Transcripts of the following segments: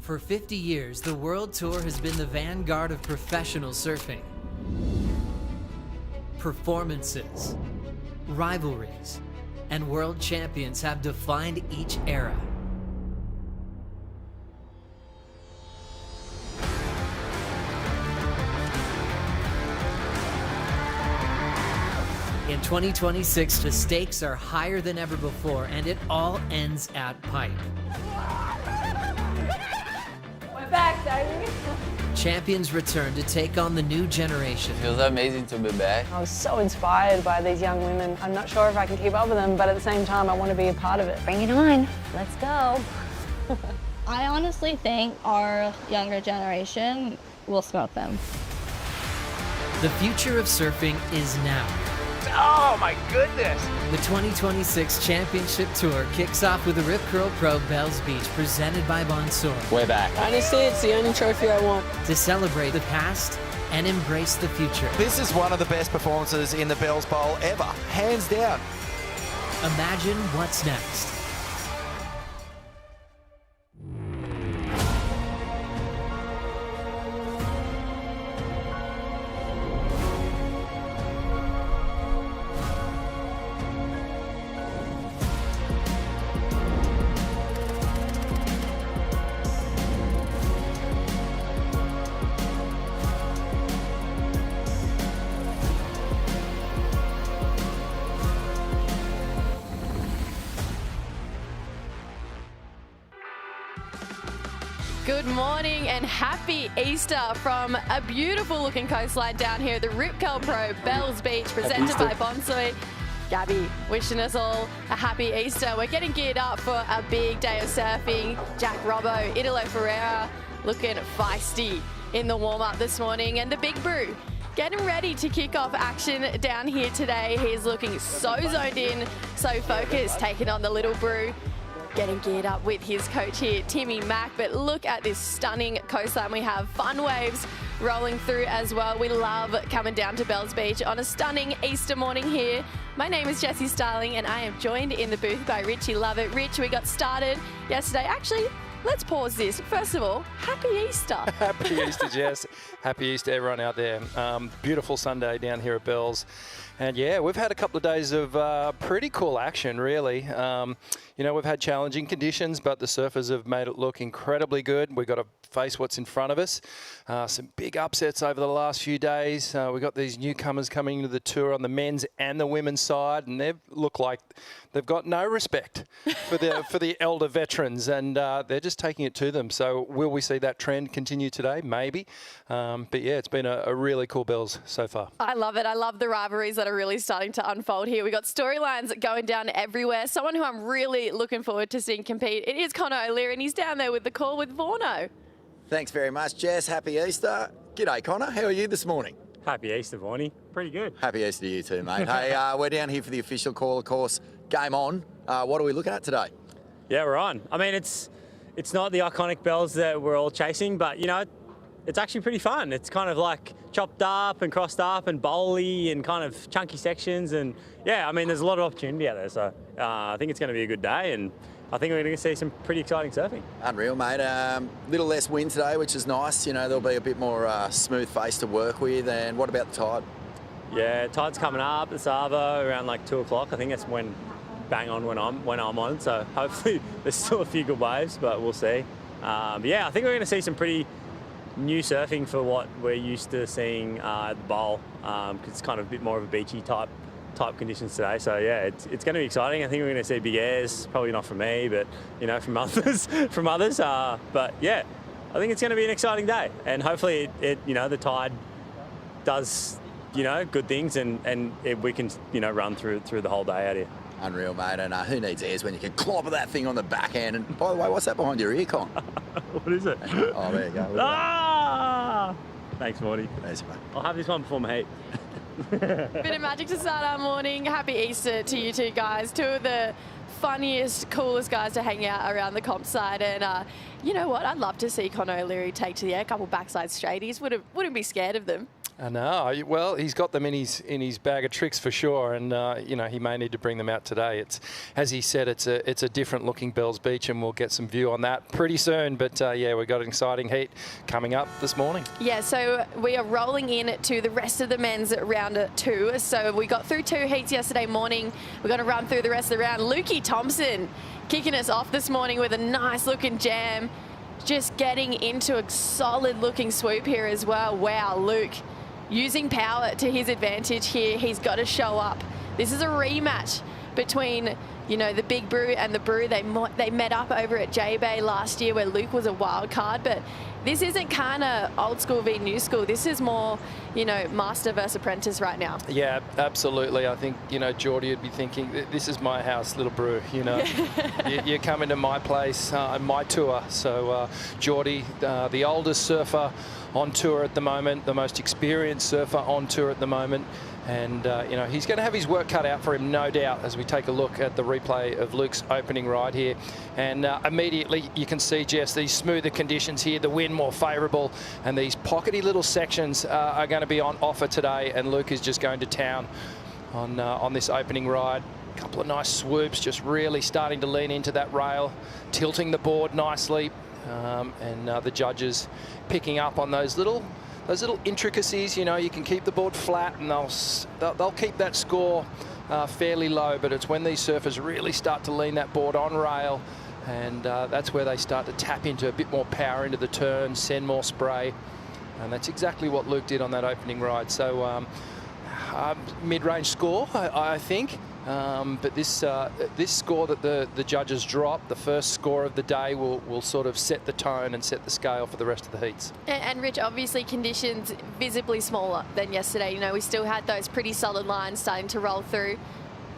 For 50 years, the World Tour has been the vanguard of professional surfing. Performances, rivalries, and world champions have defined each era. In 2026, the stakes are higher than ever before, and it all ends at Pipe. We're back, Dane. Champions return to take on the new generation. It was amazing to be back. I was so inspired by these young women. I'm not sure if I can keep up with them, but at the same time, I want to be a part of it. Bring it on. Let's go. I honestly think our younger generation will smoke them. The future of surfing is now. Oh my goodness! The 2026 Championship Tour kicks off with the Rip Curl Pro Bells Beach presented by Bonsoy. We're back. Honestly, it's the only trophy I want. To celebrate the past and embrace the future. This is one of the best performances in the Bells Bowl ever, hands down. Imagine what's next. Good morning and happy Easter from a beautiful looking coastline down here at the Rip Curl Pro Bells Beach, presented by Bonsoy. Gabby, wishing us all a happy Easter. We're getting geared up for a big day of surfing. Jack Robbo, Italo Ferreira looking feisty in the warm-up this morning. And the Big Brew getting ready to kick off action down here today. He's looking so zoned in, so focused, taking on the Little Brew. Getting geared up with his coach here, Timmy Mack. But look at this stunning coastline. We have fun waves rolling through as well. We love coming down to Bells Beach on a stunning Easter morning here. My name is Jessie Starling and I am joined in the booth by Richie Lovett. Rich, we got started yesterday. Actually, let's pause this. First of all, happy Easter. Happy Easter, Jess. Happy Easter, everyone out there. Beautiful Sunday down here at Bells. And yeah, we've had a couple of days of pretty cool action, really. You know, we've had challenging conditions, but the surfers have made it look incredibly good. We've got to face what's in front of us. Some big upsets over the last few days. We've got these newcomers coming into the tour on the men's and the women's side, and they look like they've got no respect for the elder veterans, and they're just taking it to them. So will we see that trend continue today? Maybe. But yeah, it's been a really cool Bells so far. I love it. I love the rivalries that are really starting to unfold here. We've got storylines going down everywhere. Someone who I'm really looking forward to seeing compete, it is Connor O'Leary, and he's down there with the call with Vorno. Thanks very much, Jess. Happy Easter. G'day, Connor. How are you this morning? Happy Easter, Vorny. Pretty good. Happy Easter to you too, mate. Hey, we're down here for the official call, of course. Game on. What are we looking at today? Yeah, we're on. I mean, it's not the iconic bells that we're all chasing, but, you know, it's actually pretty fun. It's kind of like chopped up and crossed up and bowly and kind of chunky sections. And, yeah, I mean, there's a lot of opportunity out there. So I think it's going to be a good day. And I think we're going to see some pretty exciting surfing. Unreal, mate. Little less wind today, which is nice. You know, there'll be a bit more smooth face to work with. And what about the tide? Yeah, tide's coming up at Savo around like 2 o'clock. I think that's when bang on when I'm on. So hopefully there's still a few good waves, but we'll see. But yeah, I think we're going to see some pretty new surfing for what we're used to seeing at the bowl. Cause it's kind of a bit more of a beachy type conditions today. So yeah, it's going to be exciting. I think we're going to see big airs, probably not from me, but you know, from others. But yeah, I think it's going to be an exciting day, and hopefully you know, the tide does, you know, good things, and we can, you know, run through the whole day out here. Unreal, mate. And who needs airs when you can clobber that thing on the backhand? And by the way, what's that behind your ear, Con? What is it? Oh, there you go. Ah! Thanks, Morty. Thanks, mate. I'll have this one before my heat. Bit of magic to start our morning. Happy Easter to you two guys. Two of the funniest, coolest guys to hang out around the comp side. And you know what? I'd love to see Connor O'Leary take to the air. A couple backside straighties. Wouldn't be scared of them. I know. Well, he's got them in his bag of tricks for sure, and you know, he may need to bring them out today. It's, as he said, it's a different looking Bells Beach, and we'll get some view on that pretty soon. But yeah, we've got an exciting heat coming up this morning. Yeah, so we are rolling in to the rest of the men's round 2. So we got through 2 heats yesterday morning. We're going to run through the rest of the round. Lukey Thompson kicking us off this morning with a nice looking jam, just getting into a solid looking swoop here as well. Wow, Luke using power to his advantage here. He's got to show up. This is a rematch between, you know, the Big Brew and the Brew. They met up over at J-Bay last year where Luke was a wild card, but this isn't kind of old school v new school. This is more, you know, master versus apprentice right now. Yeah, absolutely. I think, you know, Jordy would be thinking, this is my house, little Brew, you know. You're coming to my place, my tour. So Jordy, the oldest surfer on tour at the moment, the most experienced surfer on tour at the moment. And, you know, he's going to have his work cut out for him, no doubt, as we take a look at the replay of Luke's opening ride here. And immediately you can see, Jess, these smoother conditions here, the wind more favourable, and these pockety little sections are going to be on offer today. And Luke is just going to town on this opening ride. A couple of nice swoops, just really starting to lean into that rail, tilting the board nicely. And the judges picking up on those little intricacies. You know, you can keep the board flat and they'll keep that score fairly low, but it's when these surfers really start to lean that board on rail, and that's where they start to tap into a bit more power into the turn, send more spray, and that's exactly what Luke did on that opening ride. So mid-range score, I think. But this score that the judges drop, the first score of the day, will sort of set the tone and set the scale for the rest of the heats. And Rich, obviously conditions visibly smaller than yesterday. You know, we still had those pretty solid lines starting to roll through.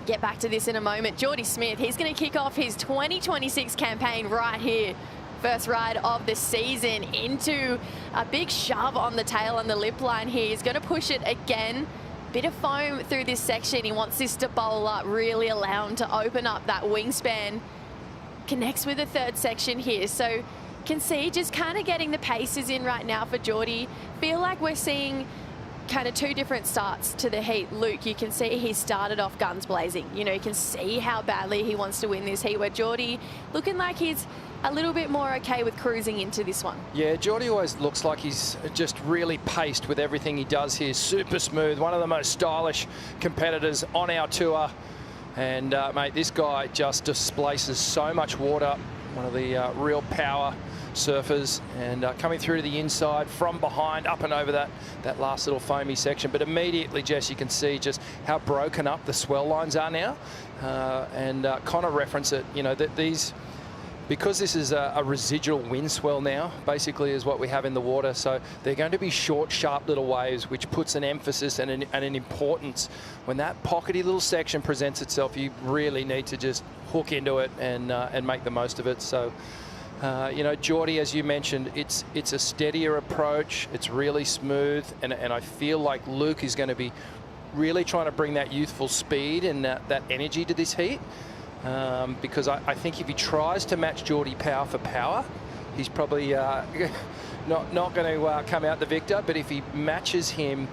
Get back to this in a moment. Jordy Smith, he's going to kick off his 2026 campaign right here. First ride of the season into a big shove on the tail on the lip line here. He's going to push it again. Bit of foam through this section. He wants this to bowl up, really allow him to open up that wingspan. Connects with the third section here. So can see just kind of getting the paces in right now for Jordy. Feel like we're seeing kind of 2 different starts to the heat. Luke, you can see he started off guns blazing. You know, you can see how badly he wants to win this heat, where Jordy looking like he's a little bit more okay with cruising into this one. Yeah, Jordy always looks like he's just really paced with everything he does here. Super smooth, one of the most stylish competitors on our tour. And mate, this guy just displaces so much water. One of the real power surfers, and coming through to the inside from behind, up and over that last little foamy section. But immediately, Jess, you can see just how broken up the swell lines are now. And Connor referenced it, you know, that these, because this is a residual wind swell now, basically, is what we have in the water. So they're going to be short, sharp little waves, which puts an emphasis and an importance. When that pockety little section presents itself, you really need to just hook into it and make the most of it. So, you know, Jordy, as you mentioned, it's a steadier approach. It's really smooth, and I feel like Luke is going to be really trying to bring that youthful speed and that energy to this heat. Because I think if he tries to match Jordy power for power, he's probably not going to come out the victor. But if he matches him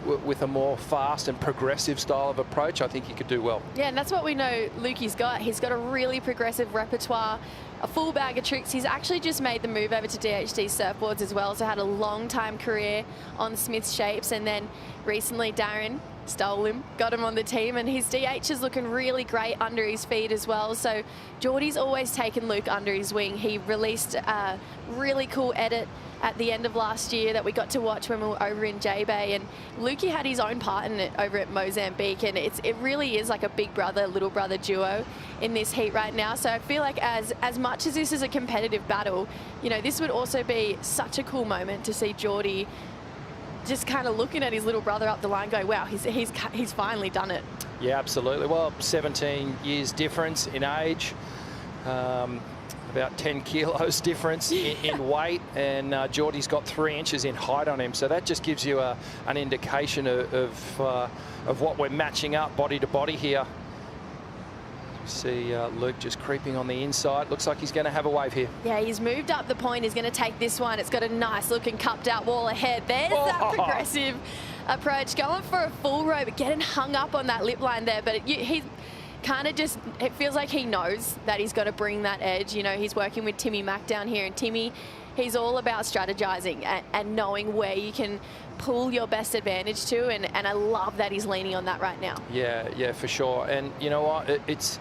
with a more fast and progressive style of approach, I think he could do well. Yeah, and that's what we know Lukey's got. He's got a really progressive repertoire, a full bag of tricks. He's actually just made the move over to DHD surfboards as well, so had a long time career on Smith's shapes, and then recently Darren stole him, got him on the team, and his DH is looking really great under his feet as well. So Jordy's always taken Luke under his wing. He released a really cool edit at the end of last year that we got to watch when we were over in J-Bay, and Lukey had his own part in it over at Mozambique, and it really is like a big brother, little brother duo in this heat right now. So I feel like as much as this is a competitive battle, you know, this would also be such a cool moment to see Jordy just kind of looking at his little brother up the line going, wow, he's finally done it. Yeah, absolutely. Well, 17 years difference in age, about 10 kilos difference in weight, and Jordy's got 3 inches in height on him. So that just gives you an indication of what we're matching up body to body here. See Luke just creeping on the inside. Looks like he's going to have a wave here. Yeah, he's moved up the point. He's going to take this one. It's got a nice looking cupped out wall ahead. There's that progressive approach. Going for a full row, but getting hung up on that lip line there. But he's kind of just, it feels like he knows that he's got to bring that edge. You know, he's working with Timmy Mack down here. And Timmy, he's all about strategizing and knowing where you can pull your best advantage to. And I love that he's leaning on that right now. Yeah, for sure. And you know what? It's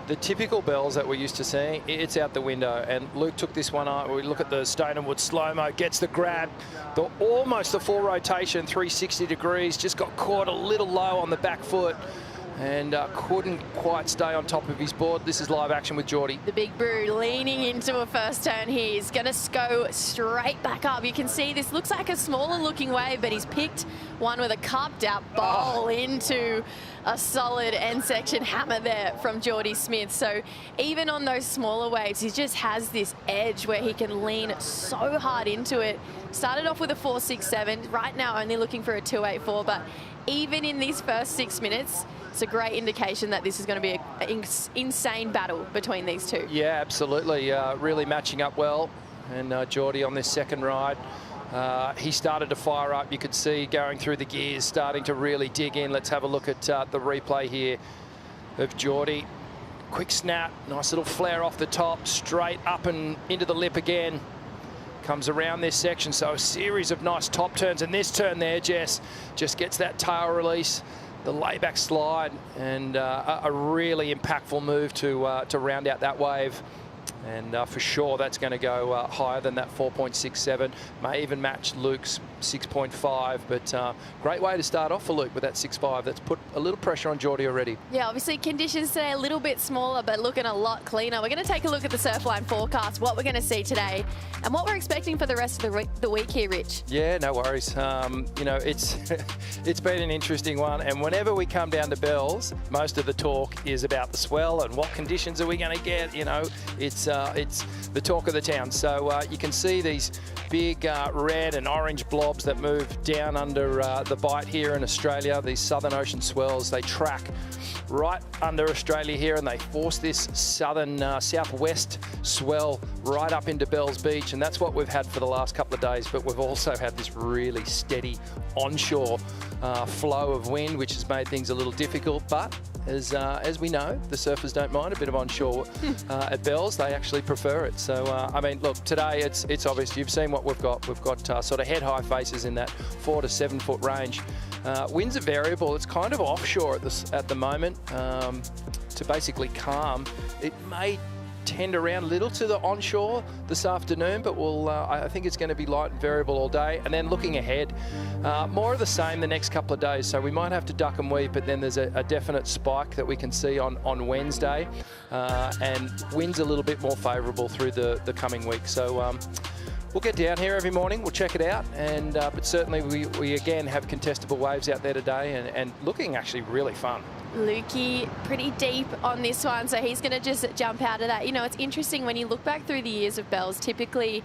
the typical bells that we're used to seeing. It's out the window. And Luke took this one out. We look at the Stone and Wood slow-mo, gets the grab. Almost the full rotation, 360 degrees. Just got caught a little low on the back foot. And couldn't quite stay on top of his board. This is live action with Jordy. The big brew leaning into a first turn here. He's going to go straight back up. You can see this looks like a smaller looking wave, but he's picked one with a cupped out bowl into a solid end section hammer there from Jordy Smith. So even on those smaller waves, he just has this edge where he can lean so hard into it. Started off with a 4.67. Right now only looking for a 2.84, but even in these first 6 minutes, it's a great indication that this is going to be an insane battle between these two. Yeah, absolutely. Really matching up well. And Jordy on this second ride, he started to fire up. You could see going through the gears, starting to really dig in. Let's have a look at the replay here of Jordy. Quick snap, nice little flare off the top, straight up and into the lip again. Comes around this section, so a series of nice top turns. And this turn there, Jess, just gets that tail release, the layback slide, and a really impactful move to round out that wave. And for sure, that's going to go higher than that 4.67. May even match Luke's 6.5. But great way to start off for Luke with that 6.5. That's put a little pressure on Jordy already. Yeah, obviously conditions today a little bit smaller, but looking a lot cleaner. We're going to take a look at the Surfline forecast, what we're going to see today, and what we're expecting for the rest of the week here, Rich. Yeah, no worries. You know, it's been an interesting one. And whenever we come down to Bells, most of the talk is about the swell and what conditions are we going to get. You know, it's the talk of the town. So you can see these big red and orange blobs that move down under the bight here in Australia. These Southern Ocean swells, they track right under Australia here, and they force this southern southwest swell right up into Bells Beach, and that's what we've had for the last couple of days. But we've also had this really steady onshore flow of wind, which has made things a little difficult. But as we know, the surfers don't mind a bit of onshore at Bells. They actually prefer it. So I mean, look, today it's obvious. You've seen what we've got. We've got sort of head-high faces in that 4 to 7 foot range. Winds are variable. It's kind of offshore at the moment to basically calm. It may tend around a little to the onshore this afternoon, but I think it's going to be light and variable all day. And then looking ahead, more of the same the next couple of days. So we might have to duck and weave, but then there's a definite spike that we can see on Wednesday, and winds a little bit more favourable through the coming week. So we'll get down here every morning, we'll check it out, and but certainly we again have contestable waves out there today, and looking actually really fun. Lukey pretty deep on this one, so he's going to just jump out of that. You know, it's interesting when you look back through the years of Bells, typically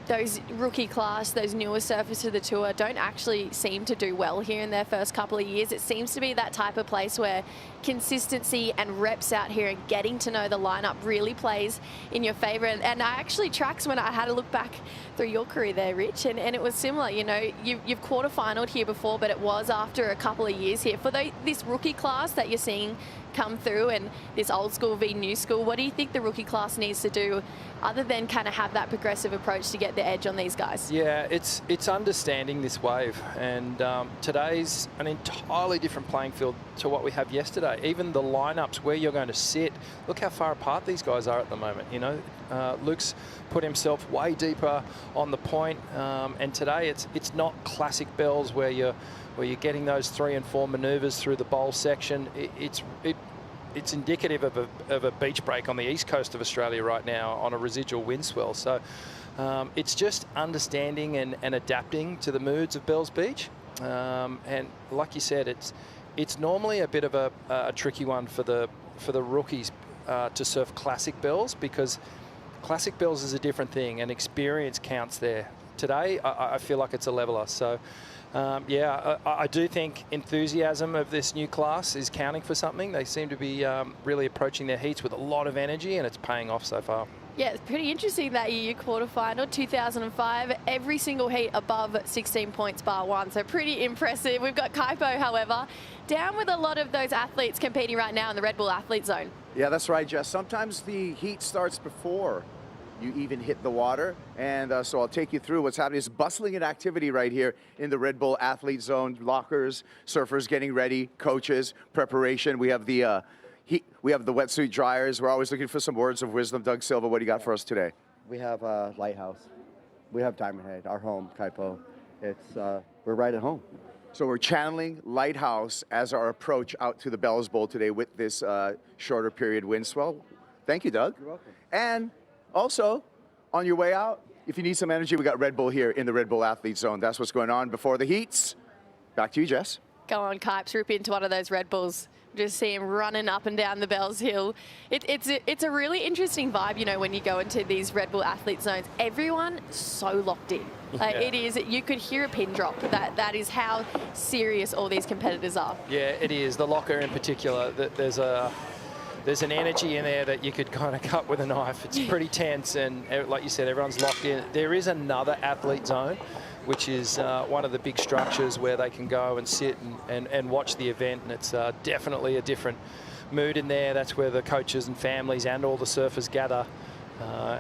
those rookie class, those newer surfers to the tour don't actually seem to do well here in their first couple of years. It seems to be that type of place where consistency and reps out here and getting to know the lineup really plays in your favor. And I actually tracks when I had a look back through your career there, Rich, and it was similar. You know, you've quarter-finaled here before, but it was after a couple of years here. For this rookie class that you're seeing come through and this old school v new school, what do you think the rookie class needs to do other than kind of have that progressive approach to get the edge on these guys? Yeah, it's understanding this wave, and today's an entirely different playing field to what we have yesterday. Even the lineups, where you're going to sit, look how far apart these guys are at the moment. You know, Luke's put himself way deeper on the point, and today it's not classic Bells where you're getting those 3 and 4 manoeuvres through the bowl section. It's indicative of a beach break on the east coast of Australia right now on a residual wind swell. So it's just understanding and adapting to the moods of Bells Beach. And like you said, it's normally a bit of a tricky one for the rookies to surf classic Bells, because classic Bells is a different thing and experience counts there. today, I feel like it's a leveler. So, yeah, I do think enthusiasm of this new class is counting for something. They seem to be really approaching their heats with a lot of energy, and it's paying off so far. Yeah, it's pretty interesting that year quarterfinal, 2005, every single heat above 16 points bar one. So pretty impressive. We've got Kaipo, however, down with a lot of those athletes competing right now in the Red Bull Athlete Zone. Yeah, that's right, Jess. Sometimes the heat starts before you even hit the water. And so I'll take you through what's happening. It's bustling in activity right here in the Red Bull Athlete Zone. Lockers, surfers getting ready, coaches, preparation. We have the we have the wetsuit dryers. We're always looking for some words of wisdom. Doug Silva, what do you got for us today? We have Lighthouse. We have Diamond Head, our home, Kaipo. It's, we're right at home. So we're channeling Lighthouse as our approach out to the Bells Bowl today with this shorter period wind swell. Thank you, Doug. You're welcome. And also, on your way out, if you need some energy, we got Red Bull here in the Red Bull Athlete Zone. That's what's going on before the heats. Back to you, Jess. Go on, Kipes, rip into one of those Red Bulls. Just see him running up and down the Bells Hill. It's a really interesting vibe, you know, when you go into these Red Bull Athlete Zones. Everyone so locked in. Like, it is, you could hear a pin drop. That is how serious all these competitors are. Yeah, it is. The locker in particular, there's an energy in there that you could kind of cut with a knife. It's pretty tense, and like you said, everyone's locked in. There is another athlete zone, which is one of the big structures where they can go and sit and watch the event, and it's definitely a different mood in there. That's where the coaches and families and all the surfers gather,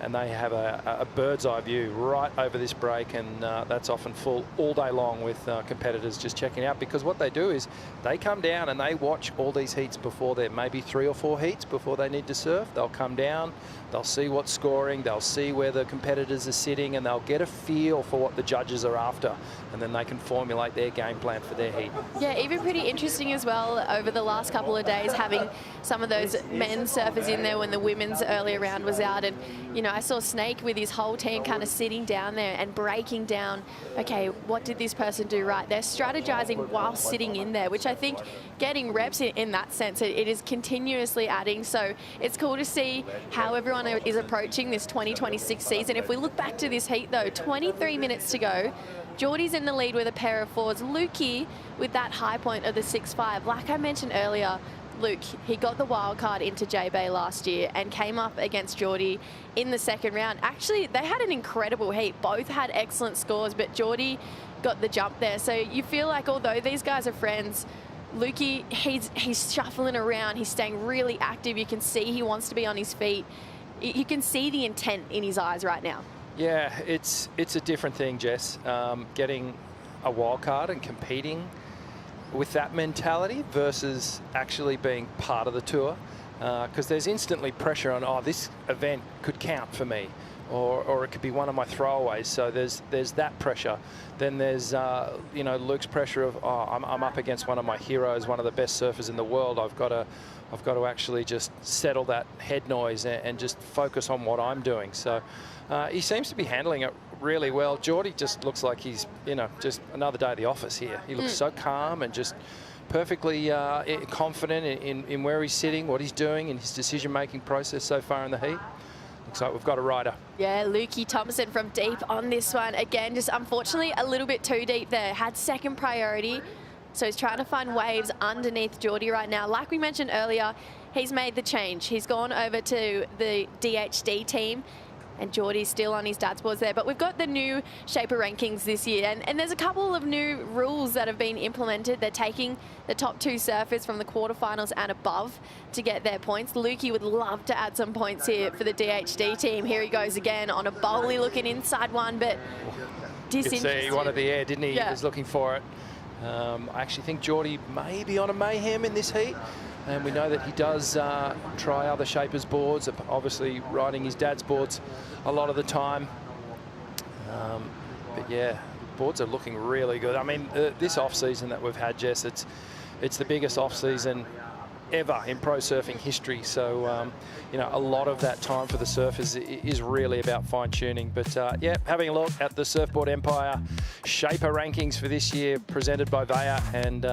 and they have a bird's eye view right over this break, and that's often full all day long with competitors just checking out, because what they do is they come down and they watch all these heats before there, maybe 3 or 4 heats before they need to surf. They'll come down, they'll see what's scoring, they'll see where the competitors are sitting, and they'll get a feel for what the judges are after, and then they can formulate their game plan for their heat. Yeah, even pretty interesting as well over the last couple of days, having some of those men's surfers in there when the women's earlier round was out. And, you know, I saw Snake with his whole team kind of sitting down there and breaking down, okay, what did this person do right? They're strategizing while sitting in there, which I think getting reps in that sense, it is continuously adding. So it's cool to see how everyone is approaching this 2026 season. If we look back to this heat though, 23 minutes to go. Jordy's in the lead with a pair of 4s. Lukey with that high point of the 6.5. Like I mentioned earlier, Luke, he got the wild card into J-Bay last year and came up against Jordy in the second round. Actually, they had an incredible heat. Both had excellent scores, but Jordy got the jump there. So you feel like although these guys are friends, Lukey, he's shuffling around. He's staying really active. You can see he wants to be on his feet. You can see the intent in his eyes right now. Yeah, it's a different thing, Jess. Getting a wild card and competing with that mentality versus actually being part of the tour, because there's instantly pressure on, oh, this event could count for me, or it could be one of my throwaways. So there's that pressure. Then there's you know, Luke's pressure of, oh, I'm up against one of my heroes, one of the best surfers in the world. I've got to actually just settle that head noise and just focus on what I'm doing. So he seems to be handling it really well. Jordy just looks like he's, you know, just another day at the office here. He looks so calm and just perfectly confident in where he's sitting, what he's doing, in his decision-making process so far in the heat. Looks like we've got a rider. Yeah, Lukey Thompson from deep on this one. Again, just unfortunately a little bit too deep there. Had second priority. So he's trying to find waves underneath Jordy right now. Like we mentioned earlier, he's made the change. He's gone over to the DHD team, and Jordy's still on his dad's boards there. But we've got the new Shaper rankings this year, and there's a couple of new rules that have been implemented. They're taking the top 2 surfers from the quarterfinals and above to get their points. Lukey would love to add some points here for the DHD team. Here he goes again on a bowly looking inside one, but disinterested. You could see he wanted the air, didn't he? Yeah. He was looking for it. I actually think Jordy may be on a mayhem in this heat, and we know that he does try other Shapers boards, obviously riding his dad's boards a lot of the time. But yeah, boards are looking really good. I mean, this off-season that we've had, Jess, it's the biggest off-season ever in pro surfing history. So, you know, a lot of that time for the surfers is really about fine-tuning. But, yeah, having a look at the Surfboard Empire Shaper rankings for this year presented by Vaya. And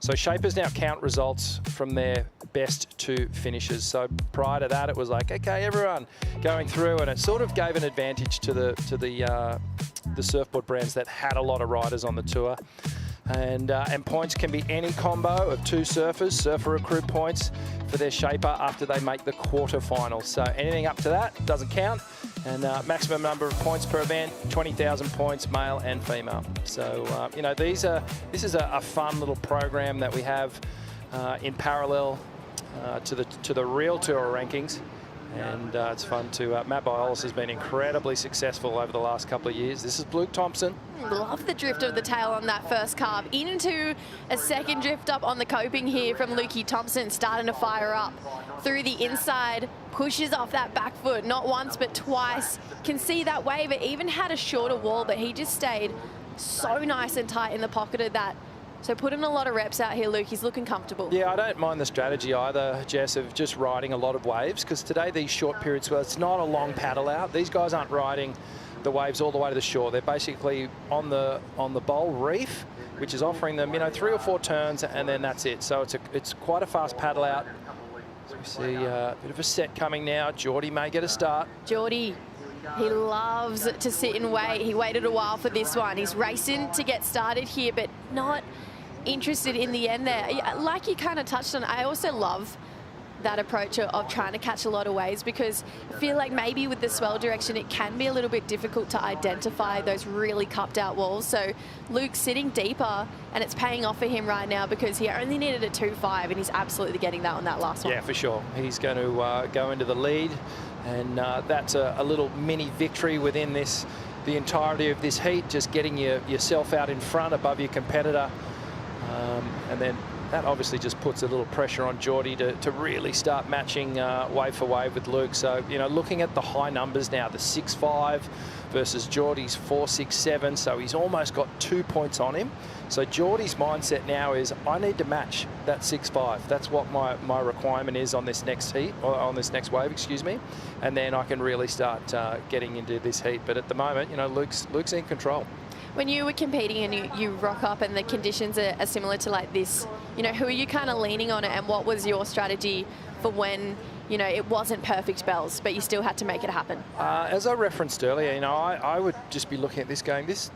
so Shapers now count results from their best 2 finishes. So prior to that, it was like, okay, everyone going through, and it sort of gave an advantage to the the surfboard brands that had a lot of riders on the tour. And points can be any combo of 2 surfers. Surfer accrue points for their shaper after they make the quarterfinals. So anything up to that doesn't count. And maximum number of points per event, 20,000 points, male and female. So, you know, this is a fun little program that we have in parallel to the real tour rankings. And it's fun to, Matt Biolis has been incredibly successful over the last couple of years. This is Luke Thompson. Love the drift of the tail on that first carve. Into a second drift up on the coping here from Lukey Thompson, starting to fire up through the inside. Pushes off that back foot, not once but twice. Can see that wave. It even had a shorter wall, but he just stayed so nice and tight in the pocket of that. So put in a lot of reps out here, Luke. He's looking comfortable. Yeah, I don't mind the strategy either, Jess, of just riding a lot of waves, because today these short periods, well, it's not a long paddle out. These guys aren't riding the waves all the way to the shore. They're basically on the bowl reef, which is offering them, you know, 3 or 4 turns, and then that's it. So it's quite a fast paddle out. So we see a bit of a set coming now. Jordy may get a start. Jordy, he loves to sit and wait. He waited a while for this one. He's racing to get started here, but not interested in the end there. Like you kind of touched on, I also love that approach of trying to catch a lot of waves, because I feel like maybe with the swell direction it can be a little bit difficult to identify those really cupped out walls. So Luke's sitting deeper and it's paying off for him right now, because he only needed a 2.5 and he's absolutely getting that on that last one. Yeah, for sure. He's going to go into the lead, and that's a little mini victory within the entirety of this heat, just getting yourself out in front above your competitor. And then that obviously just puts a little pressure on Jordy to really start matching wave for wave with Luke. So, you know, looking at the high numbers now, the 6.5 versus Jordy's 4.67, so he's almost got 2 points on him. So Jordy's mindset now is, I need to match that 6.5. That's what my requirement is on this next heat, or on this next wave, excuse me, and then I can really start getting into this heat. But at the moment, you know, Luke's in control. When you were competing and you rock up and the conditions are similar to like this, you know, who are you kind of leaning on, and what was your strategy for when, you know, it wasn't perfect bells, but you still had to make it happen? As I referenced earlier, you know, I would just be looking at this going, this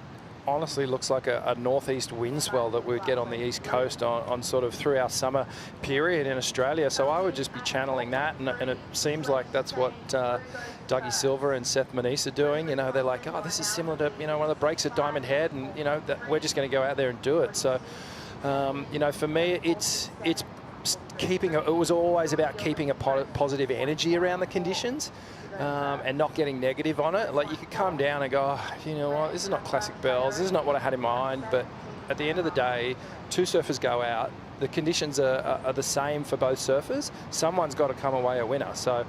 honestly looks like a northeast wind swell that we get on the east coast on sort of through our summer period in Australia. So I would just be channeling that, and it seems like that's what Dougie Silver and Seth Manise are doing. You know, they're like, oh, this is similar to, you know, one of the breaks at Diamond Head, and, you know, that we're just going to go out there and do it. So, you know, for me, it's keeping, it was always about keeping a positive energy around the conditions. And not getting negative on it. Like, you could come down and go, oh, you know what, this is not classic bells, this is not what I had in mind. But at the end of the day, 2 surfers go out, the conditions are the same for both surfers. Someone's got to come away a winner. So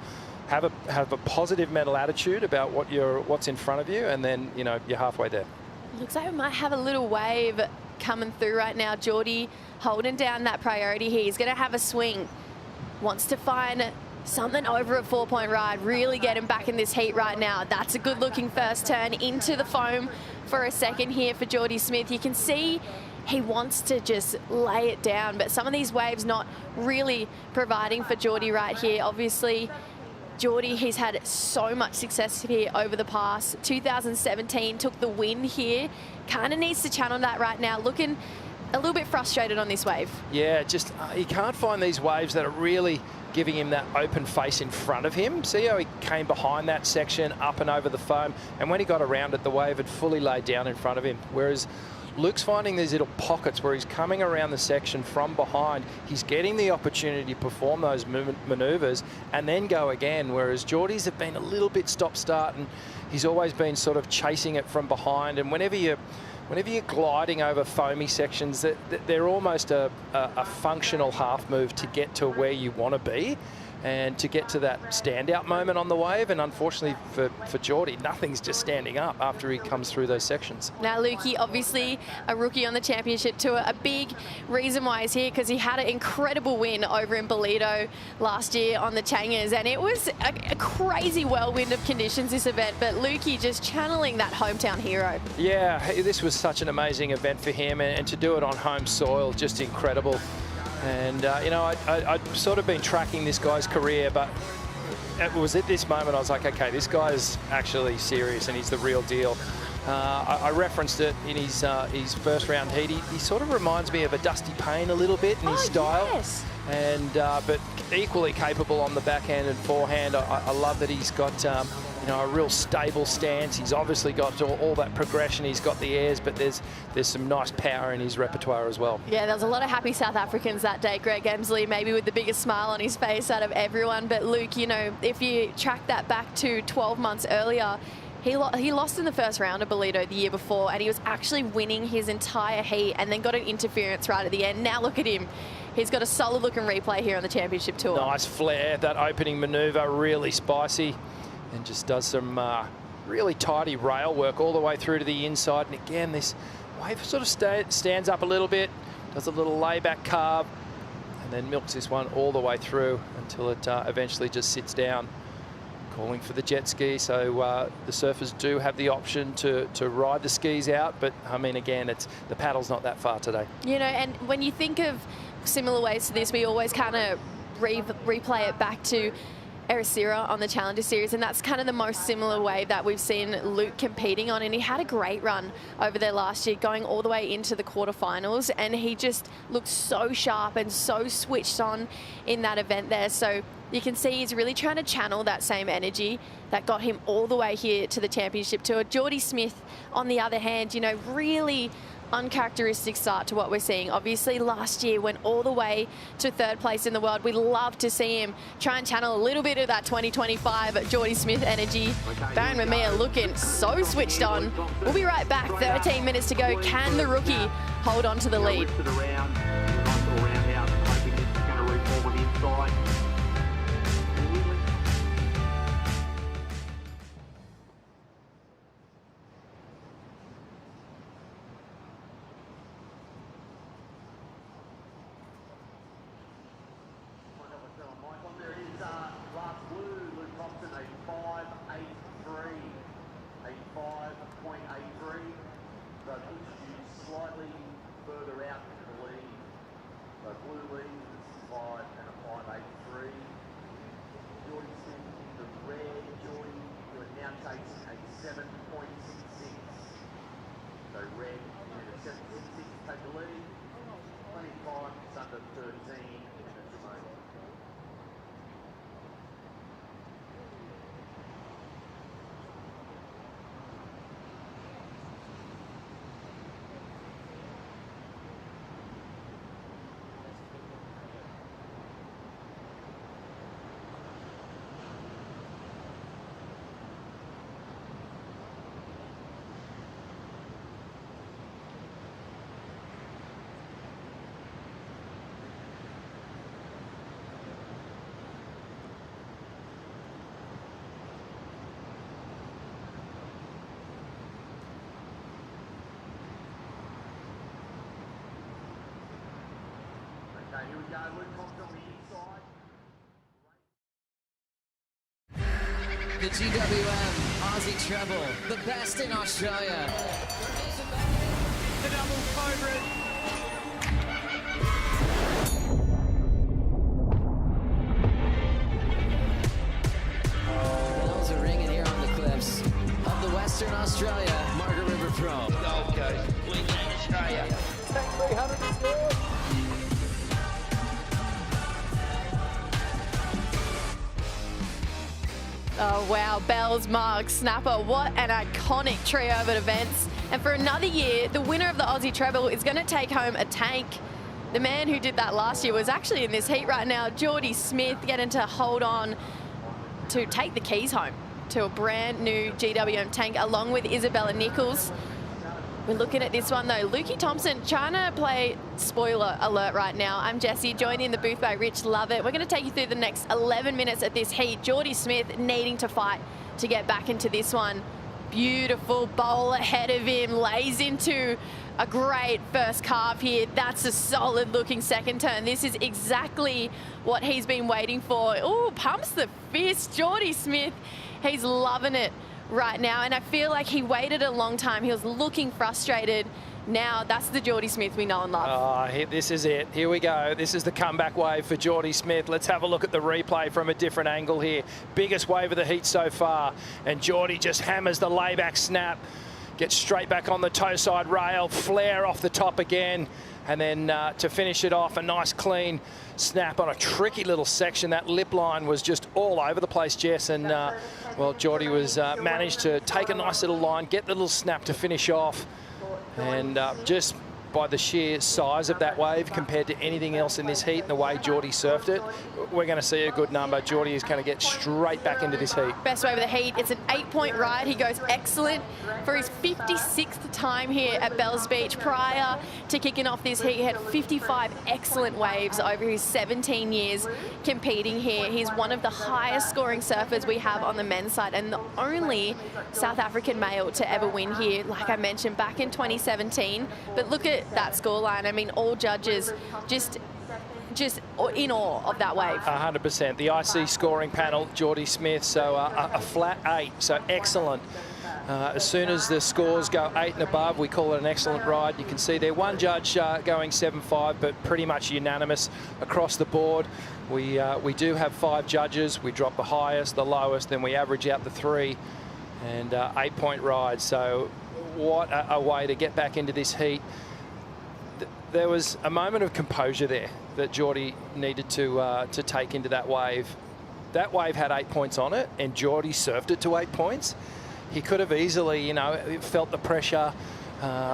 have a positive mental attitude about what's in front of you, and then, you know, you're halfway there. Looks like we might have a little wave coming through right now. Jordy holding down that priority here. He's going to have a swing. Wants to find something over a 4-point ride, really get him back in this heat right now. That's a good looking first turn into the foam for a second here for Jordy Smith. You can see he wants to just lay it down, but some of these waves not really providing for Jordy right here. Obviously, Jordy, he's had so much success here over the past. 2017 took the win here. Kind of needs to channel that right now. Looking a little bit frustrated on this wave. Yeah, just he can't find these waves that are really giving him that open face in front of him. See how he came behind that section, up and over the foam, and when he got around it, the wave had fully laid down in front of him. Whereas Luke's finding these little pockets where he's coming around the section from behind. He's getting the opportunity to perform those maneuvers and then go again, whereas Jordy's have been a little bit stop-start, and he's always been sort of chasing it from behind. And whenever you're gliding over foamy sections, they're almost a functional half move to get to where you want to be and to get to that standout moment on the wave. And unfortunately for Jordy, nothing's just standing up after he comes through those sections. Now, Lukey, obviously a rookie on the championship tour. A big reason why he's here, because he had an incredible win over in Bolito last year on the Changers, and it was a crazy whirlwind of conditions this event, but Lukey just channeling that hometown hero. Yeah, this was such an amazing event for him, and to do it on home soil, just incredible. And, you know, I'd sort of been tracking this guy's career, but it was at this moment I was like, okay, this guy's actually serious and he's the real deal. I referenced it in his first round heat. He sort of reminds me of a Dusty Payne a little bit in his style. Yes. And but equally capable on the backhand and forehand. I love that he's got you know, a real stable stance. He's obviously got all that progression. He's got the airs, but there's some nice power in his repertoire as well. Yeah, there was a lot of happy South Africans that day. Greg Emsley maybe with the biggest smile on his face out of everyone. But Luke, you know, if you track that back to 12 months earlier, he lost in the first round of Bolito the year before, and he was actually winning his entire heat and then got an interference right at the end. Now look at him. He's got a solid looking replay here on the championship tour. Nice flare, that opening manoeuvre, really spicy, and just does some really tidy rail work all the way through to the inside. And again, this wave sort of stands up a little bit, does a little layback carve, and then milks this one all the way through until it eventually just sits down. Calling for the jet ski, so the surfers do have the option to ride the skis out, but I mean, again, the paddle's not that far today. You know, and when you think of similar ways to this, we always kind of replay it back to Ericeira on the Challenger Series, and that's kind of the most similar way that we've seen Luke competing on, and he had a great run over there last year, going all the way into the quarterfinals, and he just looked so sharp and so switched on in that event there. So you can see he's really trying to channel that same energy that got him all the way here to the championship tour. Jordy Smith, on the other hand, you know, really uncharacteristic start to what we're seeing. Obviously last year went all the way to third place in the world. We love to see him try and channel a little bit of that 2025 Jordy Smith energy. Barron Mamiya looking so switched on. We'll be right back. 13 minutes to go. Can the rookie hold on to the lead? Here we go, Luke Cox on the inside. The GWM Aussie treble, the best in Australia. The double favourite. Bells are ringing here on the cliffs of the Western Australia Margaret River Pro. Gold Coast, Queensland, Australia. Take 300 to score. Oh, wow. Bells, Mark, Snapper. What an iconic trio of events. And for another year, the winner of the Aussie treble is going to take home a tank. The man who did that last year was actually in this heat right now. Jordy Smith getting to hold on to take the keys home to a brand new GWM tank along with Isabella Nichols. We're looking at this one though. Lukey Thompson trying to play spoiler alert right now. I'm Jessie, joined in the booth by Rich. Love it. We're going to take you through the next 11 minutes at this heat. Jordy Smith needing to fight to get back into this one. Beautiful bowl ahead of him, lays into a great first carve here. That's a solid looking second turn. This is exactly what he's been waiting for. Oh, pumps the fist. Jordy Smith, he's loving it right now, and I feel like he waited a long time. He was looking frustrated. Now that's the Jordy Smith we know and love. Oh, this is it. Here we go. This is the comeback wave for Jordy Smith. Let's have a look at the replay from a different angle here. Biggest wave of the heat so far, and Jordy just hammers the layback snap. gets straight back on the toe side rail, flare off the top again, and then to finish it off, a nice clean snap on a tricky little section. That lip line was just all over the place, Jess, and well, Jordy was managed to take a nice little line, get the little snap to finish off, and just by the sheer size of that wave compared to anything else in this heat and the way Jordy surfed it, we're going to see a good number. Jordy is going to get straight back into this heat. Best wave of the heat. It's an 8-point ride. He goes excellent for his 56th time here at Bells Beach. Prior to kicking off this heat, he had 55 excellent waves over his 17 years competing here. He's one of the highest scoring surfers we have on the men's side and the only South African male to ever win here, like I mentioned, back in 2017. But look at that scoreline. I mean, all judges just in awe of that wave. 100%. The IC scoring panel, Jordy Smith, so a flat 8, so excellent. As soon as the scores go 8 and above, we call it an excellent ride. You can see there one judge going 7-5, but pretty much unanimous across the board. We do have 5 judges. We drop the highest, the lowest, then we average out the 3, and 8-point ride. So what a way to get back into this heat. There was a moment of composure there that Jordy needed to take into that wave. That wave had 8 points on it, and Jordy surfed it to 8 points. He could have easily, you know, felt the pressure,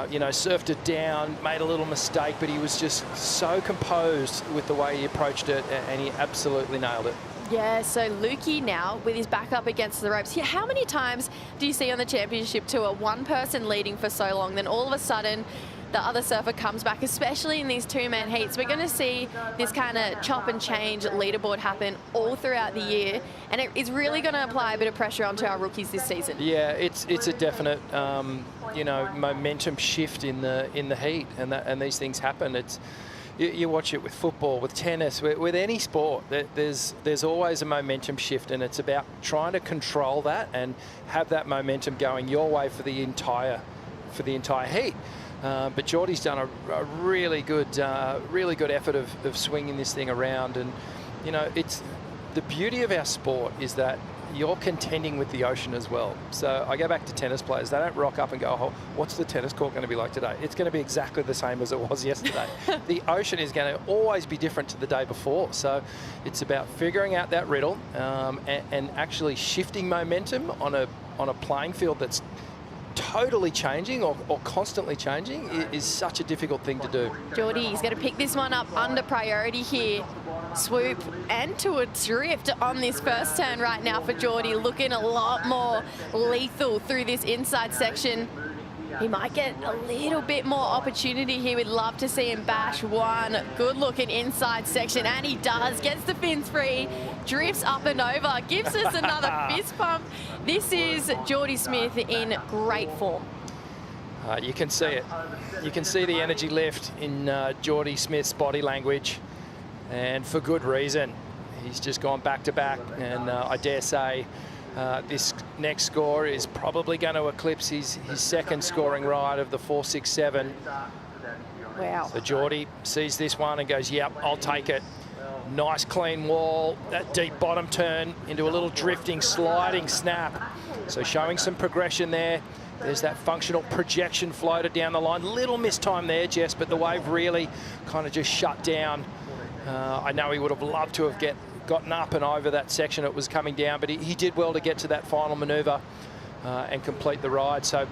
you know, surfed it down, made a little mistake, but he was just so composed with the way he approached it, and he absolutely nailed it. Yeah, so Lukey now with his back up against the ropes. Yeah, how many times do you see on the championship tour one person leading for so long, then all of a sudden the other surfer comes back, especially in these 2-man heats? We're going to see this kind of chop and change leaderboard happen all throughout the year, and it is really going to apply a bit of pressure onto our rookies this season. Yeah, it's a definite you know, momentum shift in the heat, and these things happen. It's you watch it with football, with tennis, with any sport. There's always a momentum shift, and it's about trying to control that and have that momentum going your way for the entire heat. But Jordy's done a really good effort of swinging this thing around, and you know, it's the beauty of our sport is that you're contending with the ocean as well. So I go back to tennis players. They don't rock up and go, oh, what's the tennis court going to be like today? It's going to be exactly the same as it was yesterday. The ocean is going to always be different to the day before. So it's about figuring out that riddle and actually shifting momentum on a playing field that's totally changing or constantly changing is such a difficult thing to do. Jordy, he's going to pick this one up under priority here. Swoop and to a drift on this first turn right now for Jordy, looking a lot more lethal through this inside section. He might get a little bit more opportunity here. We'd love to see him bash one good looking inside section, and he does. Gets the fins free, drifts up and over, gives us another fist pump. This is Jordy Smith in great form. You can see it. You can see the energy lift in Jordy Smith's body language, and for good reason. He's just gone back to back, and I dare say this next score is probably going to eclipse his second scoring ride of the 4.67. Wow. So Jordy sees this one and goes, yep, I'll take it. Nice clean wall, that deep bottom turn into a little drifting, sliding snap. So showing some progression there. There's that functional projection floated down the line. Little mistime there, Jess, but the wave really kind of just shut down. I know he would have loved to have gotten up and over that section it was coming down, but he did well to get to that final manoeuvre and complete the ride. So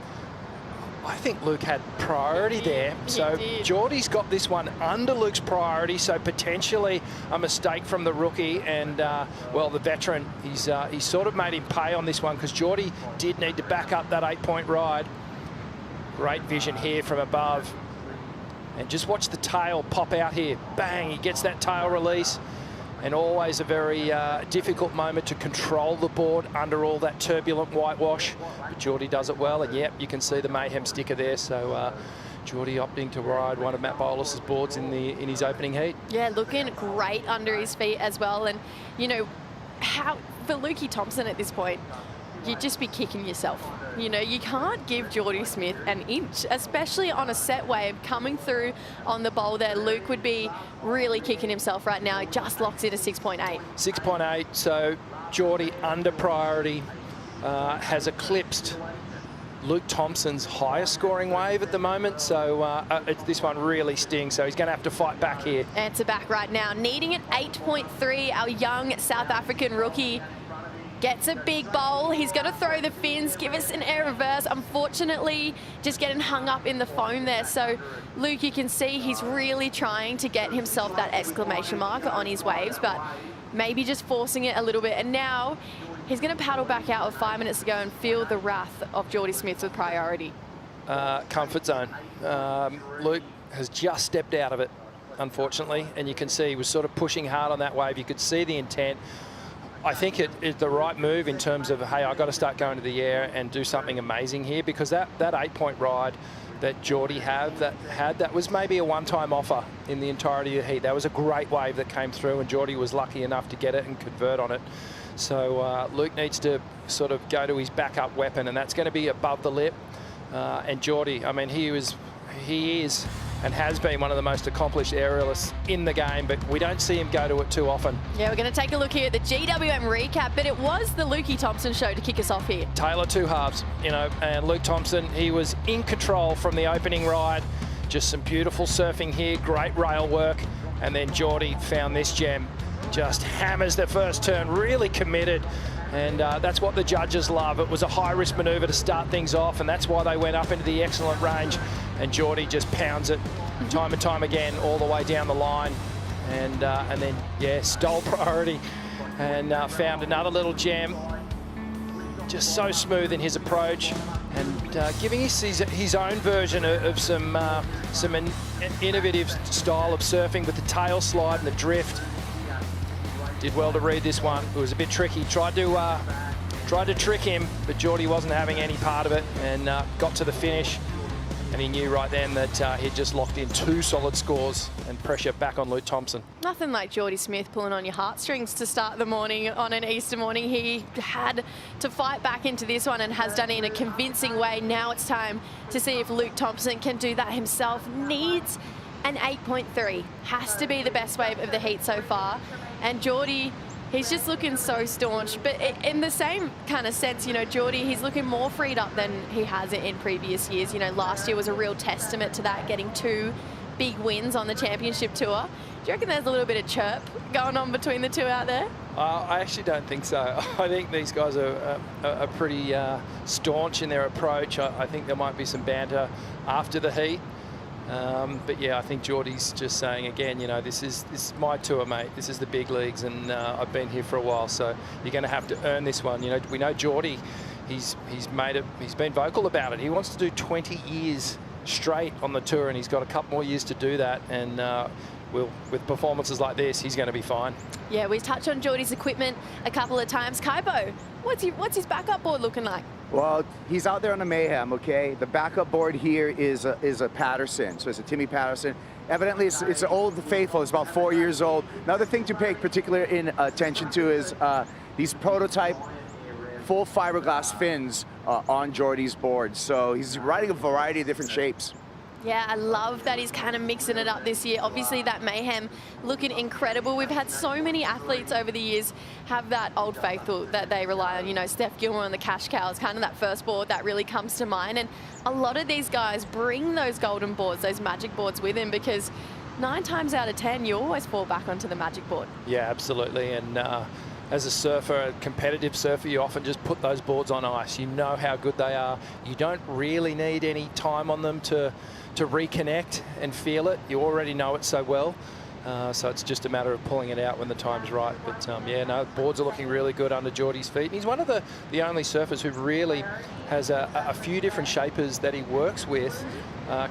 I think Luke had priority there. So Jordy's got this one under Luke's priority, so potentially a mistake from the rookie, and well, the veteran, he's sort of made him pay on this one, because Jordy did need to back up that 8-point ride. Great vision here from above. And just watch the tail pop out here. Bang, he gets that tail release. And always a very difficult moment to control the board under all that turbulent whitewash. But Jordy does it well, and yep, you can see the mayhem sticker there. So Jordy opting to ride one of Matt Bolus's boards in his opening heat. Yeah, looking great under his feet as well. And you know, for Lukey Thompson at this point, you'd just be kicking yourself. You know, you can't give Jordy Smith an inch, especially on a set wave coming through on the bowl there. Luke would be really kicking himself right now. He just locks it at 6.8. 6.8, so Jordy under priority has eclipsed Luke Thompson's highest scoring wave at the moment, so this one really stings, so he's going to have to fight back here. Answer back right now, needing an 8.3, our young South African rookie gets a big bowl. He's got to throw the fins, give us an air reverse. Unfortunately, just getting hung up in the foam there. So, Luke, you can see he's really trying to get himself that exclamation mark on his waves, but maybe just forcing it a little bit. And now he's going to paddle back out with 5 minutes to go and feel the wrath of Jordy Smith with priority. Comfort zone. Luke has just stepped out of it, unfortunately, and you can see he was sort of pushing hard on that wave. You could see the intent. I think it is the right move in terms of, hey, I've got to start going to the air and do something amazing here, because that 8-point ride that Jordy that was maybe a one-time offer in the entirety of the heat. That was a great wave that came through, and Jordy was lucky enough to get it and convert on it. So Luke needs to sort of go to his backup weapon, and that's going to be above the lip. And Jordy, I mean, he is and has been one of the most accomplished aerialists in the game, but we don't see him go to it too often. Yeah, we're going to take a look here at the GWM recap, but it was the Lukey Thompson show to kick us off here. Taylor two halves, you know, and Luke Thompson, he was in control from the opening ride. Just some beautiful surfing here, great rail work, and then Jordy found this gem. Just hammers the first turn, really committed. And that's what the judges love. It was a high-risk manoeuvre to start things off, and that's why they went up into the excellent range. And Jordy just pounds it time and time again all the way down the line. And then, yeah, stole priority and found another little gem. Just so smooth in his approach, and giving us his own version of some innovative style of surfing with the tail slide and the drift. Did well to read this one. It was a bit tricky. Tried to trick him, but Jordy wasn't having any part of it, and got to the finish. And he knew right then that he'd just locked in 2 solid scores and pressure back on Luke Thompson. Nothing like Jordy Smith pulling on your heartstrings to start the morning on an Easter morning. He had to fight back into this one and has done it in a convincing way. Now it's time to see if Luke Thompson can do that himself. Needs an 8.3. Has to be the best wave of the heat so far. And Jordy, he's just looking so staunch, but in the same kind of sense, you know, Jordy, he's looking more freed up than he has in previous years. You know, last year was a real testament to that, getting 2 big wins on the championship tour. Do you reckon there's a little bit of chirp going on between the two out there? I actually don't think so. I think these guys are pretty staunch in their approach. I think there might be some banter after the heat. But yeah, I think Jordy's just saying again, you know, this is my tour, mate. This is the big leagues, and I've been here for a while, so you're going to have to earn this one. You know, we know Jordy, he's been vocal about it. He wants to do 20 years straight on the tour, and he's got a couple more years to do that. And with performances like this, he's going to be fine. Yeah, we touched on Jordy's equipment a couple of times. Kaipo, what's his backup board looking like? Well, he's out there on the Mayhem, okay? The backup board here is a Patterson, so it's a Timmy Patterson. Evidently, it's an old faithful. It's about 4 years old. Another thing to pay particular attention to is these prototype full fiberglass fins on Jordy's board. So he's riding a variety of different shapes. Yeah, I love that he's kind of mixing it up this year. Obviously, that Mayhem looking incredible. We've had so many athletes over the years have that old faithful that they rely on. You know, Steph Gilmore and the Cash Cow is kind of that first board that really comes to mind. And a lot of these guys bring those golden boards, those magic boards with him, because 9 times out of 10, you always fall back onto the magic board. Yeah, absolutely. And as a surfer, a competitive surfer, you often just put those boards on ice. You know how good they are. You don't really need any time on them to reconnect and feel it. You already know it so well. So it's just a matter of pulling it out when the time's right. But yeah, no, boards are looking really good under Jordy's feet. And he's one of the only surfers who really has a few different shapers that he works with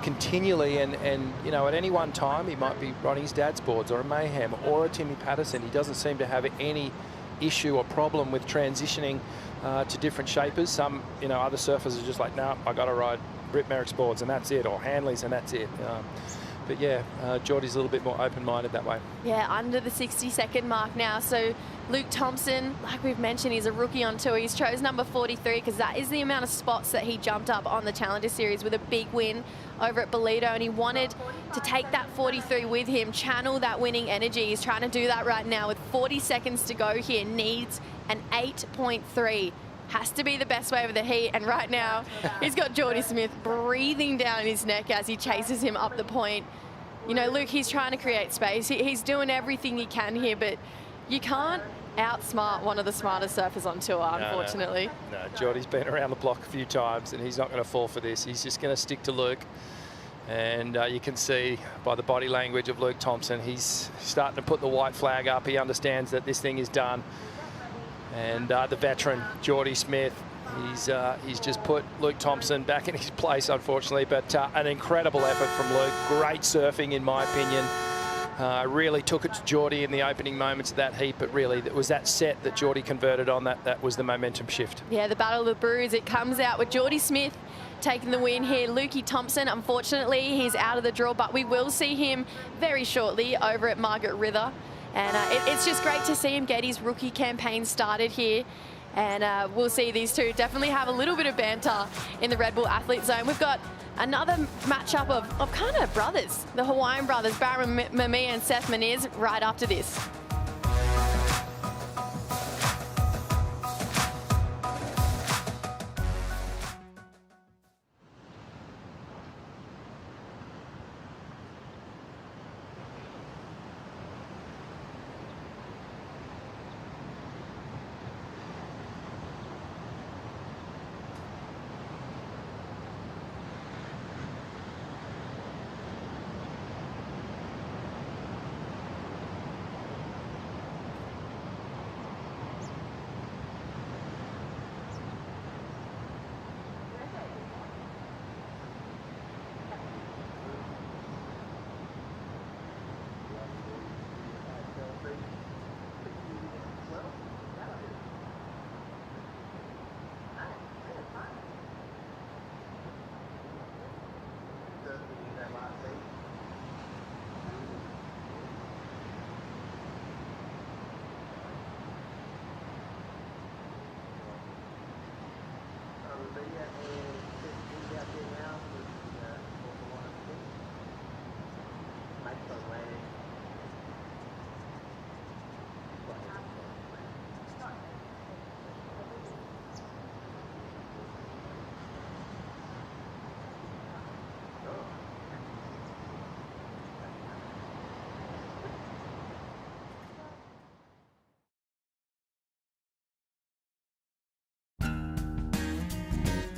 continually. And you know, at any one time, he might be riding his dad's boards or a Mayhem or a Timmy Patterson. He doesn't seem to have any issue or problem with transitioning to different shapers. Some, you know, other surfers are just like, no, I got to ride Rip Merrick's boards and that's it, or Hanley's and that's it. But yeah, Jordy's a little bit more open-minded that way. Yeah, under the 60-second mark now. So Luke Thompson, like we've mentioned, he's a rookie on tour. He's chose number 43 because that is the amount of spots that he jumped up on the Challenger Series with a big win over at Bolito, and he wanted to take that 43 with him, channel that winning energy. He's trying to do that right now with 40 seconds to go here. Needs an 8.3 has to be the best wave of the heat. And right now, he's got Jordy Smith breathing down his neck as he chases him up the point. You know, Luke, he's trying to create space. He's doing everything he can here, but you can't outsmart one of the smartest surfers on tour, unfortunately. No, Jordy's been around the block a few times, and he's not going to fall for this. He's just going to stick to Luke. And you can see by the body language of Luke Thompson, he's starting to put the white flag up. He understands that this thing is done. And the veteran, Jordy Smith, he's just put Luke Thompson back in his place, unfortunately. But an incredible effort from Luke. Great surfing, in my opinion. Really took it to Jordy in the opening moments of that heat, but really it was that set that Jordy converted on. That was the momentum shift. Yeah, the Battle of the Brews, it comes out with Jordy Smith taking the win here. Lukey Thompson, unfortunately, he's out of the draw, but we will see him very shortly over at Margaret River. And it's just great to see him get his rookie campaign started here. And we'll see these two definitely have a little bit of banter in the Red Bull Athlete Zone. We've got another matchup of kind of brothers, the Hawaiian brothers, Barron Mamiya and Seth Meniz, right after this.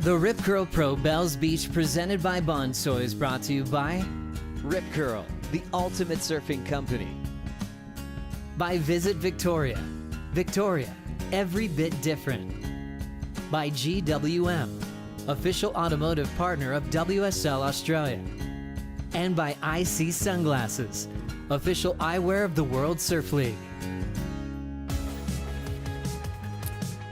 The Rip Curl Pro Bells Beach presented by Bonsoy is brought to you by Rip Curl, the ultimate surfing company. By Visit Victoria. Victoria, every bit different. By GWM, official automotive partner of WSL Australia. And by IC Sunglasses, official eyewear of the World Surf League.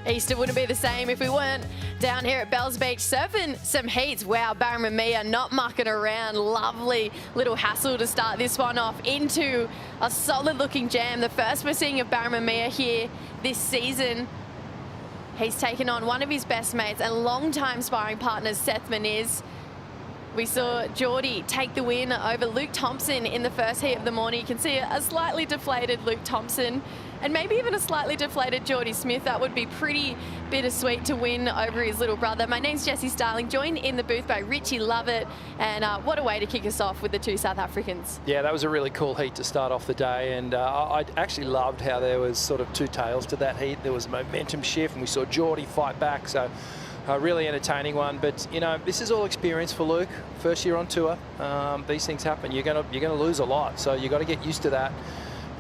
Easter wouldn't be the same if we weren't down here at Bells Beach surfing some heats. Wow, Barron Mamiya not mucking around. Lovely little hassle to start this one off into a solid looking jam. The first we're seeing of Barron Mamiya here this season. He's taken on one of his best mates and longtime sparring partners, Seth Meniz. We saw Jordy take the win over Luke Thompson in the first heat of the morning. You can see a slightly deflated Luke Thompson and maybe even a slightly deflated Jordy Smith. That would be pretty bittersweet to win over his little brother. My name's Jessie Starling, joined in the booth by Richie Lovett. And what a way to kick us off with the two South Africans. Yeah, that was a really cool heat to start off the day. And I actually loved how there was sort of two tails to that heat. There was a momentum shift and we saw Jordy fight back. So a really entertaining one, but you know, this is all experience for Luke. First year on tour, these things happen. You're gonna lose a lot, so you got to get used to that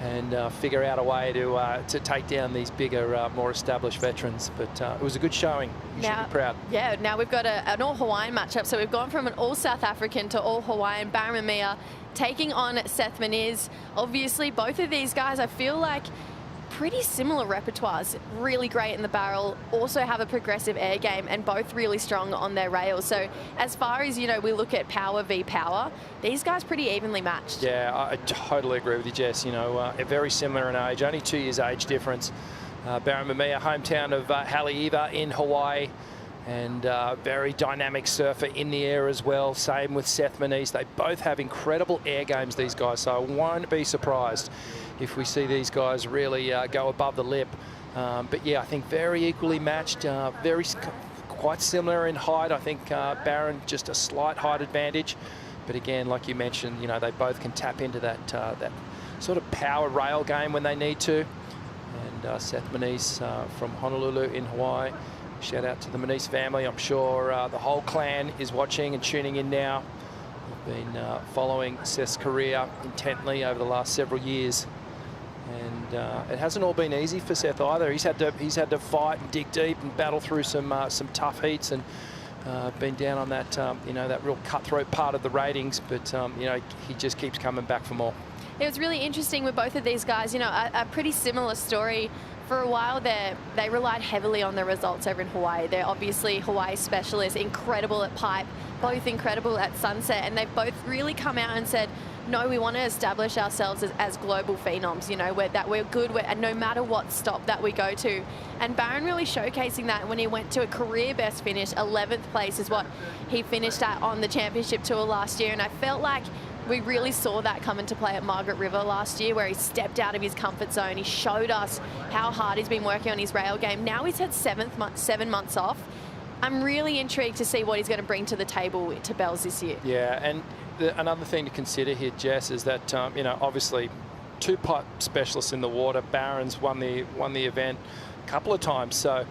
and figure out a way to take down these bigger, more established veterans. But it was a good showing. You should be proud. Yeah. Now we've got an all Hawaiian matchup, so we've gone from an all South African to all Hawaiian. Barron Mamiya taking on Seth Meniz. Obviously, both of these guys, I feel like, pretty similar repertoires, really great in the barrel, also have a progressive air game and both really strong on their rails. So as far as, you know, we look at power v power, these guys pretty evenly matched. Yeah, I totally agree with you, Jess. You know, very similar in age, only 2 years age difference. Barron Mamiya, hometown of Haleiwa in Hawaii, and very dynamic surfer in the air as well. Same with Seth Meniz. They both have incredible air games, these guys, so I won't be surprised if we see these guys really go above the lip But yeah, I think very equally matched, quite similar in height. I think Barron just a slight height advantage. But again, like you mentioned, you know, they both can tap into that that sort of power rail game when they need to. And Seth Manise from Honolulu in Hawaii. Shout out to the Manise family. I'm sure the whole clan is watching and tuning in now. We've been following Seth's career intently over the last several years. And it hasn't all been easy for Seth either. He's had to fight and dig deep and battle through some tough heats, and been down on that you know, that real cutthroat part of the ratings. But you know, he just keeps coming back for more. It was really interesting with both of these guys. You know, a pretty similar story. For a while there, they relied heavily on their results over in Hawaii. They're obviously Hawaii specialists, incredible at pipe, both incredible at sunset, and they've both really come out and said, no, we want to establish ourselves as global phenoms, you know, we're good, and no matter what stop that we go to. And Barron really showcasing that when he went to a career best finish. 11th place is what he finished at on the championship tour last year, and I felt like we really saw that come into play at Margaret River last year, where he stepped out of his comfort zone. He showed us how hard he's been working on his rail game. Now he's had 7 months off. I'm really intrigued to see what he's going to bring to the table to Bells this year. Yeah, and another thing to consider here, Jess, is that you know, obviously 2 pipe specialists in the water. Barron's won the event a couple of times, so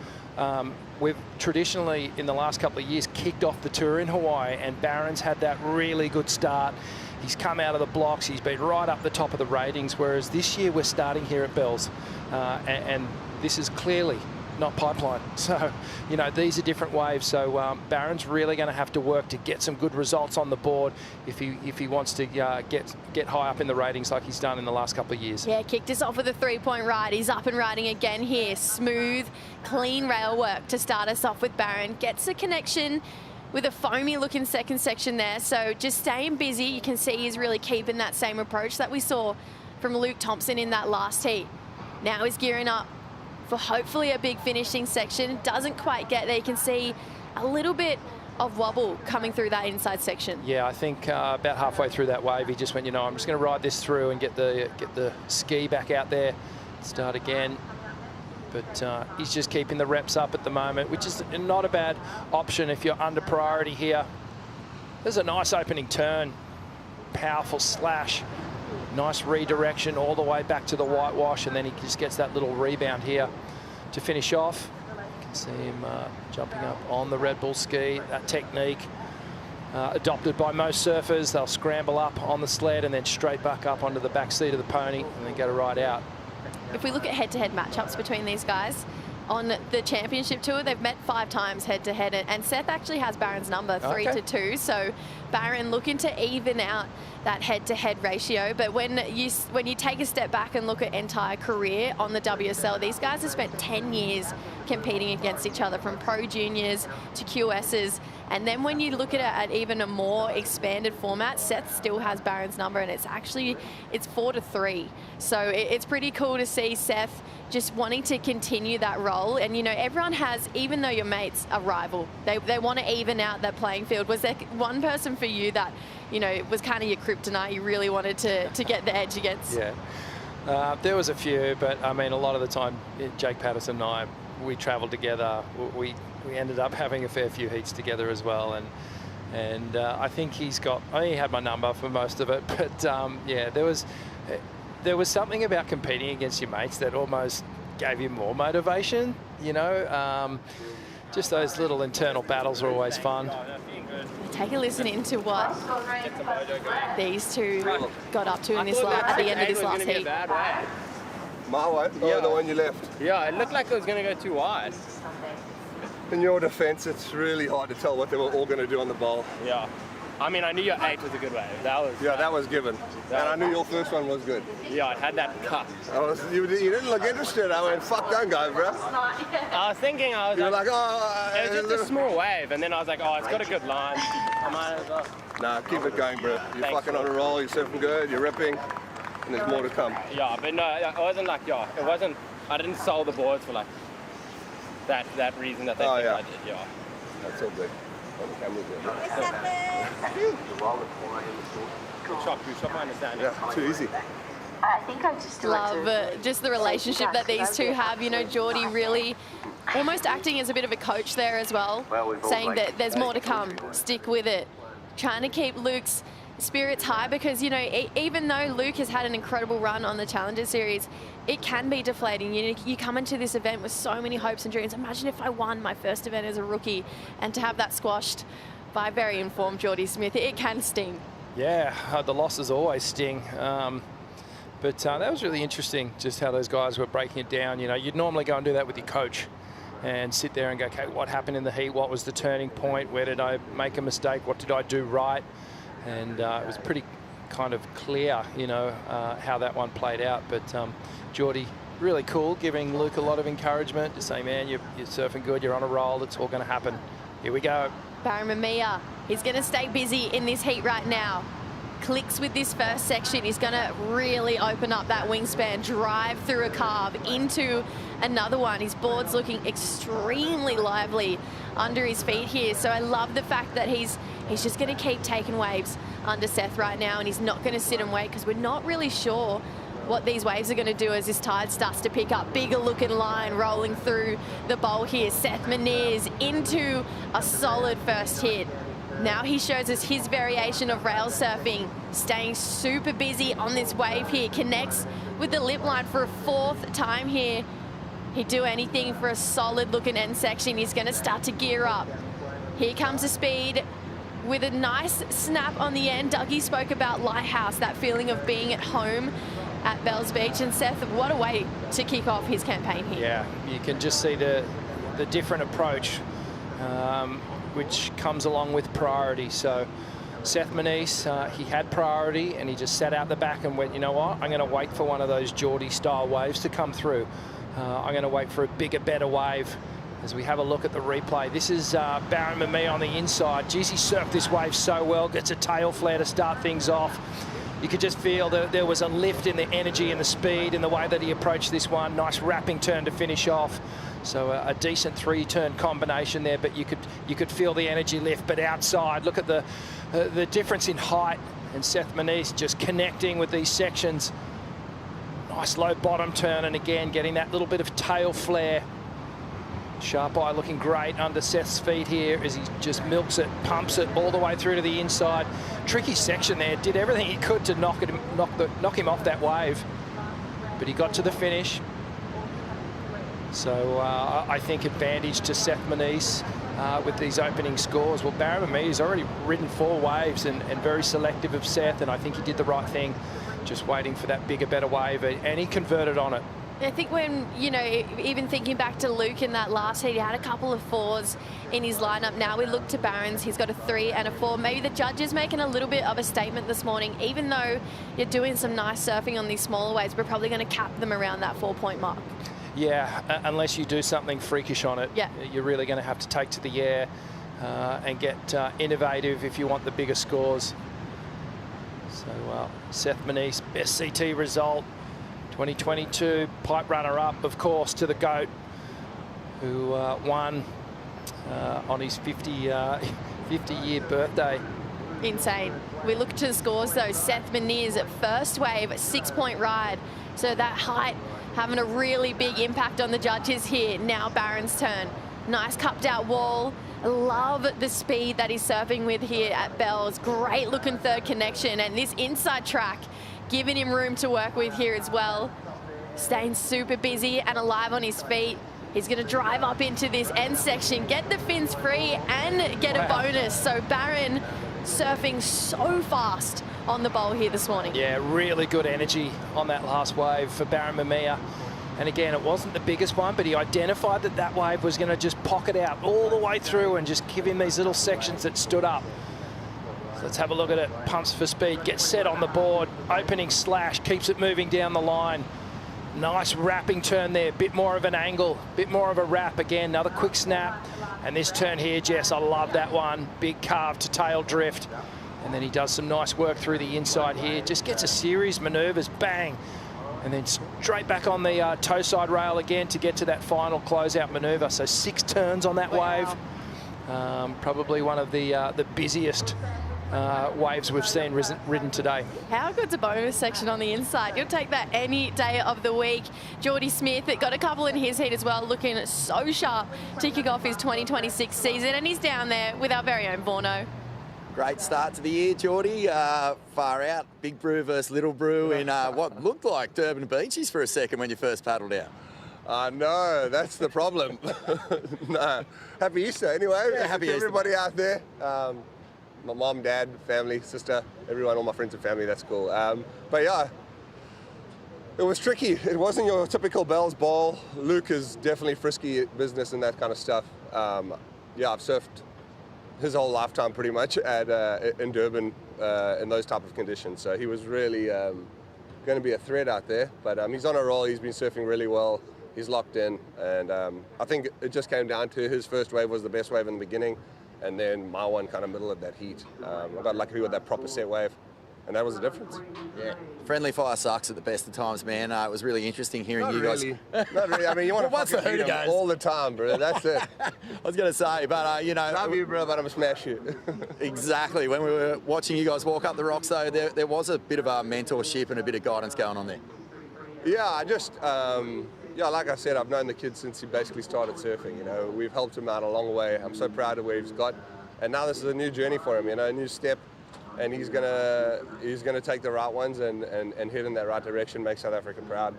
we've traditionally in the last couple of years kicked off the tour in Hawaii, and Barron's had that really good start. He's come out of the blocks, he's been right up the top of the ratings, whereas this year we're starting here at Bells, and this is clearly not pipeline. So, you know, these are different waves. So Barron's really going to have to work to get some good results on the board if he wants to get high up in the ratings like he's done in the last couple of years. Yeah, kicked us off with a 3-point ride. He's up and riding again here. Smooth, clean rail work to start us off with Barron. Gets a connection with a foamy looking second section there. So just staying busy. You can see he's really keeping that same approach that we saw from Luke Thompson in that last heat. Now he's gearing up for hopefully a big finishing section. Doesn't quite get there. You can see a little bit of wobble coming through that inside section. Yeah, I think about halfway through that wave, he just went, you know, I'm just going to ride this through and get the ski back out there, start again. But he's just keeping the reps up at the moment, which is not a bad option if you're under priority here. There's a nice opening turn, powerful slash, nice redirection all the way back to the whitewash, and then he just gets that little rebound here to finish off. You can see him jumping up on the Red Bull ski. That technique adopted by most surfers. They'll scramble up on the sled and then straight back up onto the back seat of the pony and then get a ride out. If we look at head-to-head matchups between these guys, on the championship tour, they've met 5 times head-to-head, and Seth actually has Barron's number, 3-2. So Barron looking to even out that head-to-head ratio. But when you take a step back and look at entire career on the WSL, these guys have spent 10 years competing against each other, from pro juniors to QSs. And then when you look at it at even a more expanded format, Seth still has Barron's number, and it's 4-3. So it's pretty cool to see Seth just wanting to continue that role. And, you know, everyone has, even though your mate's a rival, they want to even out that playing field. Was there one person for you that, you know, was kind of your kryptonite, you really wanted to get the edge against? Yeah, there was a few, but I mean, a lot of the time, Jake Patterson and I, we travelled together. We ended up having a fair few heats together as well, and I think he had my number for most of it. But yeah, there was something about competing against your mates that almost gave you more motivation. You know, just those little internal battles are always fun. Take a listen into what these two got up to in this at the end of this last heat. My one? Yeah. Or the one you left? Yeah, it looked like it was going to go too wide. In your defence, it's really hard to tell what they were all going to do on the bowl. Yeah. I mean, I knew your 8 was a good wave. That was given. And I knew your first one was good. Yeah, it had that cut. You didn't look interested. I went, fuck, don't go, bro. I was thinking, you were like, oh... It was just a small wave, and then I was like, oh, it's got a good line. I might as well. Nah, keep it going, bro. You're fucking on a roll, you're surfing good, you're ripping, and there's more to come. Yeah, but no, it wasn't like, I didn't sell the boards for like that reason that they think I did, yeah. That's all good. On the camera's good. Good shot, my understanding. Yeah, too easy. I think I just love just the relationship that these two have. You know, Jordy really almost acting as a bit of a coach there as well, saying that there's more to come, stick with it, trying to keep Luke's spirits high, because, you know, even though Luke has had an incredible run on the Challenger Series, it can be deflating. You come into this event with so many hopes and dreams. Imagine if I won my first event as a rookie, and to have that squashed by very informed Jordy Smith, it can sting. Yeah, the losses always sting. But that was really interesting, just how those guys were breaking it down. You know, you'd normally go and do that with your coach and sit there and go, okay, what happened in the heat? What was the turning point? Where did I make a mistake? What did I do right? And it was pretty kind of clear, you know, how that one played out. But Jordy, really cool, giving Luke a lot of encouragement to say, man, you're surfing good, you're on a roll, it's all going to happen. Here we go. Barron Mamiya, he's going to stay busy in this heat right now. Clicks with this first section. He's going to really open up that wingspan, drive through a carve into another one. His board's looking extremely lively under his feet here. So I love the fact that he's just going to keep taking waves under Seth right now, and he's not going to sit and wait, because we're not really sure what these waves are going to do as this tide starts to pick up. Bigger looking line rolling through the bowl here. Seth Meniz into a solid first hit. Now he shows us his variation of rail surfing, staying super busy on this wave here. Connects with the lip line for a fourth time here. He'd do anything for a solid looking end section. He's going to start to gear up. Here comes the speed with a nice snap on the end. Dougie spoke about Lighthouse, that feeling of being at home at Bells Beach. And Seth, what a way to kick off his campaign here. Yeah, you can just see the different approach, which comes along with priority. So Seth Meniz, he had priority, and he just sat out the back and went, you know what, I'm going to wait for one of those Jordy style waves to come through. I'm going to wait for a bigger, better wave. As we have a look at the replay, this is Barron Mamiya on the inside. Geez, he surfed this wave so well, gets a tail flare to start things off. You could just feel that there was a lift in the energy and the speed in the way that he approached this one. Nice wrapping turn to finish off. So a decent three-turn combination there, but you could feel the energy lift. But outside, look at the difference in height, and Seth Meniz just connecting with these sections. Nice low bottom turn, and again getting that little bit of tail flare. Sharp eye looking great under Seth's feet here as he just milks it, pumps it all the way through to the inside. Tricky section there, did everything he could to knock him off that wave, but he got to the finish. So I think advantage to Seth Meniz with these opening scores. Well, Barron Mamiya has already ridden 4 waves and very selective of Seth, and I think he did the right thing, just waiting for that bigger, better wave, and he converted on it. I think when, you know, even thinking back to Luke in that last heat, he had a couple of 4s in his lineup. Now we look to Barron's, he's got a 3 and a 4. Maybe the judges making a little bit of a statement this morning. Even though you're doing some nice surfing on these smaller waves, we're probably going to cap them around that 4-point mark. Yeah, unless you do something freakish on it, you're really going to have to take to the air and get innovative if you want the bigger scores. So Seth Meniz, best CT result. 2022 pipe runner-up, of course, to the GOAT, who won on his 50-year birthday. Insane. We look to the scores, though. Seth Meniz at first wave, a 6-point ride. So that height having a really big impact on the judges here. Now Barron's turn. Nice cupped-out wall. Love the speed that he's surfing with here at Bells. Great-looking third connection, and this inside track giving him room to work with here as well. Staying super busy and alive on his feet. He's going to drive up into this end section, get the fins free, and get a bonus. So Barron surfing so fast on the bowl here this morning. Yeah, really good energy on that last wave for Barron Mamiya. And again, it wasn't the biggest one, but he identified that that wave was going to just pocket out all the way through and just give him these little sections that stood up. Let's have a look at it. Pumps for speed, gets set on the board, opening slash, keeps it moving down the line. Nice wrapping turn there, bit more of an angle, bit more of a wrap. Again, another quick snap. And this turn here, Jess, I love that one. Big carve to tail drift. And then he does some nice work through the inside here. Just gets a series maneuvers, bang. And then straight back on the toe side rail again to get to that final closeout maneuver. So 6 turns on that wave. Probably one of the busiest waves we've seen ridden today. How good's a bonus section on the inside? You'll take that any day of the week. Jordy Smith got a couple in his heat as well, looking so sharp to kick off his 2026 season, and he's down there with our very own Vorno. Great start to the year, Jordy. Far out, big brew versus little brew in what looked like Durban Beaches for a second when you first paddled out. No, that's the problem. No. Happy Easter anyway. Yeah, happy Easter, everybody mate. out there. My mom, dad, family, sister, everyone, all my friends and family, that's cool. But yeah, it was tricky. It wasn't your typical Bells ball. Luke is definitely frisky business and that kind of stuff. Yeah, I've surfed his whole lifetime pretty much in Durban in those type of conditions. So he was really going to be a threat out there. But he's on a roll. He's been surfing really well. He's locked in. And I think it just came down to his first wave was the best wave in the beginning. And then my one kind of middle of that heat. I got lucky with that proper set wave. And that was the difference. Yeah. Friendly fire sucks at the best of times, man. It was really interesting hearing you guys. Not really. I mean, you want to fucking beat him all the time, bro. That's it. I was going to say, but, you know... Love you, bro, but I'm going to smash you. Exactly. When we were watching you guys walk up the rocks, though, there was a bit of a mentorship and a bit of guidance going on there. Yeah, I just... yeah, like I said, I've known the kid since he basically started surfing. You know, we've helped him out a long way. I'm so proud of where he's got. And now this is a new journey for him, you know, a new step. And he's gonna take the right ones and head in that right direction, make South Africa proud.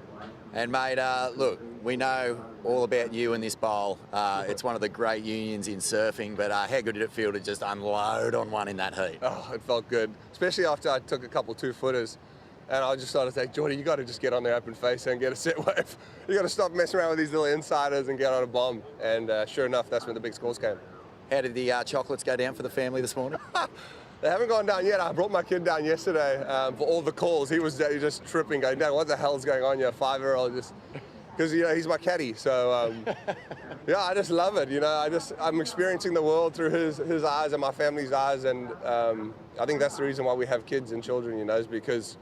And mate, look, we know all about you in this bowl. It's one of the great unions in surfing, but how good did it feel to just unload on one in that heat? Oh, it felt good, especially after I took a couple 2-footers. And I just started to say, Jordy, you got to just get on the open face and get a set wave. You got to stop messing around with these little insiders and get on a bomb. And sure enough, that's when the big scores came. How did the chocolates go down for the family this morning? They haven't gone down yet. I brought my kid down yesterday for all the calls. He was just tripping, going, Dad, what the hell's going on? You're a 5-year-old, just because you know he's my caddy. So yeah, I just love it. You know, I'm experiencing the world through his eyes and my family's eyes, and I think that's the reason why we have kids and children. You know, is because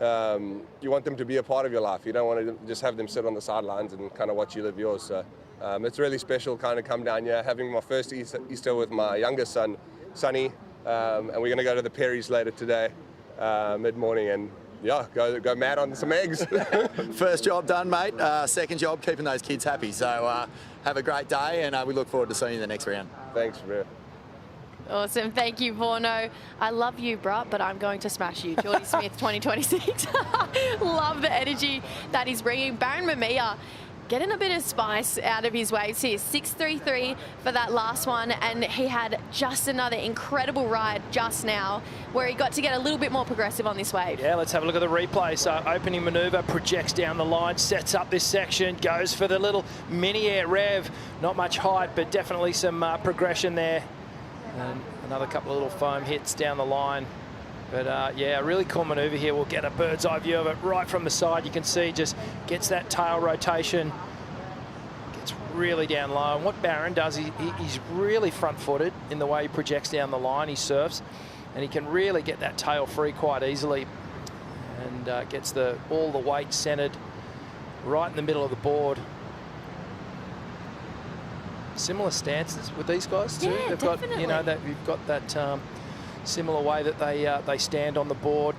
you want them to be a part of your life. You don't want to just have them sit on the sidelines and kind of watch you live yours. So it's really special, kind of come down here, having my first Easter with my youngest son, Sonny. And we're going to go to the Perrys later today, mid-morning, and yeah, go mad on some eggs. First job done, mate. Second job, keeping those kids happy. So have a great day, and we look forward to seeing you in the next round. Thanks, bro. Awesome. Thank you, Vorno. I love you, bruh, but I'm going to smash you. Jordy Smith, 2026. Love the energy that he's bringing. Barron Mamiya getting a bit of spice out of his waves here. 6.33 for that last one, and he had just another incredible ride just now where he got to get a little bit more progressive on this wave. Yeah, let's have a look at the replay. So opening manoeuvre, projects down the line, sets up this section, goes for the little mini air rev. Not much height, but definitely some progression there. And another couple of little foam hits down the line. But yeah, a really cool manoeuvre here. We'll get a bird's eye view of it right from the side. You can see just gets that tail rotation, gets really down low. And what Barron does, he's really front-footed in the way he projects down the line. He surfs, and he can really get that tail free quite easily, and gets all the weight centered right in the middle of the board. Similar stances with these guys too. Yeah, They've definitely. got, you know, that you've got that similar way that they stand on the board.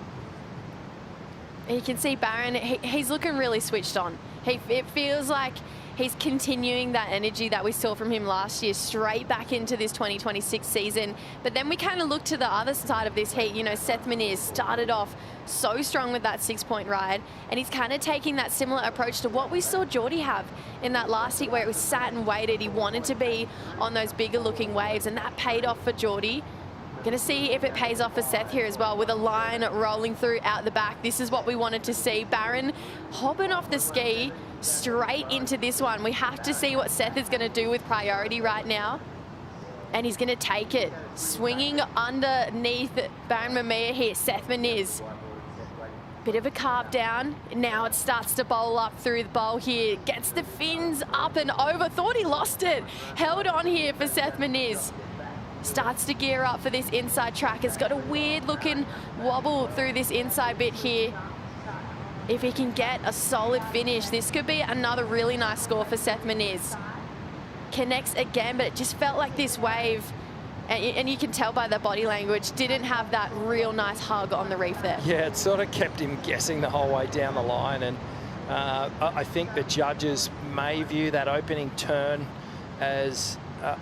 And you can see Barron, he's looking really switched on. It feels like he's continuing that energy that we saw from him last year straight back into this 2026 season. But then we kind of look to the other side of this heat. You know, Seth Meniz started off so strong with that 6-point ride, and he's kind of taking that similar approach to what we saw Jordy have in that last heat where it was sat and waited. He wanted to be on those bigger looking waves, and that paid off for Jordy. Going to see if it pays off for Seth here as well, with a line rolling through out the back. This is what we wanted to see. Barron hopping off the ski straight into this one. We have to see what Seth is going to do with priority right now. And he's going to take it. Swinging underneath Barron Mamiya here, Seth Meniz. Bit of a carve down. Now it starts to bowl up through the bowl here. Gets the fins up and over. Thought he lost it. Held on here for Seth Meniz. Starts to gear up for this inside track. It's got a weird looking wobble through this inside bit here. If he can get a solid finish, this could be another really nice score for Seth Meniz. Connects again, but it just felt like this wave, and you can tell by their body language, didn't have that real nice hug on the reef there. Yeah, it sort of kept him guessing the whole way down the line, and I think the judges may view that opening turn as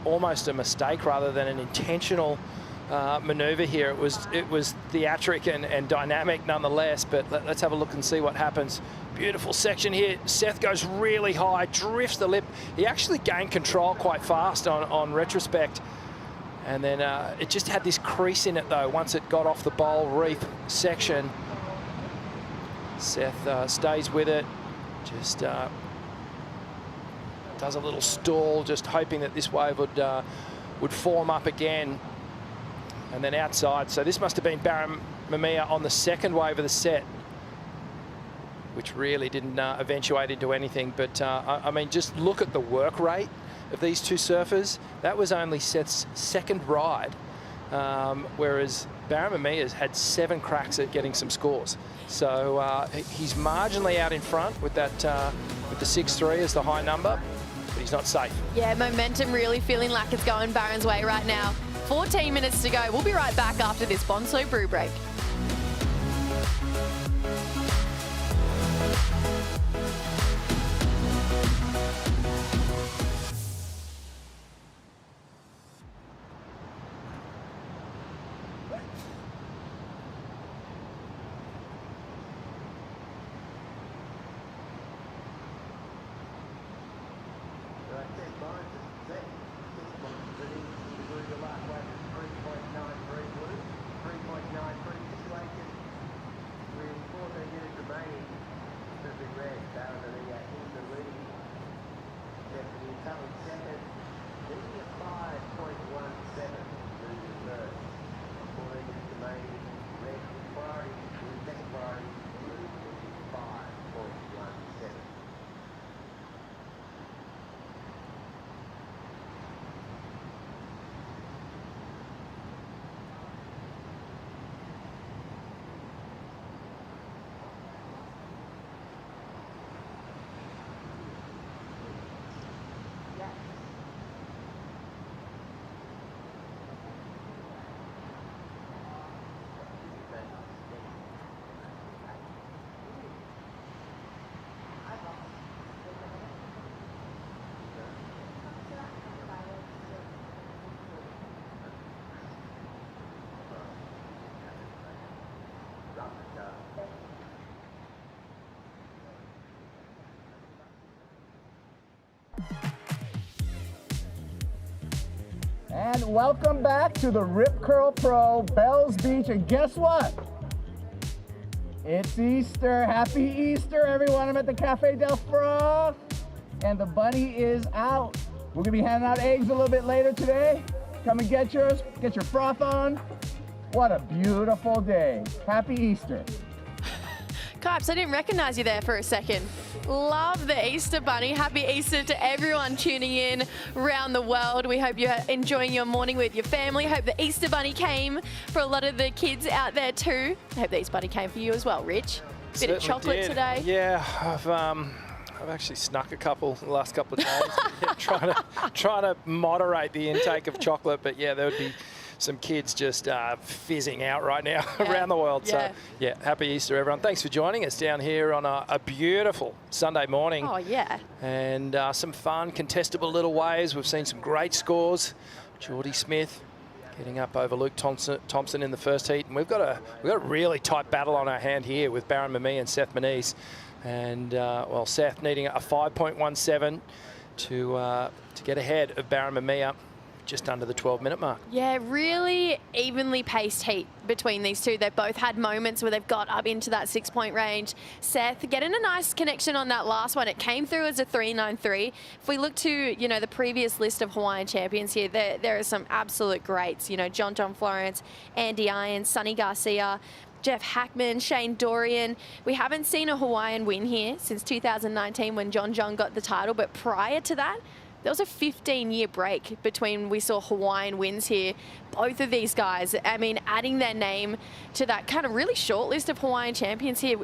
almost a mistake rather than an intentional maneuver here. It was theatric and dynamic nonetheless, but let's have a look and see what happens. Beautiful section here. Seth goes really high, drifts the lip. He actually gained control quite fast on retrospect. And then it just had this crease in it, though, once it got off the bowl reef section. Seth stays with it, just does a little stall, just hoping that this wave would form up again. And then outside, so this must have been Barron Mamiya on the second wave of the set, which really didn't eventuate into anything. But I mean, just look at the work rate of these two surfers. That was only Seth's second ride, whereas Barron Mamiya's had 7 cracks at getting some scores. So he's marginally out in front with that with the 6-3 as the high number, but he's not safe. Yeah, momentum really feeling like it's going Barron's way right now. 14 minutes to go. We'll be right back after this Bonsoy brew break. And welcome back to the Rip Curl Pro, Bells Beach, and guess what? It's Easter. Happy Easter, everyone. I'm at the Cafe Del Froth, and the bunny is out. We're gonna be handing out eggs a little bit later today. Come and get yours, get your froth on. What a beautiful day. Happy Easter. Kipes, I didn't recognize you there for a second. Love the Easter bunny. Happy Easter to everyone tuning in around the world. We hope you're enjoying your morning with your family. Hope the Easter bunny came for a lot of the kids out there too. I hope the Easter bunny came for you as well, Rich. Bit of chocolate today. Yeah, I've actually snuck a couple the last couple of days. trying to moderate the intake of chocolate, but yeah, there would be some kids just fizzing out right now around the world. Yeah. So yeah, happy Easter, everyone. Thanks for joining us down here on a beautiful Sunday morning. Oh yeah. And some fun, contestable little waves. We've seen some great scores. Jordy Smith getting up over Luke Thompson in the first heat, and we've got a really tight battle on our hand here with Barron Mamiya and Seth Manise. And well, Seth needing a 5.17 to get ahead of Barron Mamiya, just under the 12-minute mark. Yeah, really evenly paced heat between these two. They've both had moments where they've got up into that 6-point range. Seth getting a nice connection on that last one. It came through as a 3.93. If we look to, you know, the previous list of Hawaiian champions here, there are some absolute greats. You know, John Florence, Andy Irons, Sonny Garcia, Jeff Hackman, Shane Dorian. We haven't seen a Hawaiian win here since 2019 when John got the title, but prior to that, there was a 15-year break between we saw Hawaiian wins here. Both of these guys, I mean, adding their name to that kind of really short list of Hawaiian champions here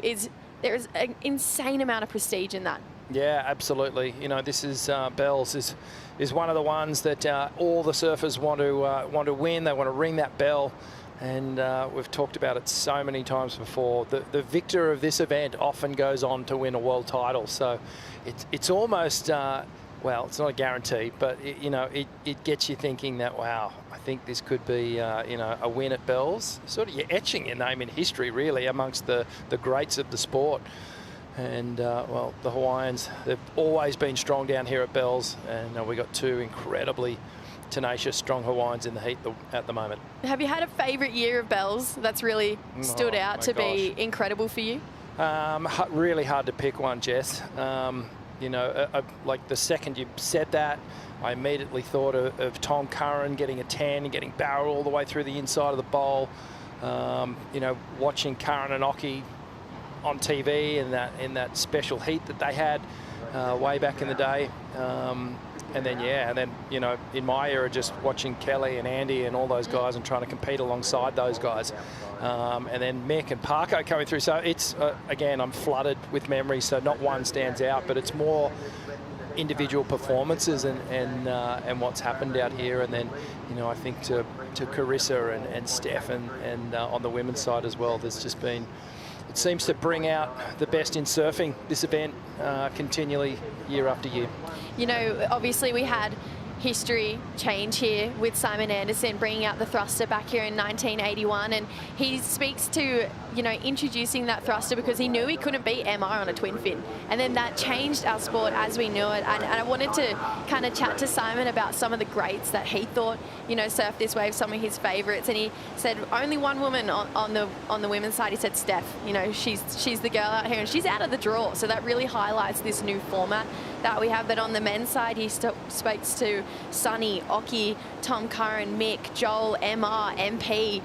there is an insane amount of prestige in that. Yeah, absolutely. You know, this is Bells is one of the ones that all the surfers want to win. They want to ring that bell, and we've talked about it so many times before. The victor of this event often goes on to win a world title. So it's almost well, it's not a guarantee, but it gets you thinking that, wow, I think this could be a win at Bells. Sort of you're etching your name in history, really, amongst the greats of the sport. And, well, the Hawaiians, they've always been strong down here at Bells, and we've got two incredibly tenacious, strong Hawaiians in the heat at the moment. Have you had a favourite year of Bells that's really stood out to be incredible for you? Really hard to pick one, Jess. Like the second you said that, I immediately thought of Tom Curran getting a 10 and getting Barron all the way through the inside of the bowl. Watching Curran and Oki on TV in that special heat that they had way back in the day, and then in my era, just watching Kelly and Andy and all those guys and trying to compete alongside those guys, and then Mick and Parko coming through. So it's again, I'm flooded with memories. So not one stands out, but it's more individual performances and what's happened out here. And then I think to Carissa and Steph and on the women's side as well, there's just been. It seems to bring out the best in surfing, this event, continually year after year. Obviously we had history change here with Simon Anderson bringing out the thruster back here in 1981, and he speaks to introducing that thruster because he knew he couldn't beat MR on a twin fin, and then that changed our sport as we knew it. And I wanted to kind of chat to Simon about some of the greats that he thought surfed this wave, some of his favorites, and he said only one woman on the women's side. He said Steph. She's the girl out here and she's out of the draw, so that really highlights this new format that we have. But on the men's side, he speaks to Sonny, Oki, Tom Curran, Mick, Joel, MR, MP.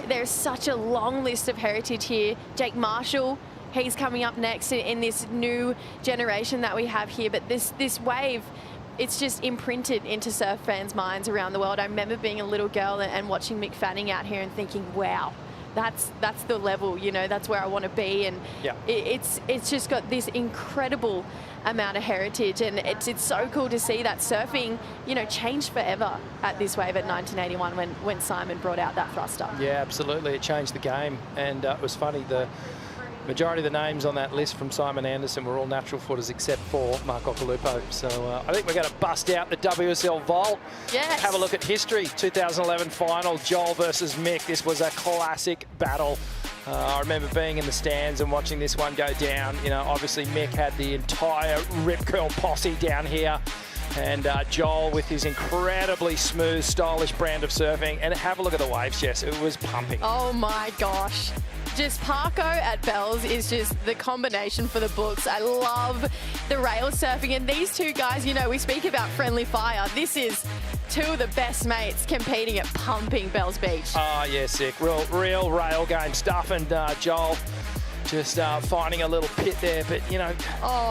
There's such a long list of heritage here. Jake Marshall, he's coming up next in this new generation that we have here. But this wave, it's just imprinted into surf fans' minds around the world. I remember being a little girl and watching Mick Fanning out here and thinking, wow, that's the level, that's where I want to be. And yeah. It's just got this incredible amount of heritage, and it's so cool to see that surfing changed forever at this wave at 1981 when Simon brought out that thruster. Yeah, absolutely, it changed the game. And it was funny, the majority of the names on that list from Simon Anderson were all natural footers except for Mark Occhilupo. So I think we're going to bust out the WSL Vault. Yes. Have a look at history. 2011 final, Joel versus Mick. This was a classic battle. I remember being in the stands and watching this one go down. Obviously Mick had the entire Rip Curl posse down here, and Joel with his incredibly smooth, stylish brand of surfing. And have a look at the waves, Jess. It was pumping. Oh my gosh. Just Parko at Bells is just the combination for the books. I love the rail surfing, and these two guys, we speak about friendly fire. This is two of the best mates competing at pumping Bells Beach. Oh, yeah, sick. Real rail game stuff. And Joel just finding a little pit there. But,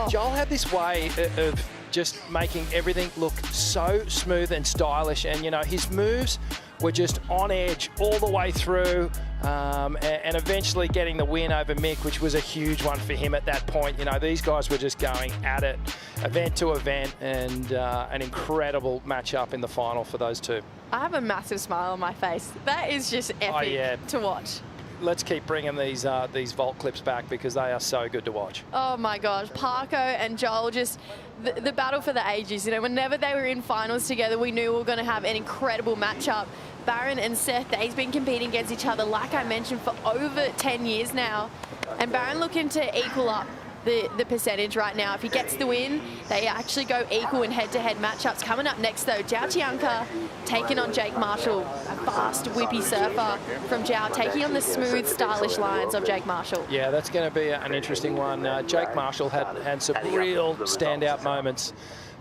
Joel had this way of just making everything look so smooth and stylish. And, his moves were just on edge all the way through, and eventually getting the win over Mick, which was a huge one for him at that point. These guys were just going at it, event to event, and an incredible matchup in the final for those two. I have a massive smile on my face. That is just epic to watch. Let's keep bringing these vault clips back because they are so good to watch. Oh my gosh, Parko and Joel, just the battle for the ages. Whenever they were in finals together, we knew we were going to have an incredible matchup. Barron and Seth, they've been competing against each other, like I mentioned, for over 10 years now. And Barron looking to equal up the percentage right now. If he gets the win, they actually go equal in head-to-head matchups. Coming up next, though, Jao Chianca taking on Jake Marshall, a fast, whippy surfer from Jao, taking on the smooth, stylish lines of Jake Marshall. Yeah, that's going to be an interesting one. Jake Marshall had some real standout moments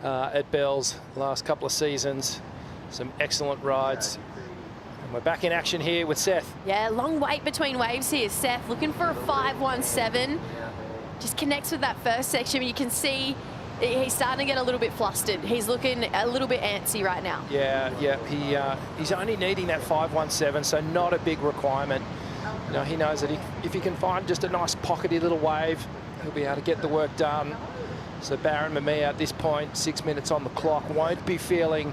at Bells the last couple of seasons. Some excellent rides. And we're back in action here with Seth. Yeah, long wait between waves here. Seth looking for a 5.17. Just connects with that first section. You can see he's starting to get a little bit flustered. He's looking a little bit antsy right now. Yeah. He's only needing that 5.17, so not a big requirement. He knows that if he can find just a nice pockety little wave, he'll be able to get the work done. So Barron Mamiya at this point, 6 minutes on the clock, won't be feeling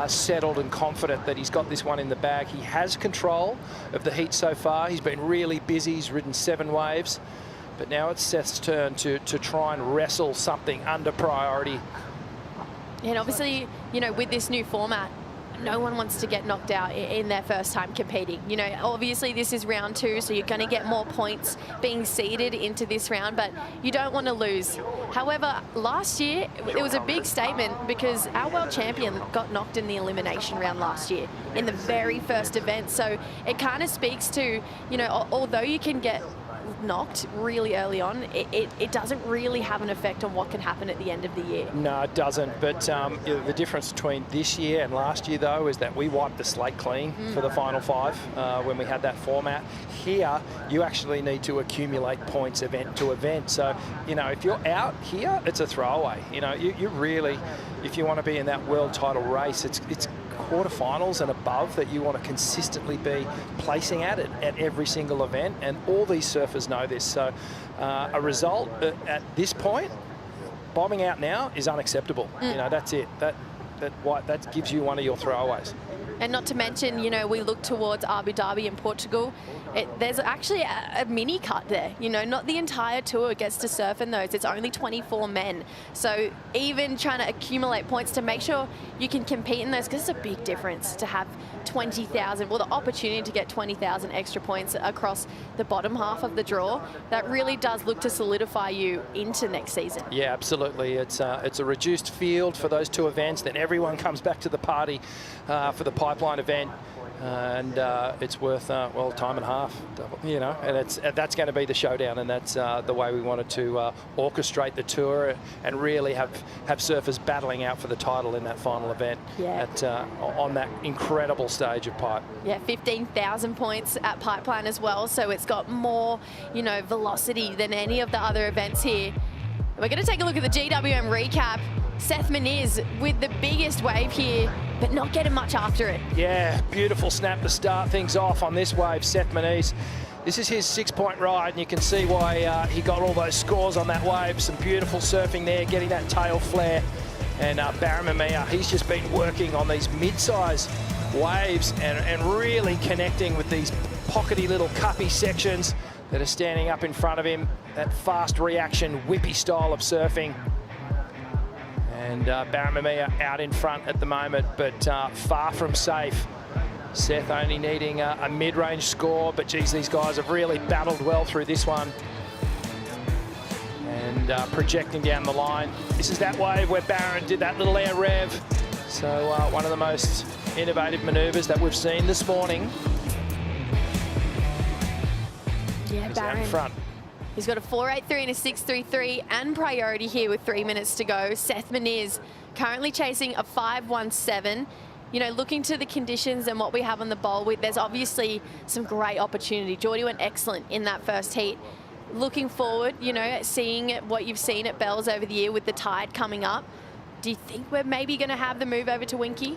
settled and confident that he's got this one in the bag. He has control of the heat so far. He's been really busy. He's ridden 7 waves. But now it's Seth's turn to try and wrestle something under priority. And obviously, you know, with this new format, no one wants to get knocked out in their first time competing. You know, obviously this is round 2, so you're going to get more points being seeded into this round, but you don't want to lose. However, last year, it was a big statement because our world champion got knocked in the elimination round last year in the very first event. So it kind of speaks to, you know, although you can get knocked really early on, it doesn't really have an effect on what can happen at the end of the year. No, it doesn't. But the difference between this year and last year, though, is that we wiped the slate clean for the final 5 when we had that format. Here, you actually need to accumulate points event to event. So, you know, if you're out here, it's a throwaway. You know, you really, if you want to be in that world title race, it's quarterfinals and above that you want to consistently be placing at every single event, and all these surfers know this. So a result at this point, bombing out now, is unacceptable. You know, that's it. That gives you one of your throwaways. And not to mention, you know, we look towards Abu Dhabi in Portugal. There's actually a mini cut there. You know, not the entire tour gets to surf in those. It's only 24 men. So even trying to accumulate points to make sure you can compete in those, because it's a big difference to have 20,000, well, the opportunity to get 20,000 extra points across the bottom half of the draw. That really does look to solidify you into next season. Yeah, absolutely. It's a reduced field for those 2 events. Then everyone comes back to the party for the pipeline event. And it's worth, well, time and a half, you know, and that's going to be the showdown, and that's the way we wanted to orchestrate the tour and really have surfers battling out for the title in that final event on that incredible stage of Pipe. Yeah, 15,000 points at Pipeline as well, so it's got more, you know, velocity than any of the other events here. We're going to take a look at the GWM recap. Seth Meniz with the biggest wave here, but not getting much after it. Yeah, beautiful snap to start things off on this wave, Seth Meniz. This is his 6-point ride, and you can see why he got all those scores on that wave. Some beautiful surfing there, getting that tail flare. And Barron Mamiya, he's just been working on these mid-size waves and really connecting with these pockety little cuppy sections that are standing up in front of him. That fast reaction, whippy style of surfing. And Barron Mamiya out in front at the moment, but far from safe. Seth only needing a mid-range score, but geez, these guys have really battled well through this one. And projecting down the line. This is that wave where Barron did that little air rev. So one of the most innovative manoeuvres that we've seen this morning. Yeah, Barron. Out in front. He's got a 4.83 and a 6.33 and priority here with 3 minutes to go. Seth Meniz currently chasing a 5.17. You know, looking to the conditions and what we have on the bowl, there's obviously some great opportunity. Jordy went excellent in that first heat. Looking forward, you know, seeing what you've seen at Bells over the year with the tide coming up. Do you think we're maybe going to have the move over to Winky?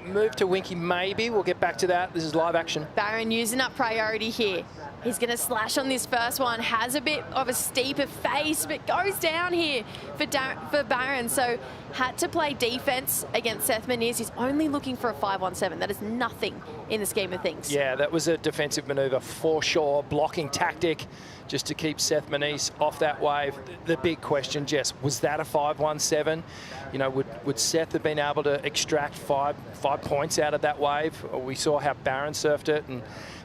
Move to Winky, maybe. We'll get back to that. This is live action. Barron using up priority here. He's going to slash on this first one. Has a bit of a steeper face, but goes down here for Barron. So had to play defense against Seth Meniz. He's only looking for a 5.17. That is nothing in the scheme of things. Yeah, that was a defensive maneuver for sure. Blocking tactic just to keep Seth Meniz off that wave. The big question, Jess, was that a 5.17? You know, would Seth have been able to extract five points out of that wave? We saw how Barron surfed it, and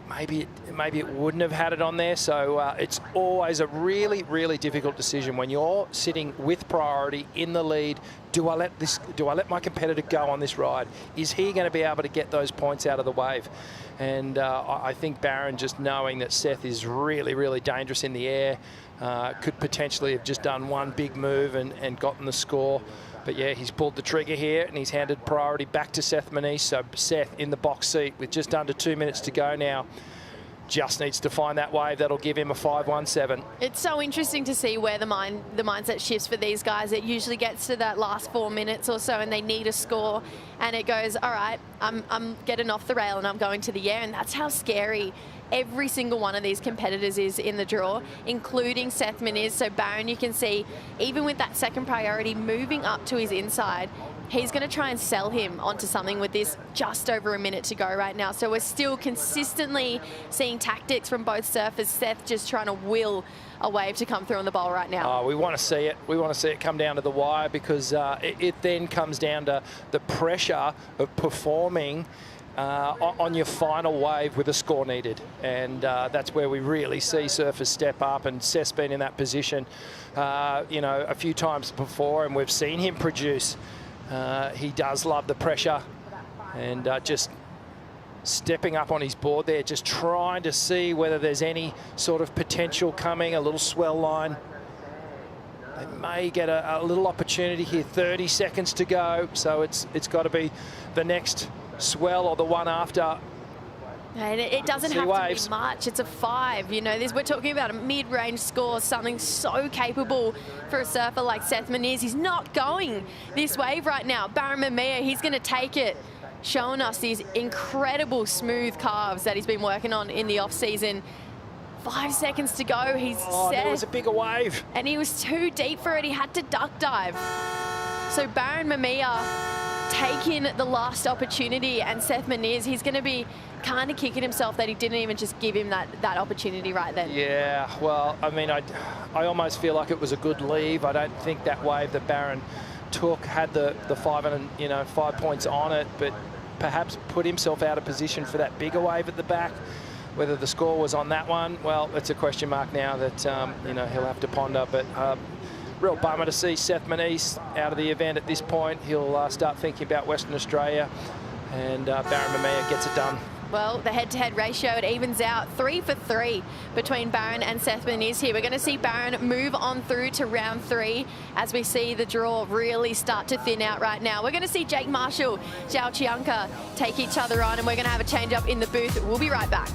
maybe it wouldn't have had it on there. So it's always a really, really difficult decision when you're sitting with priority in the lead. Do I let my competitor go on this ride? Is he going to be able to get those points out of the wave? And I think Barron, just knowing that Seth is really, really dangerous in the air, could potentially have just done one big move and gotten the score. But yeah, he's pulled the trigger here, and he's handed priority back to Seth Meniz. So Seth in the box seat with just under 2 minutes to go now. just needs to find that wave that'll give him a 5.17. It's so interesting to see where the mindset shifts for these guys. It usually gets to that last 4 minutes or so and they need a score and it goes, all right, I'm getting off the rail and I'm going to the air. And that's how scary every single one of these competitors is in the draw, including Seth Meniz. So Barron, you can see, even with that second priority moving up to his inside, he's going to try and sell him onto something with this just over a minute to go right now. So we're still consistently seeing tactics from both surfers. Seth just trying to will a wave to come through on the bowl right now. Oh, we want to see it. We want to see it come down to the wire because it then comes down to the pressure of performing on your final wave with a score needed. And that's where we really see surfers step up, and Seth's been in that position, you know, a few times before, and we've seen him produce. He does love the pressure, and just stepping up on his board there, just trying to see whether there's any sort of potential coming, a little swell line. They may get a little opportunity here. 30 seconds to go, so it's got to be the next swell or the one after. And it doesn't have to be much. It's a 5. You know, we're talking about a mid-range score, something so capable for a surfer like Seth Meniz. He's not going this wave right now. Barron Mamiya, he's going to take it, showing us these incredible smooth carves that he's been working on in the off-season. 5 seconds to go. He's set. There was a bigger wave. And he was too deep for it. He had to duck dive. So Barron Mamiya taking the last opportunity, and Seth Meniz, he's going to be kind of kicking himself that he didn't even just give him that opportunity right then. Yeah, well, I mean, I almost feel like it was a good leave. I don't think that wave that Barron took had the 5 points on it, but perhaps put himself out of position for that bigger wave at the back. Whether the score was on that one, well, it's a question mark now that you know, he'll have to ponder. But real bummer to see Seth Meniz out of the event at this point. He'll start thinking about Western Australia, and Barron Mamiya gets it done. Well, the head-to-head ratio, it evens out 3 for 3 between Barron and Seth Meniz here. We're going to see Barron move on through to round 3 as we see the draw really start to thin out right now. We're going to see Jake Marshall, Zhao Chianca take each other on, and we're going to have a change-up in the booth. We'll be right back.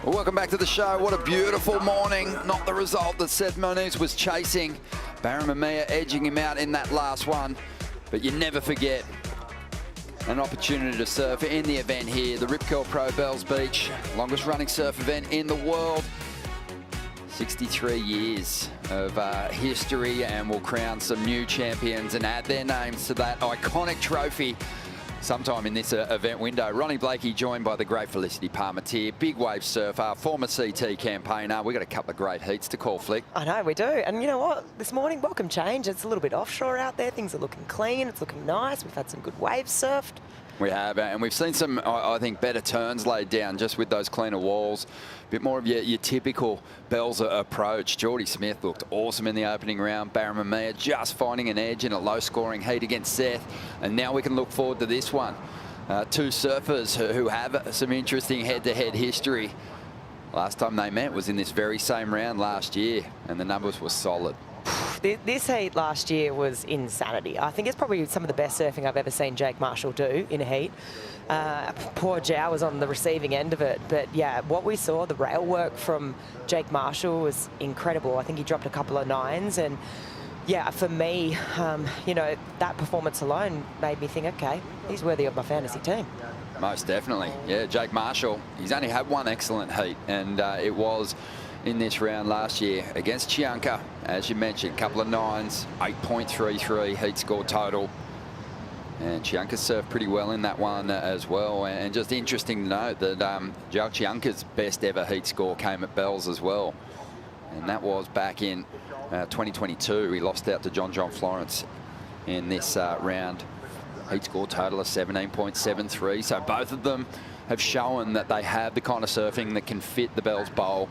Welcome back to the show. What a beautiful morning. Not the result that Seth Meniz was chasing. Barron Mamiya edging him out in that last one. But you never forget an opportunity to surf in the event here. The Rip Curl Pro Bells Beach, longest running surf event in the world. 63 years of history, and we'll crown some new champions and add their names to that iconic trophy sometime in this event window. Ronnie Blakey joined by the great Felicity Palmatier, big wave surfer, former CT campaigner. We've got a couple of great heats to call, Flick. I know, we do. And you know what? This morning, welcome change. It's a little bit offshore out there. Things are looking clean. It's looking nice. We've had some good waves surfed. We have, and we've seen some, I think, better turns laid down just with those cleaner walls. A bit more of your typical Bells approach. Jordy Smith looked awesome in the opening round. Barron just finding an edge in a low-scoring heat against Seth. And now we can look forward to this one. Two surfers who have some interesting head-to-head history. Last time they met was in this very same round last year, and the numbers were solid. This heat last year was insanity. I think it's probably some of the best surfing I've ever seen Jake Marshall do in a heat. Poor Jow was on the receiving end of it. But yeah, what we saw, the rail work from Jake Marshall was incredible. I think he dropped a couple of 9s. And yeah, for me, you know, that performance alone made me think, okay, he's worthy of my fantasy team. Most definitely. Yeah, Jake Marshall, he's only had one excellent heat, and it was in this round last year against Chianca. As you mentioned, a couple of 9s, 8.33 heat score total. And Chianca surfed pretty well in that one as well. And just interesting to note that Joe Chianca's best ever heat score came at Bells as well. And that was back in 2022. He lost out to John Florence in this round. Heat score total of 17.73. So both of them have shown that they have the kind of surfing that can fit the Bells Bowl.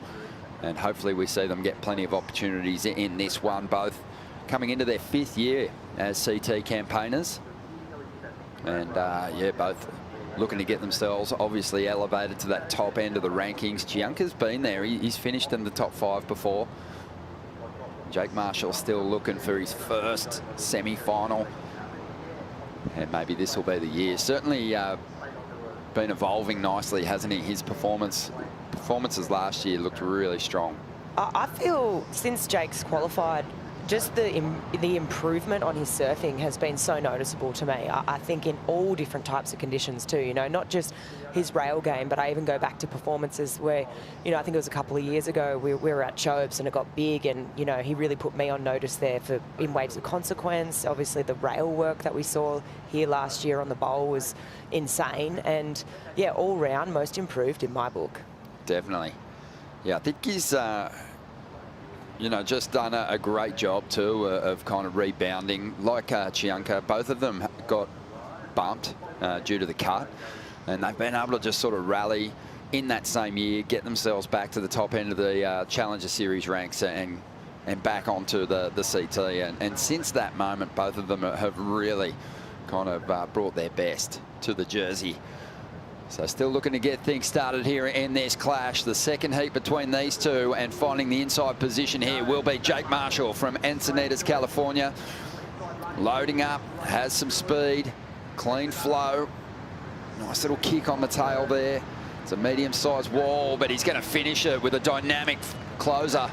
And hopefully we see them get plenty of opportunities in this one, both coming into their 5th year as CT campaigners. And yeah, both looking to get themselves obviously elevated to that top end of the rankings. Chianca's been there. He's finished in the top 5 before. Jake Marshall still looking for his first semi-final. And maybe this will be the year. Certainly been evolving nicely, hasn't he? His performances last year looked really strong. I feel since Jake's qualified, just the improvement on his surfing has been so noticeable to me. I think in all different types of conditions too, you know, not just his rail game, but I even go back to performances where, you know, I think it was a couple of years ago, we were at Chobes and it got big, and, you know, he really put me on notice there in Waves of Consequence. Obviously the rail work that we saw here last year on the bowl was insane, and yeah, all round most improved in my book. Definitely. Yeah, I think he's you know, just done a great job too of kind of rebounding. Like Chianca, both of them got bumped due to the cut, and they've been able to just sort of rally in that same year, get themselves back to the top end of the Challenger Series ranks and back onto the CT. And since that moment, both of them have really kind of brought their best to the jersey. So still looking to get things started here in this clash. The second heat between these two, and finding the inside position here will be Jake Marshall from Encinitas, California. Loading up, has some speed, clean flow. Nice little kick on the tail there. It's a medium-sized wall, but he's going to finish it with a dynamic closer.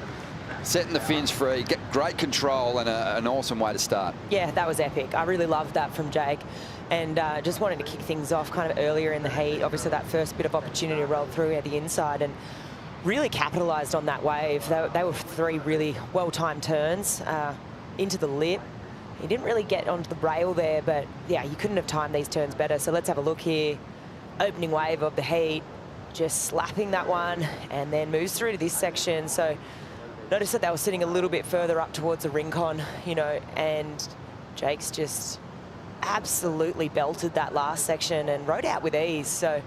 Setting the fins free, get great control, and an awesome way to start. Yeah, that was epic. I really loved that from Jake. And just wanted to kick things off kind of earlier in the heat. Obviously, that first bit of opportunity rolled through at the inside and really capitalised on that wave. They were 3 really well-timed turns into the lip. He didn't really get onto the rail there, but yeah, you couldn't have timed these turns better. So let's have a look here. Opening wave of the heat, just slapping that one, and then moves through to this section. So notice that they were sitting a little bit further up towards the rincon, you know, and Jake's just absolutely belted that last section and rode out with ease. So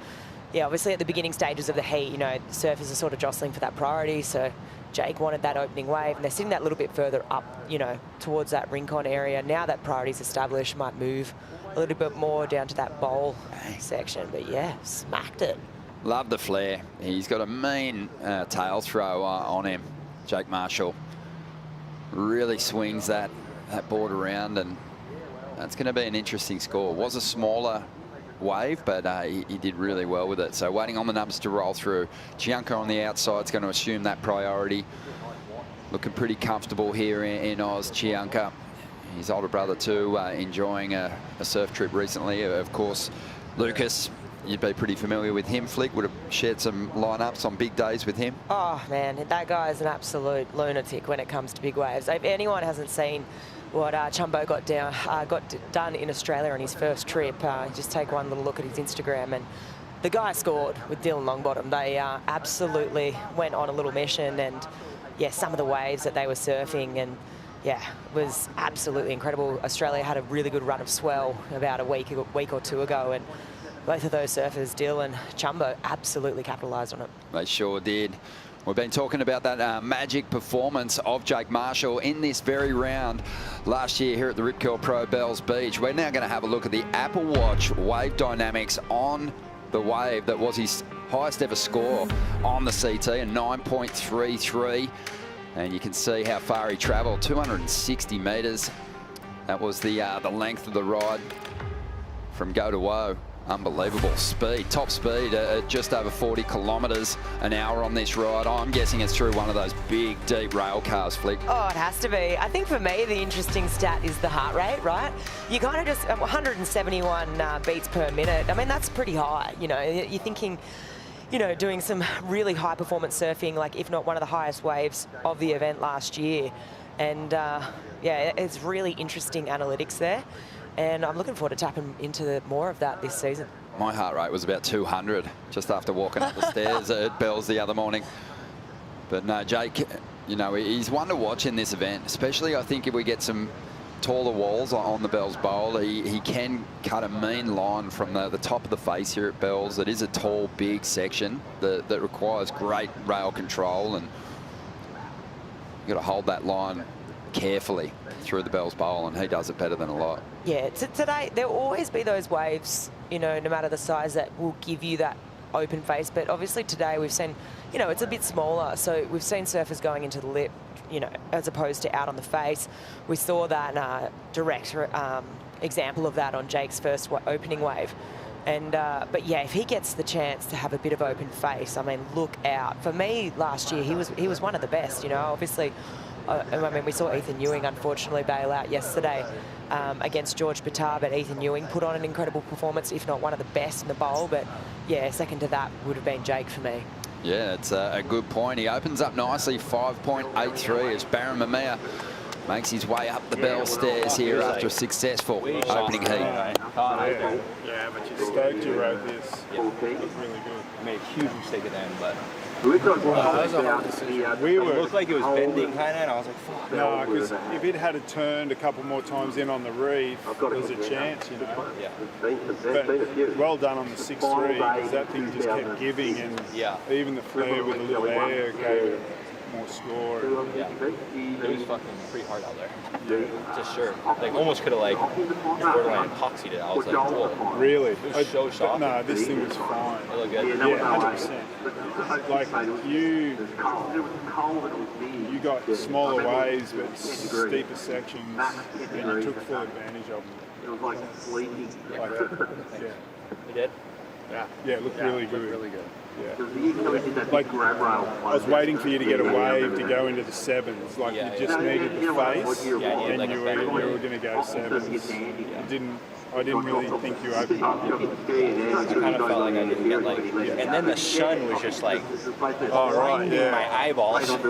yeah, obviously at the beginning stages of the heat, you know, surfers are sort of jostling for that priority. So Jake wanted that opening wave, and they're sitting that little bit further up, you know, towards that rincon area. Now that priority's established, might move a little bit more down to that bowl section. But yeah, smacked it. Love the flare. He's got a mean tail throw on him, Jake Marshall. Really swings that board around, and that's going to be an interesting score. Was a smaller wave, but he did really well with it. So waiting on the numbers to roll through. Chianca on the outside is going to assume that priority. Looking pretty comfortable here in Oz. Chianca, his older brother too, enjoying a surf trip recently. Of course, Lucas you'd be pretty familiar with him, Flick. Would have shared some lineups on big days with him. Oh, man, that guy is an absolute lunatic when it comes to big waves. If anyone hasn't seen what Chumbo got done in Australia on his first trip, just take one little look at his Instagram, and the guy scored with Dylan Longbottom. They absolutely went on a little mission, and yeah, some of the waves that they were surfing, and yeah, it was absolutely incredible. Australia had a really good run of swell about a week or two ago, and both of those surfers, Dill and Chumbo, absolutely capitalised on it. They sure did. We've been talking about that magic performance of Jake Marshall in this very round last year here at the Rip Curl Pro Bells Beach. We're now going to have a look at the Apple Watch wave dynamics on the wave that was his highest ever score on the CT, a 9.33. And you can see how far he travelled, 260 metres. That was the length of the ride from go to woe. Unbelievable speed, top speed at just over 40 kilometres an hour on this ride. I'm guessing it's through one of those big, deep rail cars, Flick. Oh, it has to be. I think for me, the interesting stat is the heart rate, right? You kind of just, 171 beats per minute. I mean, that's pretty high. You know, you're thinking, you know, doing some really high performance surfing, like if not one of the highest waves of the event last year. And yeah, it's really interesting analytics there. And I'm looking forward to tapping into more of that this season. My heart rate was about 200 just after walking up the stairs at Bells the other morning. But no, Jake, you know, he's one to watch in this event, especially I think if we get some taller walls on the Bells Bowl. He can cut a mean line from the top of the face here at Bells. It is a tall, big section that requires great rail control, and you've got to hold that line carefully through the Bells Bowl, and he does it better than a lot. Yeah, today there will always be those waves, you know, no matter the size, that will give you that open face. But obviously today we've seen, you know, it's a bit smaller, so we've seen surfers going into the lip, you know, as opposed to out on the face. We saw that direct example of that on Jake's first opening wave. And but yeah, if he gets the chance to have a bit of open face, I mean, look out. For me, last year he was one of the best. You know, obviously, I mean, we saw Ethan Ewing unfortunately bail out yesterday against George Bitar, but Ethan Ewing put on an incredible performance, if not one of the best in the bowl. But yeah, second to that would have been Jake for me. Yeah, it's a good point. He opens up nicely, 5.83 as Barron Mamiya makes his way up the bell stairs here after a successful opening heat. Yeah, but you stoked you wrote this. Yeah. It was really good. I made a huge mistake at the end, but that was a hard decision. It looked like it was bending kind of, and I was like, fuck. No, because if it had turned a couple more times in on the reef, there was a chance, you know. Yeah. But well done on the 6.3, because that thing just kept giving, and even the flare with a little air gave it more score. Yeah. It was fucking pretty hard out there. Just sure. Like, almost could have, like, borderline epoxied it. I was like, whoa. Really? It was so soft. No, this thing was fine. It looked good. Yeah, 100%. Like, you got smaller waves, but steeper sections, and you took full advantage of them. It was like sleeping. Like that. Yeah. You did? Yeah. Yeah, it looked really good. Really good. Yeah. Like, I was waiting for you to get a wave to go into the sevens. Like, you just needed the face, and like you were going to go sevens. I didn't really think you opened up. I kind of felt like I didn't get, like, and then the sun was just like blinding my eyeballs. Like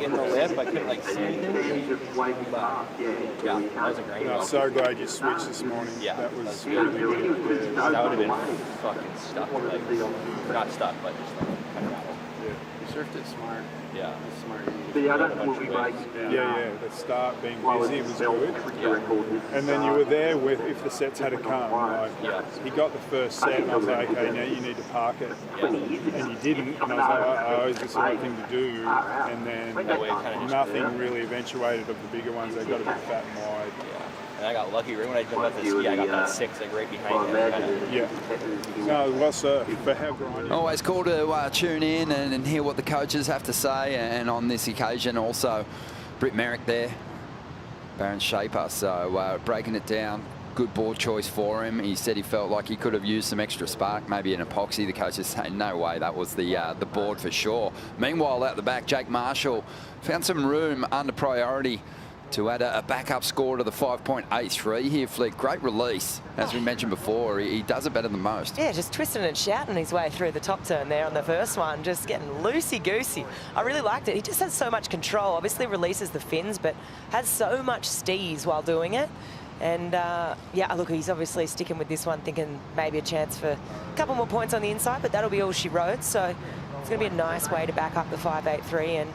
in the lip, I couldn't like see anything. But, yeah, that was a great I'm so glad you switched this morning. Yeah, that was really good. That would have been fucking stuck. Like, not stuck, but just like kind of rattled. Yeah, you surfed it smart. Yeah, smart. Yeah, the start being busy was good. Yeah. And then you were there with, if the sets had to come, like, he got the first set, and I was like, okay, now you need to park it. And you didn't, and I was like, oh, is this the right thing to do? And then nothing really eventuated of the bigger ones. They got a bit fat and wide. And I got lucky right when I jumped off the ski. I got that 6 like right behind him. Yeah. No, well surfed, but how grinding. Always cool to tune in and hear what the coaches have to say. And on this occasion, also Britt Merrick there, Barron's shaper. So breaking it down, good board choice for him. He said he felt like he could have used some extra spark, maybe an epoxy. The coaches say no way, that was the board for sure. Meanwhile, out the back, Jake Marshall found some room under priority to add a backup score to the 5.83 here, Flick. Great release. As we mentioned before, he does it better than most. Yeah, just twisting and shouting his way through the top turn there on the first one, just getting loosey-goosey. I really liked it. He just has so much control. Obviously releases the fins, but has so much steeze while doing it. And yeah, look, he's obviously sticking with this one, thinking maybe a chance for a couple more points on the inside, but that'll be all she wrote. So it's going to be a nice way to back up the 5.83. And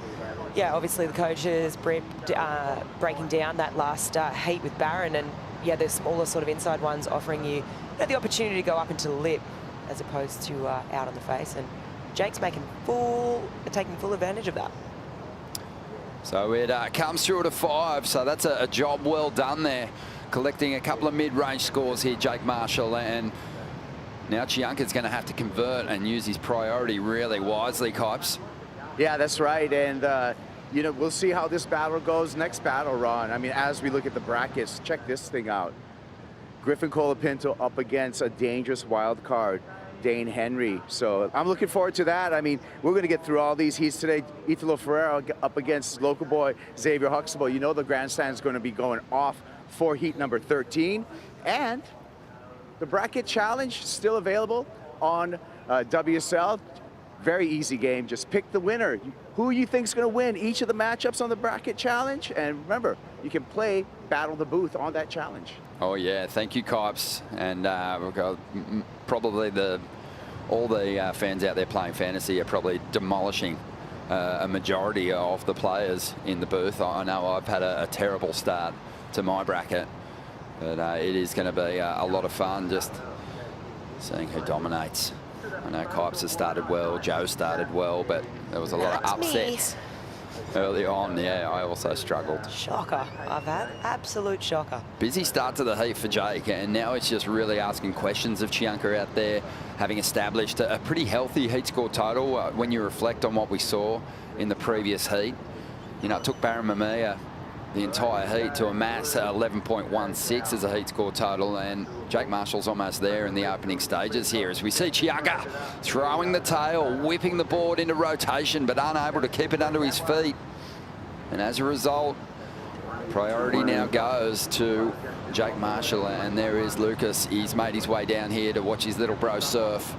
yeah, obviously the coaches breaking down that last heat with Barron, and yeah, there's smaller sort of inside ones offering you, the opportunity to go up into the lip as opposed to out on the face. And Jake's taking full advantage of that. So it comes through at a 5, so that's a job well done there. Collecting a couple of mid-range scores here, Jake Marshall, and now Chianka's going to have to convert and use his priority really wisely, Kipes. Yeah, that's right, and you know, we'll see how this battle goes next battle, Ron. I mean, as we look at the brackets, check this thing out. Griffin Colapinto up against a dangerous wild card, Dane Henry. So I'm looking forward to that. I mean, we're going to get through all these heats today. Italo Ferreira up against local boy Xavier Huxtable. You know the grandstand is going to be going off for heat number 13. And the bracket challenge still available on WSL. Very easy game. Just pick the winner. Who you think is going to win each of the matchups on the bracket challenge. And remember, you can play Battle the Booth on that challenge. Oh yeah, thank you, Kipes. And we've got probably all the fans out there playing fantasy are probably demolishing a majority of the players in the booth. I know I've had a terrible start to my bracket, but it is going to be a lot of fun just seeing who dominates. I know Kipes has started well, Joe started well, but there was a lot of upsets early on. Yeah, I also struggled. Shocker, I've had absolute shocker. Busy start to the heat for Jake, and now it's just really asking questions of Chianka out there, having established a pretty healthy heat score total. When you reflect on what we saw in the previous heat, you know, it took Barron Mamiya the entire heat to amass 11.16 as a heat score total, and Jake Marshall's almost there in the opening stages here as we see Chianka throwing the tail, whipping the board into rotation, but unable to keep it under his feet. And as a result, priority now goes to Jake Marshall, and there is Lucas. He's made his way down here to watch his little bro surf,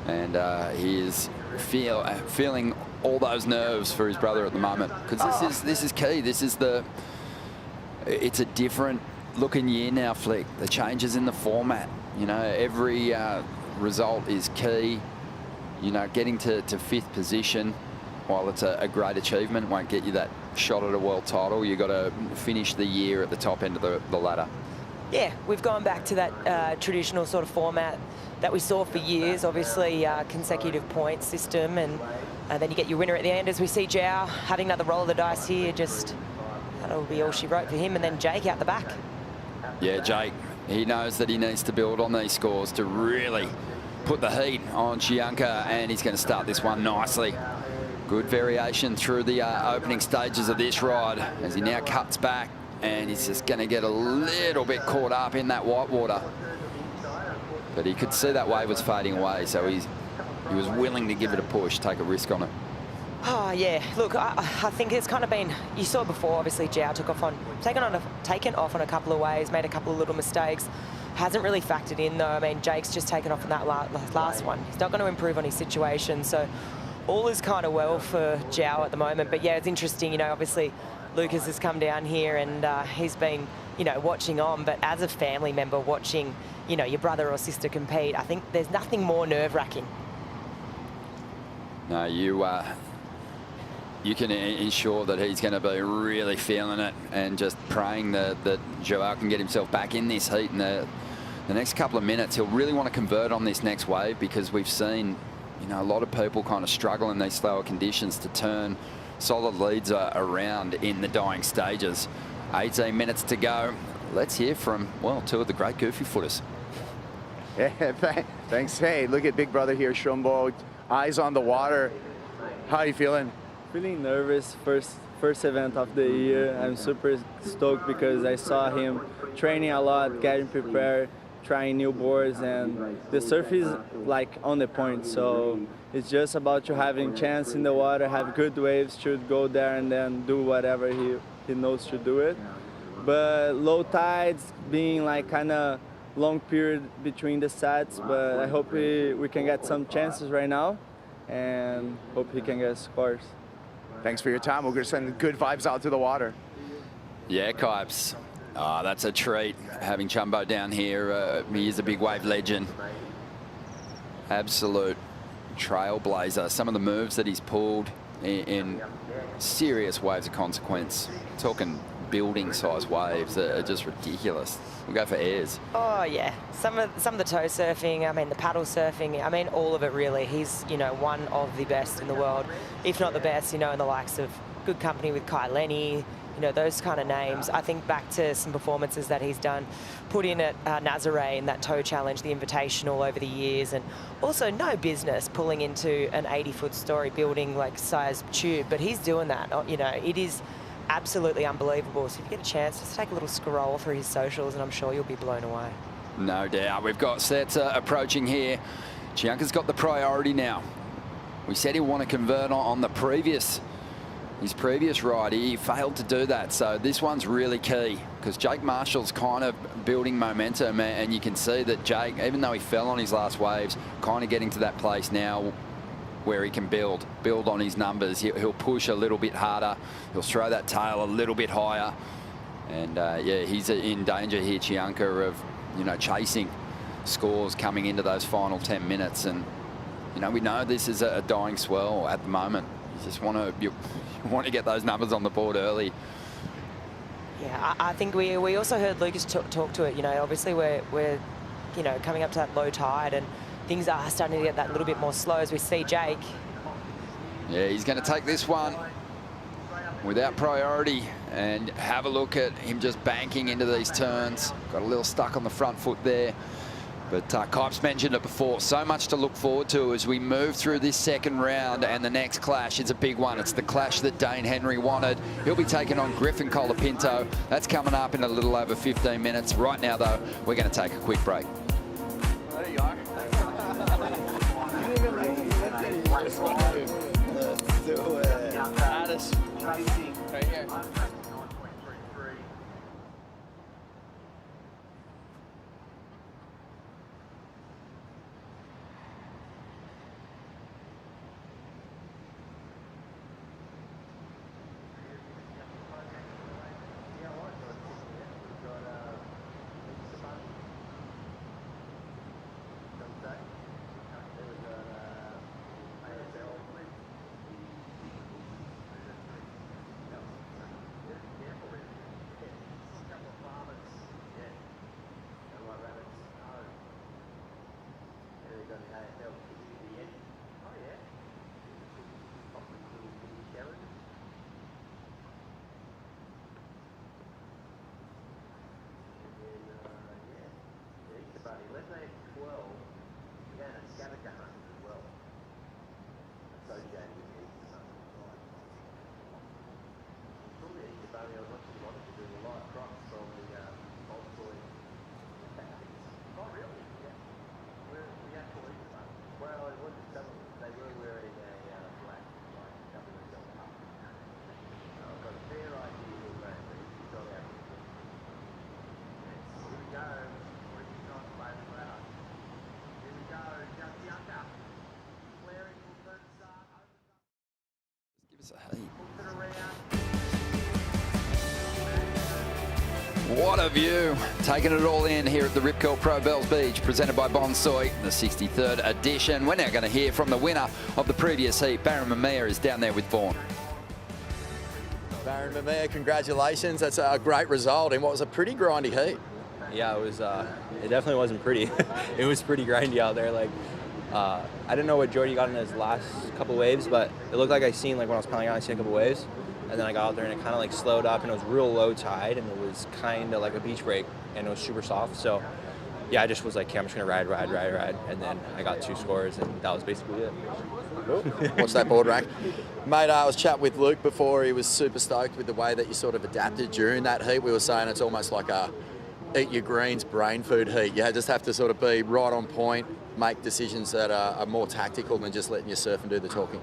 and he is feeling all those nerves for his brother at the moment, because this is key. It's a different looking year now, Flick. The changes in the format, you know, every result is key. You know, getting to 5th position, while it's a great achievement, won't get you that shot at a world title. You've got to finish the year at the top end of the ladder. Yeah, we've gone back to that traditional sort of format that we saw for years, obviously consecutive point system, and then you get your winner at the end, as we see Zhao having another roll of the dice here. Just that'll be all she wrote for him, and then Jake out the back. Yeah, Jake, he knows that he needs to build on these scores to really put the heat on Chianka, and he's going to start this one nicely. Good variation through the opening stages of this ride as he now cuts back, and he's just going to get a little bit caught up in that white water. But he could see that wave was fading away, so he was willing to give it a push, take a risk on it. Oh yeah, look, I think it's kind of been, you saw before, obviously Zhao taken off on a couple of ways, made a couple of little mistakes. Hasn't really factored in though. I mean, Jake's just taken off on that last one. He's not going to improve on his situation, so all is kind of well for Zhao at the moment. But yeah, it's interesting, you know, obviously Lucas has come down here and he's been, you know, watching on, but as a family member watching, you know, your brother or sister compete, I think there's nothing more nerve-wracking. No, you can ensure that he's going to be really feeling it and just praying that Joao can get himself back in this heat in the next couple of minutes. He'll really want to convert on this next wave, because we've seen, you know, a lot of people kind of struggle in these slower conditions to turn solid leads around in the dying stages. 18 minutes to go. Let's hear from, well, 2 of the great goofy footers. Yeah, thanks. Hey, look at big brother here, Shumbo, eyes on the water. How are you feeling? Feeling nervous. First event of the year. I'm super stoked because I saw him training a lot, getting prepared, trying new boards, and the surf is like on the point. So it's just about you having chance in the water, have good waves, should go there and then do whatever he he knows to do it. But low tides being like kind of long period between the sets, but I hope we can get some chances right now and hope he can get scores. Thanks for your time. We're going to send good vibes out to the water. Yeah, Kipes. Oh, that's a treat having Chumbo down here. He is a big wave legend. Absolute trailblazer. Some of the moves that he's pulled in serious waves of consequence. Talking building size waves are just ridiculous. We'll go for airs. Oh yeah, some of the toe surfing, I mean the paddle surfing, I mean all of it really. He's, you know, one of the best in the world, if not the best, you know, in the likes of good company with Kai Lenny, you know, those kind of names. I think back to some performances that he's done, put in at Nazare in that toe challenge, the Invitational over the years, and also no business pulling into an 80-foot story building like size tube, but he's doing that. You know, it is absolutely unbelievable. So if you get a chance, just take a little scroll through his socials and I'm sure you'll be blown away. No doubt. We've got Seth approaching here. Chianca's got the priority now. We said he'll want to convert on the his previous ride. He failed to do that. So this one's really key because Jake Marshall's kind of building momentum, and you can see that Jake, even though he fell on his last waves, kind of getting to that place now where he can build on his numbers. He'll push a little bit harder. He'll throw that tail a little bit higher. And yeah, he's in danger here, Chianca, of, you know, chasing scores coming into those final 10 minutes. And, you know, we know this is a dying swell at the moment. You just want to get those numbers on the board early. Yeah, I think we also heard Lucas talk to it. You know, obviously we're you know, coming up to that low tide and things are starting to get that little bit more slow as we see Jake. Yeah, he's going to take this one without priority and have a look at him just banking into these turns. Got a little stuck on the front foot there. But Kipes mentioned it before, so much to look forward to as we move through this second round, and the next clash is a big one. It's the clash that Dane Henry wanted. He'll be taking on Griffin Colapinto. That's coming up in a little over 15 minutes. Right now, though, we're going to take a quick break. There you are. Let's do it. Addis. Right here. What a view. Taking it all in here at the Rip Curl Pro Bells Beach, presented by Bonsoy, the 63rd edition. We're now going to hear from the winner of the previous heat. Barron Mamiya is down there with Vaughan. Barron Mamiya, congratulations. That's a great result in what was a pretty grindy heat. Yeah, it was. It definitely wasn't pretty. It was pretty grindy out there. Like, I didn't know what Jordy got in his last couple waves, but it looked like I seen, like when I was paddling out, I seen a couple waves. And then I got out there and it kind of like slowed up and it was real low tide and it was kind of like a beach break and it was super soft. So yeah, I just was like, okay, I'm just gonna ride. And then I got 2 scores and that was basically it. Cool. Watch that board rack. Mate, I was chatting with Luke before. He was super stoked with the way that you sort of adapted during that heat. We were saying it's almost like a eat your greens brain food heat. You just have to sort of be right on point, make decisions that are more tactical than just letting your surf and do the talking.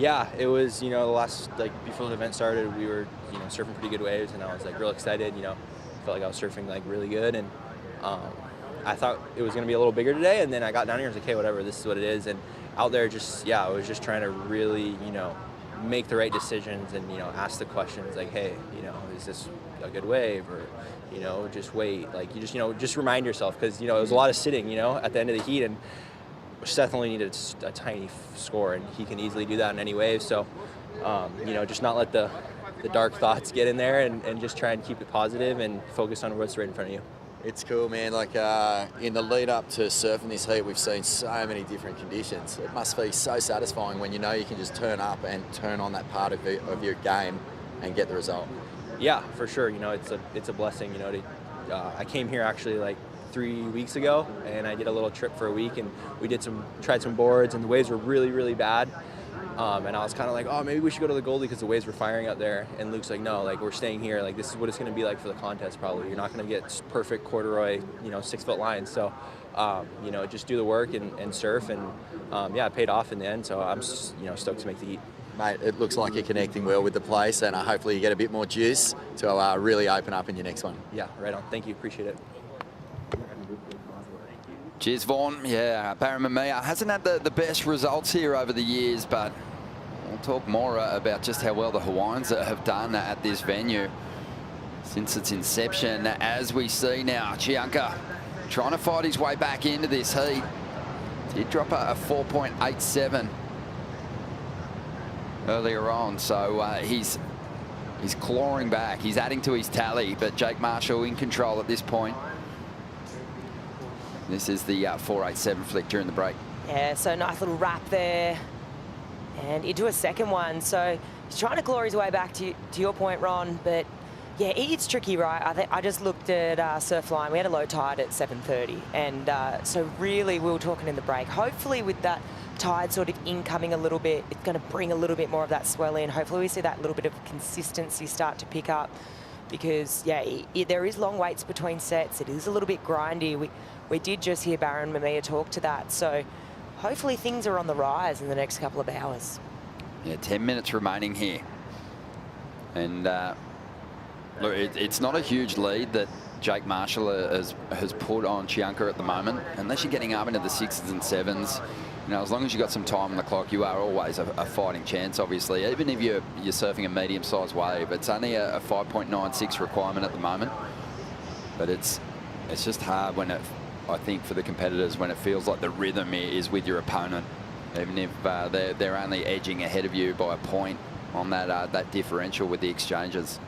Yeah, it was, you know, the last, like, before the event started, we were, you know, surfing pretty good waves, and I was, like, real excited, you know. Felt like I was surfing, like, really good, and I thought it was going to be a little bigger today, and then I got down here and was like, okay, whatever, this is what it is. And out there, just, yeah, I was just trying to really, you know, make the right decisions and, you know, ask the questions, like, hey, you know, is this a good wave, or, you know, just wait. Like, you just, you know, just remind yourself, because, you know, it was a lot of sitting, you know, at the end of the heat, and Seth only needed a tiny score, and he can easily do that in any wave. So, you know, just not let the dark thoughts get in there, and just try and keep it positive and focus on what's right in front of you. It's cool, man. Like, in the lead up to surfing this heat, we've seen so many different conditions. It must be so satisfying when you know you can just turn up and turn on that part of your game and get the result. Yeah, for sure. You know, it's a blessing, you know. I came here actually like 3 weeks ago, and I did a little trip for a week, and we tried some boards, and the waves were really, really bad. And I was kind of like, oh, maybe we should go to the Goldie because the waves were firing out there. And Luke's like, no, like, we're staying here. Like, this is what it's going to be like for the contest probably. You're not going to get perfect corduroy, you know, 6-foot lines. So, you know, just do the work and surf. And, yeah, it paid off in the end. So I'm, you know, stoked to make the heat. Mate, it looks like you're connecting well with the place, and hopefully you get a bit more juice to really open up in your next one. Yeah, right on. Thank you. Appreciate it. Cheers, Vaughn. Yeah, Barron Mamiya hasn't had the best results here over the years, but we'll talk more about just how well the Hawaiians have done at this venue since its inception. As we see now, Chianca trying to fight his way back into this heat. Did drop a 4.87 earlier on, so he's clawing back. He's adding to his tally, but Jake Marshall in control at this point. This is the 4.87 flick during the break. Yeah, so nice little wrap there. And into a second one. So he's trying to claw his way back to your point, Ron. But yeah, it's tricky, right? I just looked at Surfline. We had a low tide at 7:30. And so really we were talking in the break. Hopefully with that tide sort of incoming a little bit, it's going to bring a little bit more of that swell in. Hopefully we see that little bit of consistency start to pick up. Because, yeah, there is long waits between sets. It is a little bit grindy. We did just hear Barron Mamiya talk to that. So hopefully things are on the rise in the next couple of hours. Yeah, 10 minutes remaining here. And look, it's not a huge lead that Jake Marshall has put on Chianca at the moment. Unless you're getting up into the 6s and 7s, you know, as long as you've got some time on the clock, you are always a fighting chance, obviously. Even if you're surfing a medium-sized wave, it's only a 5.96 requirement at the moment. But it's just hard when I think for the competitors, when it feels like the rhythm is with your opponent, even if they're only edging ahead of you by a point on that differential with the exchanges.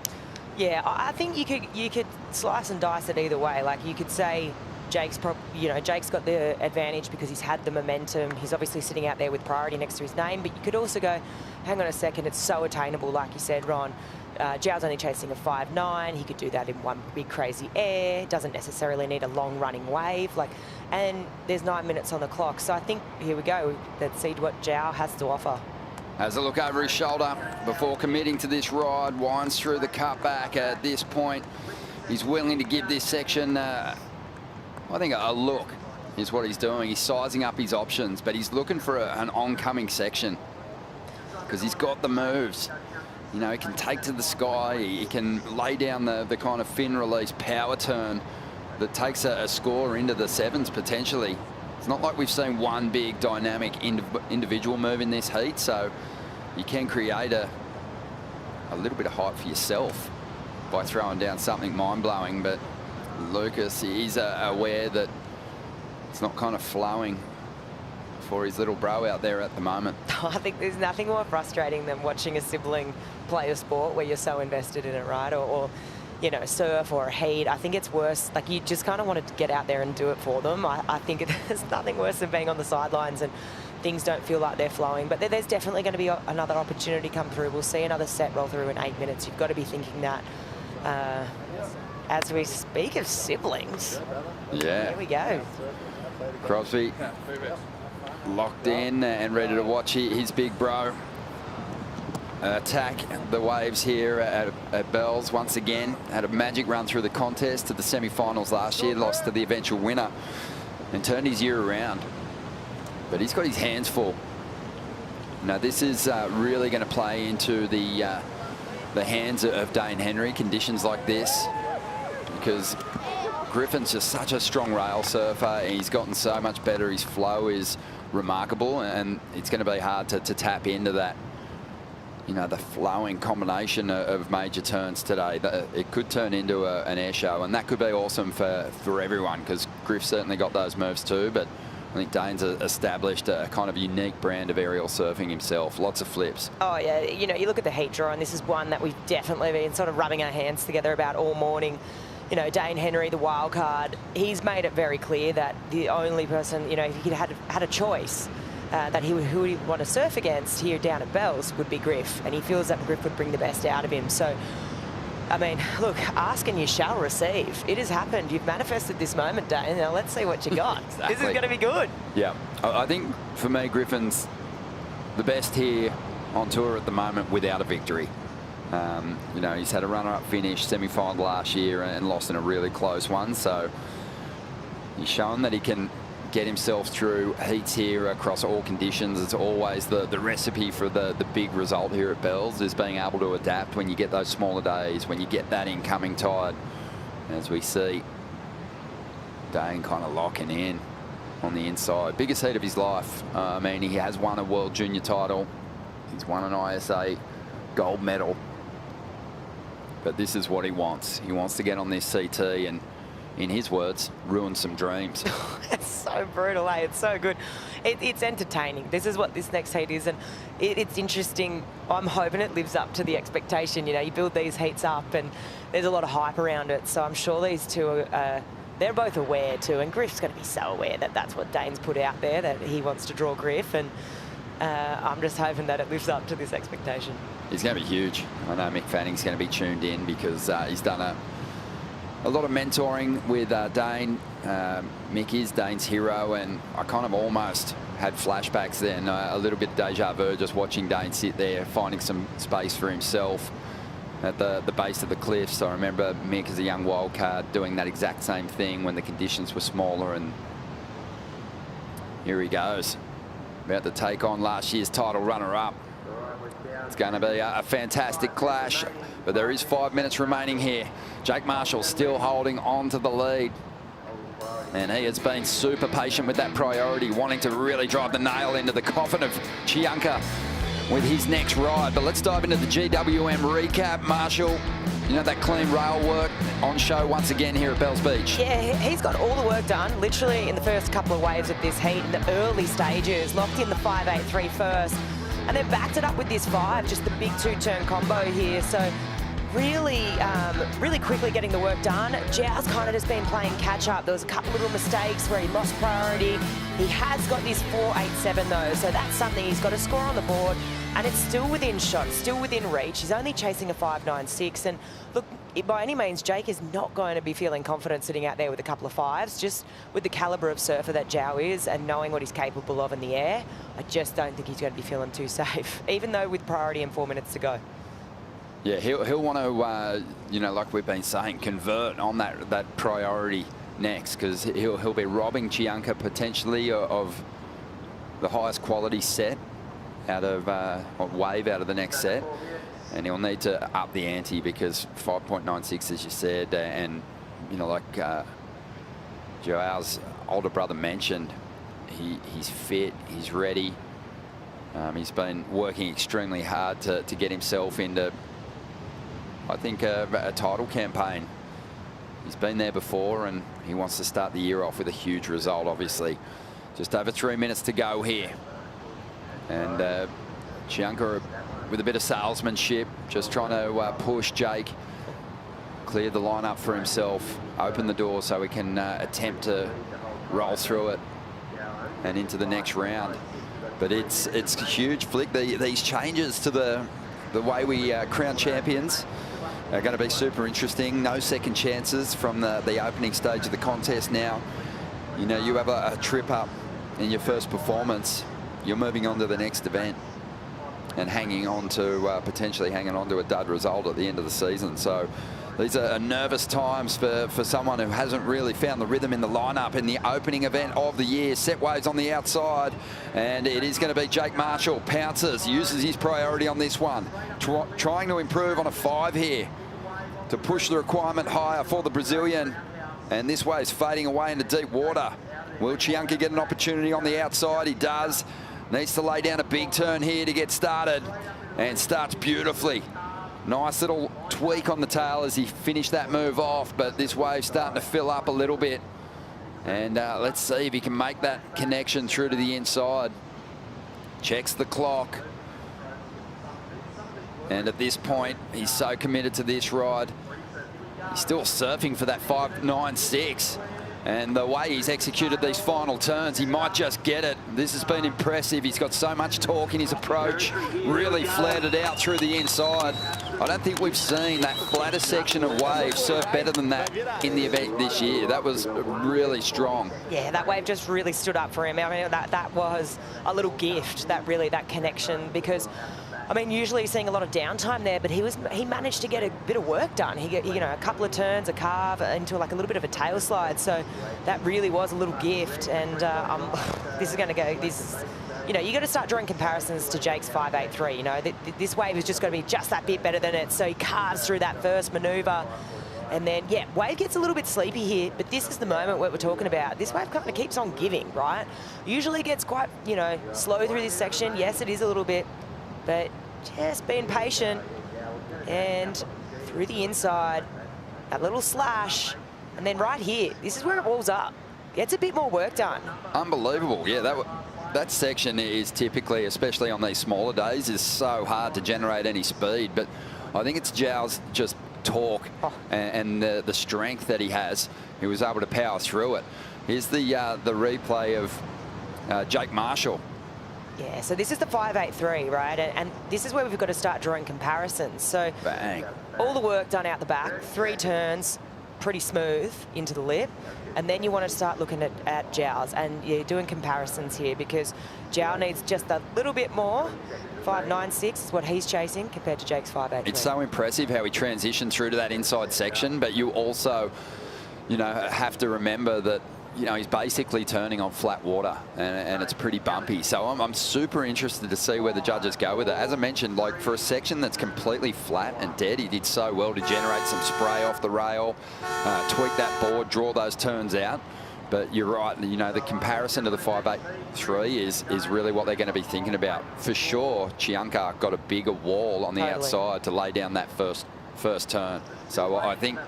Yeah, I think you could slice and dice it either way. Like, you could say Jake's got the advantage because he's had the momentum. He's obviously sitting out there with priority next to his name. But you could also go, hang on a second, it's so attainable, like you said, Ron. Zhao's only chasing a 5.9. He could do that in one big crazy air. Doesn't necessarily need a long running wave. And there's 9 minutes on the clock. So I think, here we go. Let's see what Zhao has to offer. Has a look over his shoulder before committing to this ride. Winds through the cutback at this point. He's willing to give this section, I think, a look is what he's doing. He's sizing up his options, but he's looking for an oncoming section because he's got the moves. You know, he can take to the sky. He can lay down the kind of fin release power turn that takes a score into the 7s potentially. It's not like we've seen one big dynamic individual move in this heat, so you can create a little bit of hype for yourself by throwing down something mind-blowing. But Lucas is aware that it's not kind of flowing for his little bro out there at the moment. I think there's nothing more frustrating than watching a sibling play a sport where you're so invested in it, right? Or you know, surf or a heat. I think it's worse. Like, you just kind of want to get out there and do it for them. I think there's nothing worse than being on the sidelines and things don't feel like they're flowing. But there's definitely going to be another opportunity come through. We'll see another set roll through in 8 minutes. You've got to be thinking that. As we speak of siblings, yeah, here we go. Crosby locked in and ready to watch his big bro attack the waves here at Bells once again. Had a magic run through the contest to the semi-finals last year, lost to the eventual winner and turned his year around. But he's got his hands full Now this is really going to play into the hands of Dane Henry, conditions like this, because Griffin's just such a strong rail surfer. He's gotten so much better. His flow is remarkable, and it's going to be hard to tap into that, you know, the flowing combination of major turns today. It could turn into an air show, and that could be awesome for everyone, because Griff certainly got those moves too, but I think Dane's established a kind of unique brand of aerial surfing himself. Lots of flips. Oh, yeah. You know, you look at the heat draw, and this is one that we've definitely been sort of rubbing our hands together about all morning. You know, Dane Henry, the wild card, he's made it very clear that the only person, you know, if he had a choice, who he would want to surf against here down at Bells would be Griff, and he feels that Griff would bring the best out of him. So, I mean, look, ask and you shall receive. It has happened. You've manifested this moment, Dane. Now let's see what you got. Exactly. This is going to be good. Yeah, I think for me, Griffin's the best here on tour at the moment without a victory. You know, he's had a runner-up finish, semi-final last year, and lost in a really close one. So he's shown that he can get himself through heats here across all conditions. It's always the recipe for the big result here at Bells, is being able to adapt when you get those smaller days, when you get that incoming tide. As we see Dane kind of locking in on the inside. Biggest heat of his life. I mean, he has won a World Junior title. He's won an ISA gold medal. But this is what he wants. He wants to get on this CT and, in his words, ruin some dreams. It's so brutal, eh? It's so good. It's entertaining. This is what this next heat is, and it's interesting. I'm hoping it lives up to the expectation. You know, you build these heats up, and there's a lot of hype around it. So I'm sure these two they're both aware too, and Griff's going to be so aware that that's what Dane's put out there, that he wants to draw Griff, and I'm just hoping that it lives up to this expectation. He's going to be huge. I know Mick Fanning's going to be tuned in, because he's done a lot of mentoring with Dane. Mick is Dane's hero, and I kind of almost had flashbacks then, a little bit of deja vu, just watching Dane sit there, finding some space for himself at the base of the cliffs. I remember Mick as a young wildcard doing that exact same thing when the conditions were smaller, and here he goes, about to take on last year's title runner-up. It's going to be a fantastic clash, but there is 5 minutes remaining here. Jake Marshall still holding on to the lead, and he has been super patient with that priority, wanting to really drive the nail into the coffin of Chianca with his next ride. But let's dive into the GWM recap. Marshall, you know, that clean rail work on show once again here at Bells Beach. Yeah, he's got all the work done, literally in the first couple of waves of this heat, in the early stages, locked in the 5.83 first, and then backed it up with this 5, just the big two-turn combo here. So really, really quickly getting the work done. Zhao's kind of just been playing catch-up. There was a couple little mistakes where he lost priority. He has got this 4.87 though, so that's something he's got to score on the board, and it's still within shot, still within reach. He's only chasing a 5.96, and look, by any means, Jake is not going to be feeling confident sitting out there with a couple of 5s, just with the calibre of surfer that Zhao is and knowing what he's capable of in the air. I just don't think he's going to be feeling too safe, even though with priority and 4 minutes to go. Yeah, he'll want to, you know, like we've been saying, convert on that priority next, because he'll be robbing Chianca potentially of the highest quality set out of wave out of the next set, and he'll need to up the ante, because 5.96, as you said, and you know, like Joao's older brother mentioned, he's fit, he's ready. He's been working extremely hard to get himself into, I think, a title campaign. He's been there before, and he wants to start the year off with a huge result, obviously. Just over 3 minutes to go here. And Chianca with a bit of salesmanship, just trying to push Jake, clear the lineup for himself, open the door so he can attempt to roll through it and into the next round. But it's a huge flick. These changes to the way we crown champions are going to be super interesting. No second chances from the opening stage of the contest now. You know, you have a trip up in your first performance, you're moving on to the next event and hanging on to, potentially hanging on to a dud result at the end of the season. So These are nervous times for someone who hasn't really found the rhythm in the lineup in the opening event of the year. Set waves on the outside, and it is going to be Jake Marshall. Pounces, uses his priority on this one. Trying to improve on a 5 here to push the requirement higher for the Brazilian. And this wave's fading away into deep water. Will Chianca get an opportunity on the outside? He does. Needs to lay down a big turn here to get started, and starts beautifully. Nice little tweak on the tail as he finished that move off, but this wave's starting to fill up a little bit. And let's see if he can make that connection through to the inside. Checks the clock. And at this point, he's so committed to this ride. He's still surfing for that 5.96. And the way he's executed these final turns, he might just get it. This has been impressive. He's got so much torque in his approach. Really flared it out through the inside. I don't think we've seen that flatter section of wave surf better than that in the event this year. That was really strong. Yeah, that wave just really stood up for him. I mean, that was a little gift, that connection, because I mean, usually seeing a lot of downtime there, but he managed to get a bit of work done. He got, you know, a couple of turns, a carve into like a little bit of a tail slide. So that really was a little gift. And this is going to go. You know, you got to start drawing comparisons to Jake's 5.83. You know, this wave is just going to be just that bit better than it. So he carves through that first manoeuvre. And then, yeah, wave gets a little bit sleepy here, but this is the moment what we're talking about. This wave kind of keeps on giving, right? Usually gets quite, you know, slow through this section. Yes, it is a little bit, but just being patient. And through the inside, that little slash. And then right here, this is where it walls up. Gets a bit more work done. Unbelievable. Yeah, that section is typically, especially on these smaller days, is so hard to generate any speed. But I think it's Zhao's just torque and the strength that he has. He was able to power through it. Here's the replay of Jake Marshall. Yeah, so this is the 5.83, right? And this is where we've got to start drawing comparisons. So bang. All the work done out the back, 3 turns, pretty smooth into the lip. And then you want to start looking at Zhao's, and you're doing comparisons here because Zhao needs just a little bit more. 5.96 is what he's chasing compared to Jake's 5.83. It's so impressive how he transitioned through to that inside section, but you also, you know, have to remember that, you know, he's basically turning on flat water, and it's pretty bumpy. So I'm super interested to see where the judges go with it. As I mentioned, like for a section that's completely flat and dead, he did so well to generate some spray off the rail, tweak that board, draw those turns out. But you're right, you know, the comparison to the 5.83 is really what they're going to be thinking about. For sure, Chianca got a bigger wall on the outside to lay down that first turn. So I think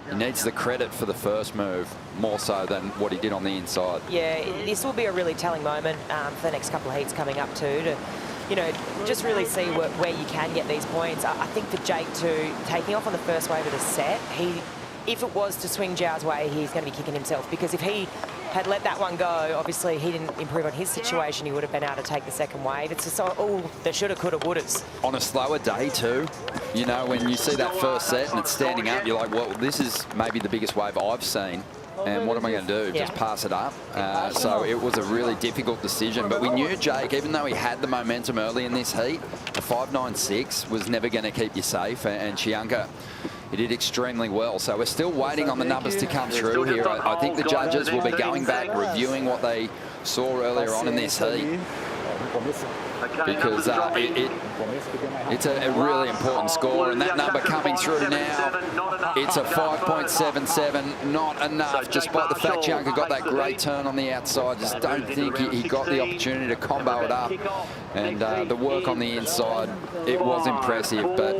he needs the credit for the first move more so than what he did on the inside. Yeah, this will be a really telling moment for the next couple of heats coming up too, to, you know, just really see where you can get these points. I think for Jake too, taking off on the first wave of the set, if it was to swing Zhao's way, he's going to be kicking himself, because if he had let that one go, obviously he didn't improve on his situation, he would have been able to take the second wave. It's just all the shoulda, coulda, wouldas. On a slower day too, you know, when you see that first set and it's standing up, you're like, well, this is maybe the biggest wave I've seen. And what am I going to do? Just pass it up? So it was a really difficult decision. But we knew Jake, even though he had the momentum early in this heat, a 5.96 was never going to keep you safe. And Chianca, he did extremely well. So we're still waiting on the numbers to come through here. I think the judges will be going back, reviewing what they saw earlier on in this heat, because it's a really important score, and that number coming through now, it's a 5.77, not enough, despite the fact Chianca got that great turn on the outside. Just don't think he got the opportunity to combo it up, and the work on the inside, it was impressive, but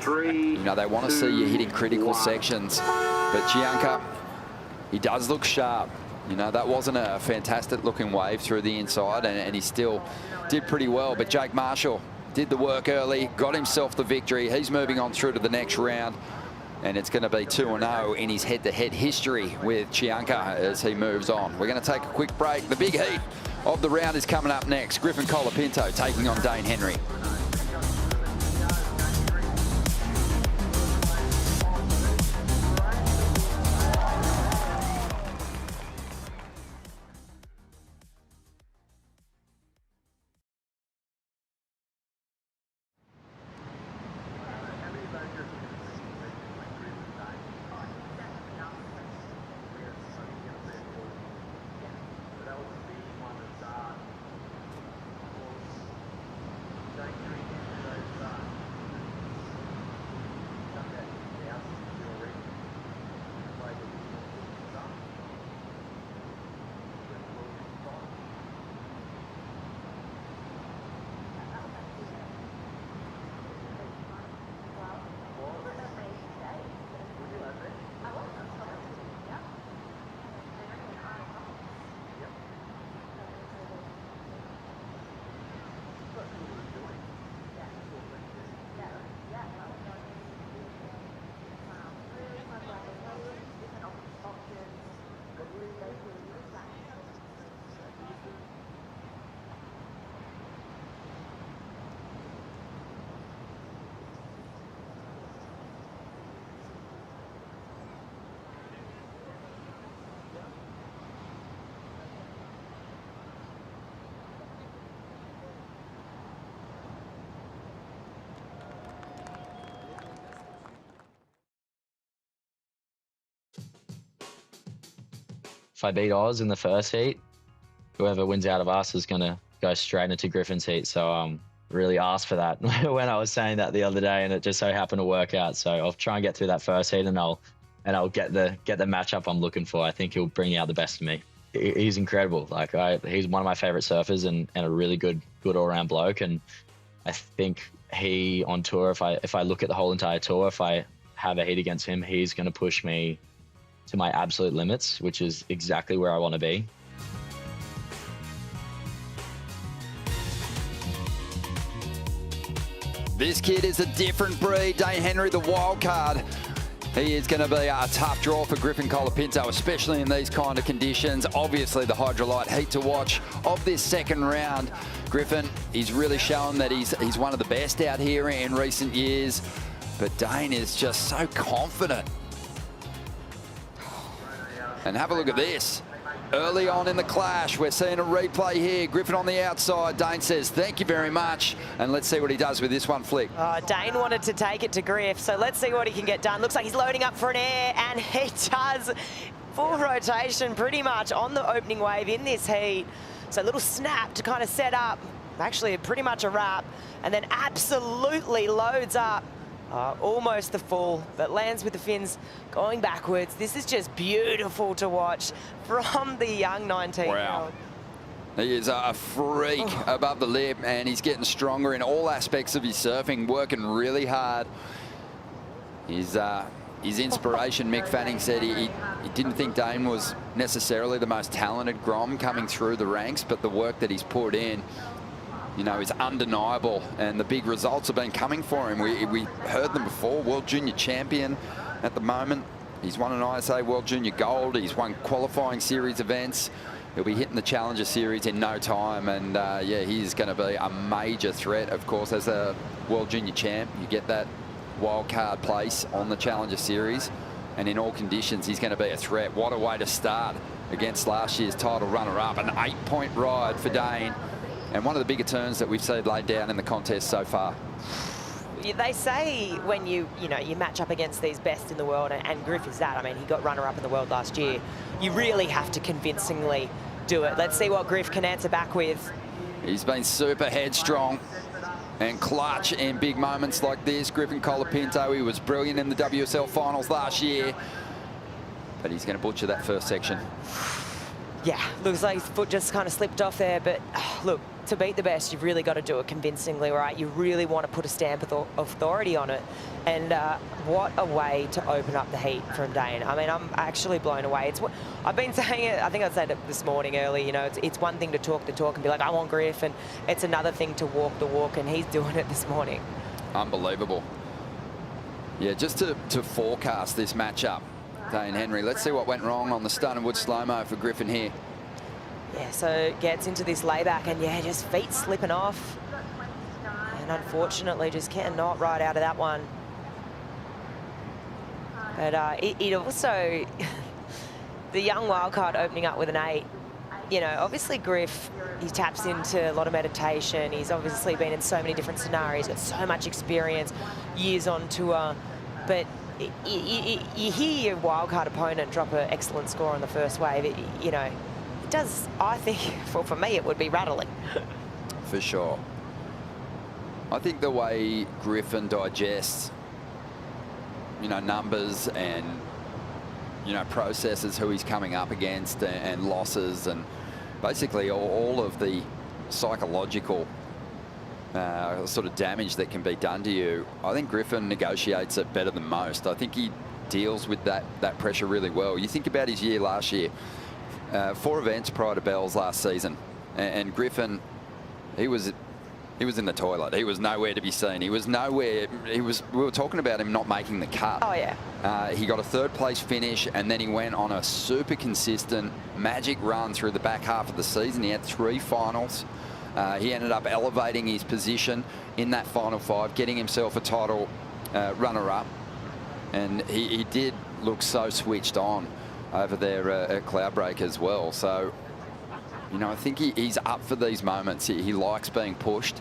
you know, they want to see you hitting critical sections. But Chianca, he does look sharp. You know, that wasn't a fantastic looking wave through the inside, and he still did pretty well. But Jake Marshall did the work early, got himself the victory. He's moving on through to the next round, and it's going to be 2-0 in his head-to-head history with Chianca as he moves on. We're going to take a quick break. The big heat of the round is coming up next. Griffin Colapinto taking on Dane Henry. if I beat Oz in the first heat, whoever wins out of us is going to go straight into Griffin's heat. So really asked for that when I was saying that the other day, and it just so happened to work out. So I'll try and get through that first heat, and I'll get the matchup I'm looking for. I think he'll bring out the best of me. He's incredible. Like he's one of my favorite surfers and a really good all-round bloke. And I think he on tour, if I look at the whole entire tour, if I have a heat against him, he's going to push me to my absolute limits, which is exactly where I want to be. This kid is a different breed. Dane Henry, the wild card. He is going to be a tough draw for Griffin Colapinto, especially in these kind of conditions. Obviously, the Hydrolite heat to watch of this second round. Griffin, he's really shown that he's one of the best out here in recent years. But Dane is just so confident. And have a look at this. Early on in the clash, we're seeing a replay here. Griffin on the outside. Dane says, thank you very much. And let's see what he does with this one flick. Dane wanted to take it to Griff, so let's see what he can get done. Looks like he's loading up for an air, and he does. Full rotation pretty much on the opening wave in this heat. So a little snap to kind of set up. Actually, pretty much a wrap. And then absolutely loads up. Almost the full, but lands with the fins going backwards. This is just beautiful to watch from the young 19-year-old. Wow. He is a freak above the lip, and he's getting stronger in all aspects of his surfing, working really hard. His inspiration, Mick Fanning, said he didn't think Dane was necessarily the most talented Grom coming through the ranks, but the work that he's put in, you know, is undeniable, and the big results have been coming for him. We heard them before. World Junior Champion at the moment. He's won an ISA World Junior Gold. He's won qualifying series events. He'll be hitting the Challenger Series in no time, and yeah, he's going to be a major threat. Of course, as a World Junior Champ, you get that wild card place on the Challenger Series, and in all conditions, he's going to be a threat. What a way to start against last year's title runner-up. An 8-point ride for Dane. And one of the bigger turns that we've seen laid down in the contest so far. They say when you match up against these best in the world, and Griff is that. I mean, he got runner-up in the world last year. You really have to convincingly do it. Let's see what Griff can answer back with. He's been super headstrong and clutch in big moments like this. Griffin Colapinto, he was brilliant in the WSL finals last year, but he's going to butcher that first section. Yeah, looks like his foot just kind of slipped off there, but look, to beat the best, you've really got to do it convincingly, right? You really want to put a stamp of authority on it. And what a way to open up the heat from Dane. I mean, I'm actually blown away. I've been saying it, I think I said it this morning early, you know, it's one thing to talk the talk and be like, I want Griff, and it's another thing to walk the walk, and he's doing it this morning. Unbelievable. Yeah, just to forecast this matchup, Dane Henry, let's see what went wrong on the Stone and Wood slow-mo for Griffin here. Yeah, so gets into this layback, and yeah, just feet slipping off. And unfortunately, just cannot ride out of that one. But it also, the young wildcard opening up with an 8, you know, obviously Griff, he taps into a lot of meditation. He's obviously been in so many different scenarios, got so much experience, years on tour. But you hear your wildcard opponent drop an excellent score on the first wave, you know, it does, I think, for me, it would be rattling. For sure. I think the way Griffin digests, you know, numbers and, you know, processes who he's coming up against and losses, and basically all of the psychological sort of damage that can be done to you, I think Griffin negotiates it better than most. I think he deals with that pressure really well. You think about his year last year, 4 events prior to Bells last season, and Griffin, he was in the toilet. He was nowhere to be seen. He was nowhere. We were talking about him not making the cut. Oh yeah. He got a 3rd place finish, and then he went on a super consistent magic run through the back half of the season. He had 3 finals. He ended up elevating his position in that final 5, getting himself a title runner-up, and he did look so switched on over there at Cloudbreak as well. So, you know, I think he's up for these moments. He likes being pushed.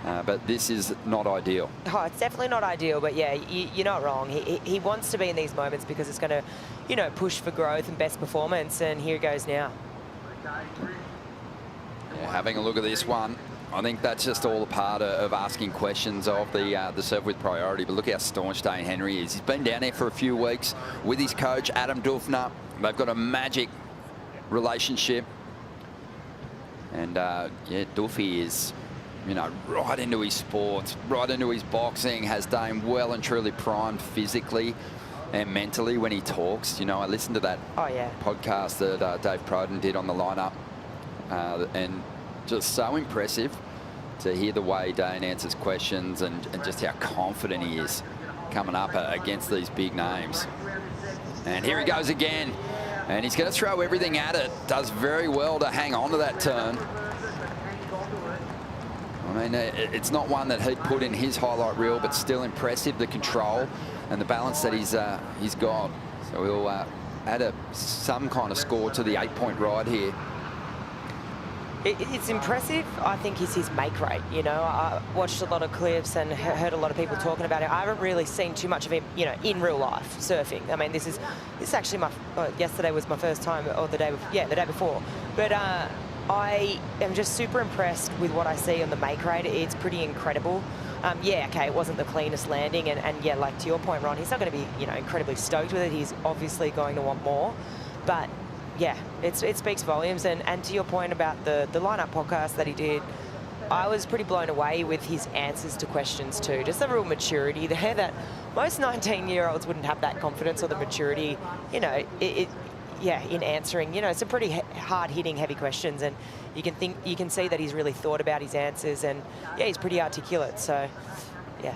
but this is not ideal. Oh, it's definitely not ideal, but yeah, you're not wrong. He wants to be in these moments because it's going to, you know, push for growth and best performance, and here it goes now. Yeah, having a look at this one, I think that's just all a part of asking questions of the serve with priority. But look how staunch Dane Henry is. He's been down there for a few weeks with his coach, Adam Dufner. They've got a magic relationship. And, yeah, Duffy is, you know, right into his sport, right into his boxing, has Dane well and truly primed physically and mentally when he talks. You know, I listened to that podcast that Dave Proden did on the lineup, and just so impressive to hear the way Dane answers questions and just how confident he is coming up against these big names. And here he goes again. And he's going to throw everything at it. Does very well to hang on to that turn. I mean, it's not one that he'd put in his highlight reel, but still impressive, the control and the balance that he's got. So we'll add some kind of score to the 8-point ride here. It's impressive. I think is his make rate. You know, I watched a lot of clips and heard a lot of people talking about it. I haven't really seen too much of him, you know, in real life surfing. I mean, this is actually yesterday was my first time, or the day before. But I am just super impressed with what I see on the make rate. It's pretty incredible. Yeah, okay, it wasn't the cleanest landing, and yeah, like to your point, Ron, he's not going to be, you know, incredibly stoked with it. He's obviously going to want more, but yeah, it speaks volumes. And to your point about the lineup podcast that he did, I was pretty blown away with his answers to questions too. Just the real maturity there that most 19-year-olds wouldn't have that confidence or the maturity, you know, in answering, you know, some pretty hard-hitting, heavy questions, and you can see that he's really thought about his answers, and yeah, he's pretty articulate. So yeah,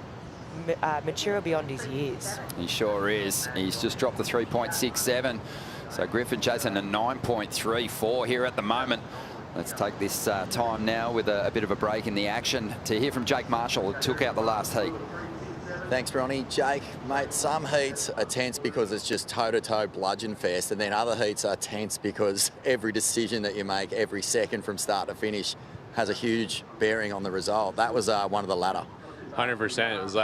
mature beyond his years. He sure is. He's just dropped the 3.67. So Griffin chasing a 9.34 here at the moment. Let's take this time now with a bit of a break in the action to hear from Jake Marshall, who took out the last heat. Thanks, Ronnie. Jake, mate, some heats are tense because it's just toe-to-toe bludgeon fest, and then other heats are tense because every decision that you make every second from start to finish has a huge bearing on the result. That was one of the latter. 100%. It was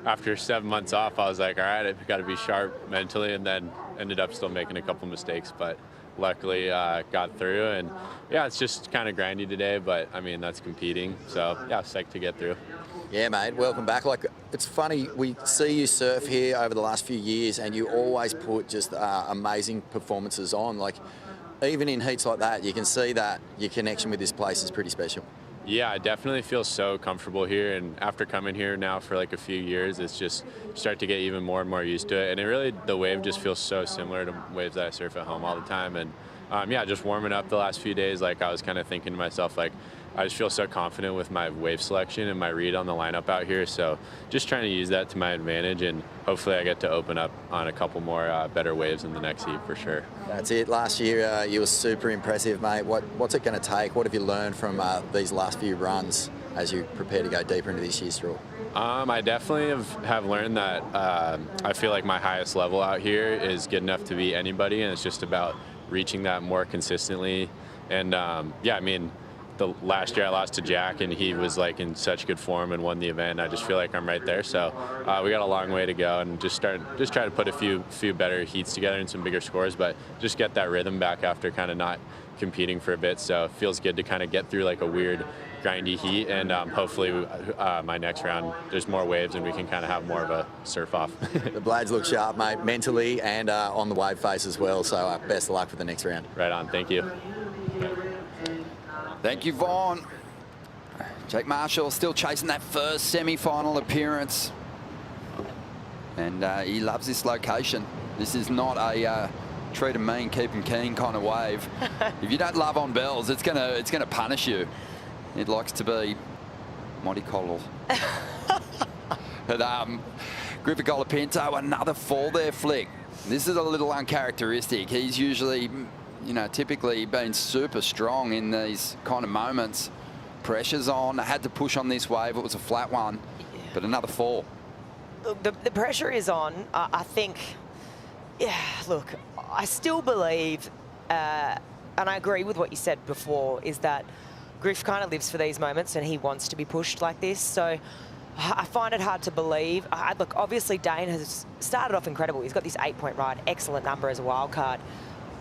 after 7 months off, I was like, all right, I've got to be sharp mentally, and then ended up still making a couple mistakes, but luckily got through. And yeah, it's just kind of grindy today, but I mean, that's competing. So yeah, psyched to get through. Yeah, mate, welcome back. Like, it's funny, we see you surf here over the last few years, and you always put just amazing performances on. Like, even in heats like that, you can see that your connection with this place is pretty special. Yeah, I definitely feel so comfortable here, and after coming here now for like a few years, it's just start to get even more and more used to it. And it really, the wave just feels so similar to waves that I surf at home all the time. And yeah, just warming up the last few days, like I was kind of thinking to myself, like, I just feel so confident with my wave selection and my read on the lineup out here. So just trying to use that to my advantage, and hopefully I get to open up on a couple more better waves in the next heat for sure. That's it. Last year you were super impressive, mate. What's it going to take? What have you learned from these last few runs as you prepare to go deeper into this year's draw? I definitely have learned that I feel like my highest level out here is good enough to beat anybody, and it's just about reaching that more consistently. And yeah, I mean, the last year I lost to Jack, and he was like in such good form and won the event. I just feel like I'm right there. So we got a long way to go, and just try to put a few better heats together and some bigger scores, but just get that rhythm back after kind of not competing for a bit. So it feels good to kind of get through like a weird grindy heat, and hopefully my next round there's more waves and we can kind of have more of a surf off. The blades look sharp, mate, mentally and on the wave face as well. So best of luck for the next round. Right on. Thank you. Thank you, Vaughn. Jake Marshall still chasing that first semi-final appearance. And he loves this location. This is not a treat 'em mean, keep 'em keen kind of wave. If you don't love on bells, it's gonna punish you. It likes to be multicolor. But Griffin Colapinto, another fall there flick. This is a little uncharacteristic. He's usually, you know, typically been super strong in these kind of moments. Pressure's on. I had to push on this wave. It was a flat one, but another fall. The pressure is on. I think, yeah, look, I still believe, and I agree with what you said before, is that Griff kind of lives for these moments and he wants to be pushed like this. So I find it hard to believe. Look, obviously Dane has started off incredible. He's got this 8-point ride, excellent number as a wild card.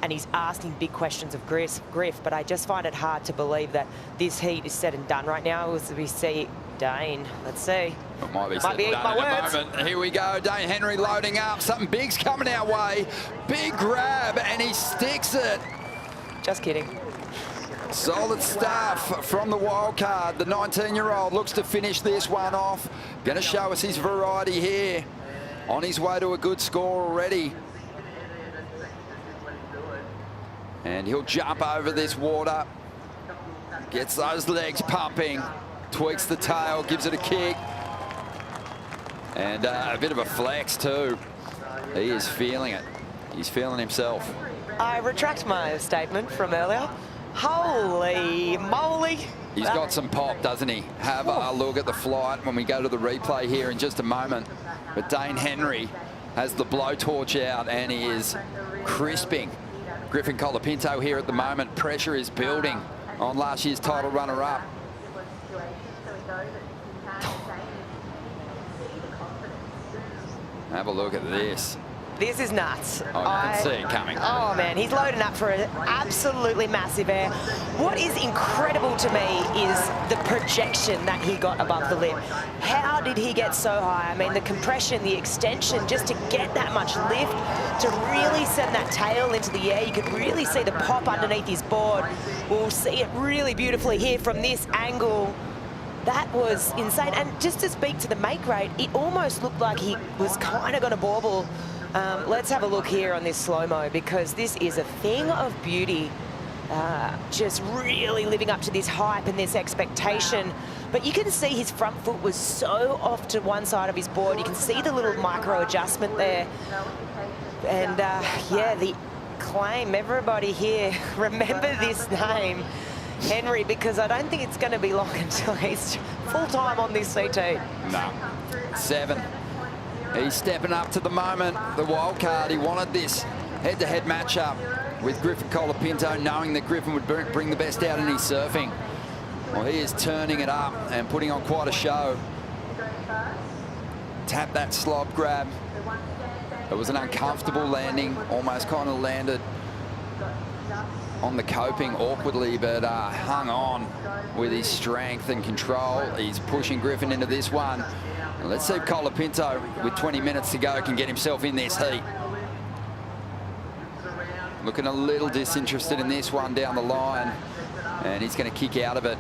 And he's asking big questions of Griff, but I just find it hard to believe that this heat is said and done right now. As we see Dane, let's see. It might be eating my words. Moment. Here we go, Dane Henry loading up. Something big's coming our way. Big grab, and he sticks it. Just kidding. Solid stuff from the wild card. The 19-year-old looks to finish this one off. Going to show us his variety here. On his way to a good score already. And he'll jump over this water. Gets those legs pumping. Tweaks the tail, gives it a kick. And a bit of a flex too. He is feeling it. He's feeling himself. I retract my statement from earlier. Holy moly. He's got some pop, doesn't he? Have a look at the flight when we go to the replay here in just a moment. But Dane Henry has the blowtorch out and he is crisping. Griffin Colapinto here at the moment. Pressure is building on last year's title runner-up. Have a look at this. This is nuts. Oh, I can see it coming. Oh, man, he's loading up for an absolutely massive air. What is incredible to me is the projection that he got above the lip. How did he get so high? I mean, the compression, the extension, just to get that much lift, to really send that tail into the air. You could really see the pop underneath his board. We'll see it really beautifully here from this angle. That was insane. And just to speak to the make rate, it almost looked like he was kind of going to bauble. Let's have a look here on this slow-mo because this is a thing of beauty. Just really living up to this hype and this expectation. But you can see his front foot was so off to one side of his board. You can see the little micro adjustment there. And yeah, the claim, everybody here, remember this name, Henry, because I don't think it's going to be long until he's full-time on this CT. No. 7. He's stepping up to the moment. The wild card, he wanted this head-to-head matchup with Griffin Colapinto, knowing that Griffin would bring the best out in his surfing. Well, he is turning it up and putting on quite a show. Tap that slob grab. It was an uncomfortable landing, almost kind of landed on the coping awkwardly, but hung on with his strength and control. He's pushing Griffin into this one. And let's see if Colapinto, with 20 minutes to go, can get himself in this heat. Looking a little disinterested in this one down the line, and he's going to kick out of it.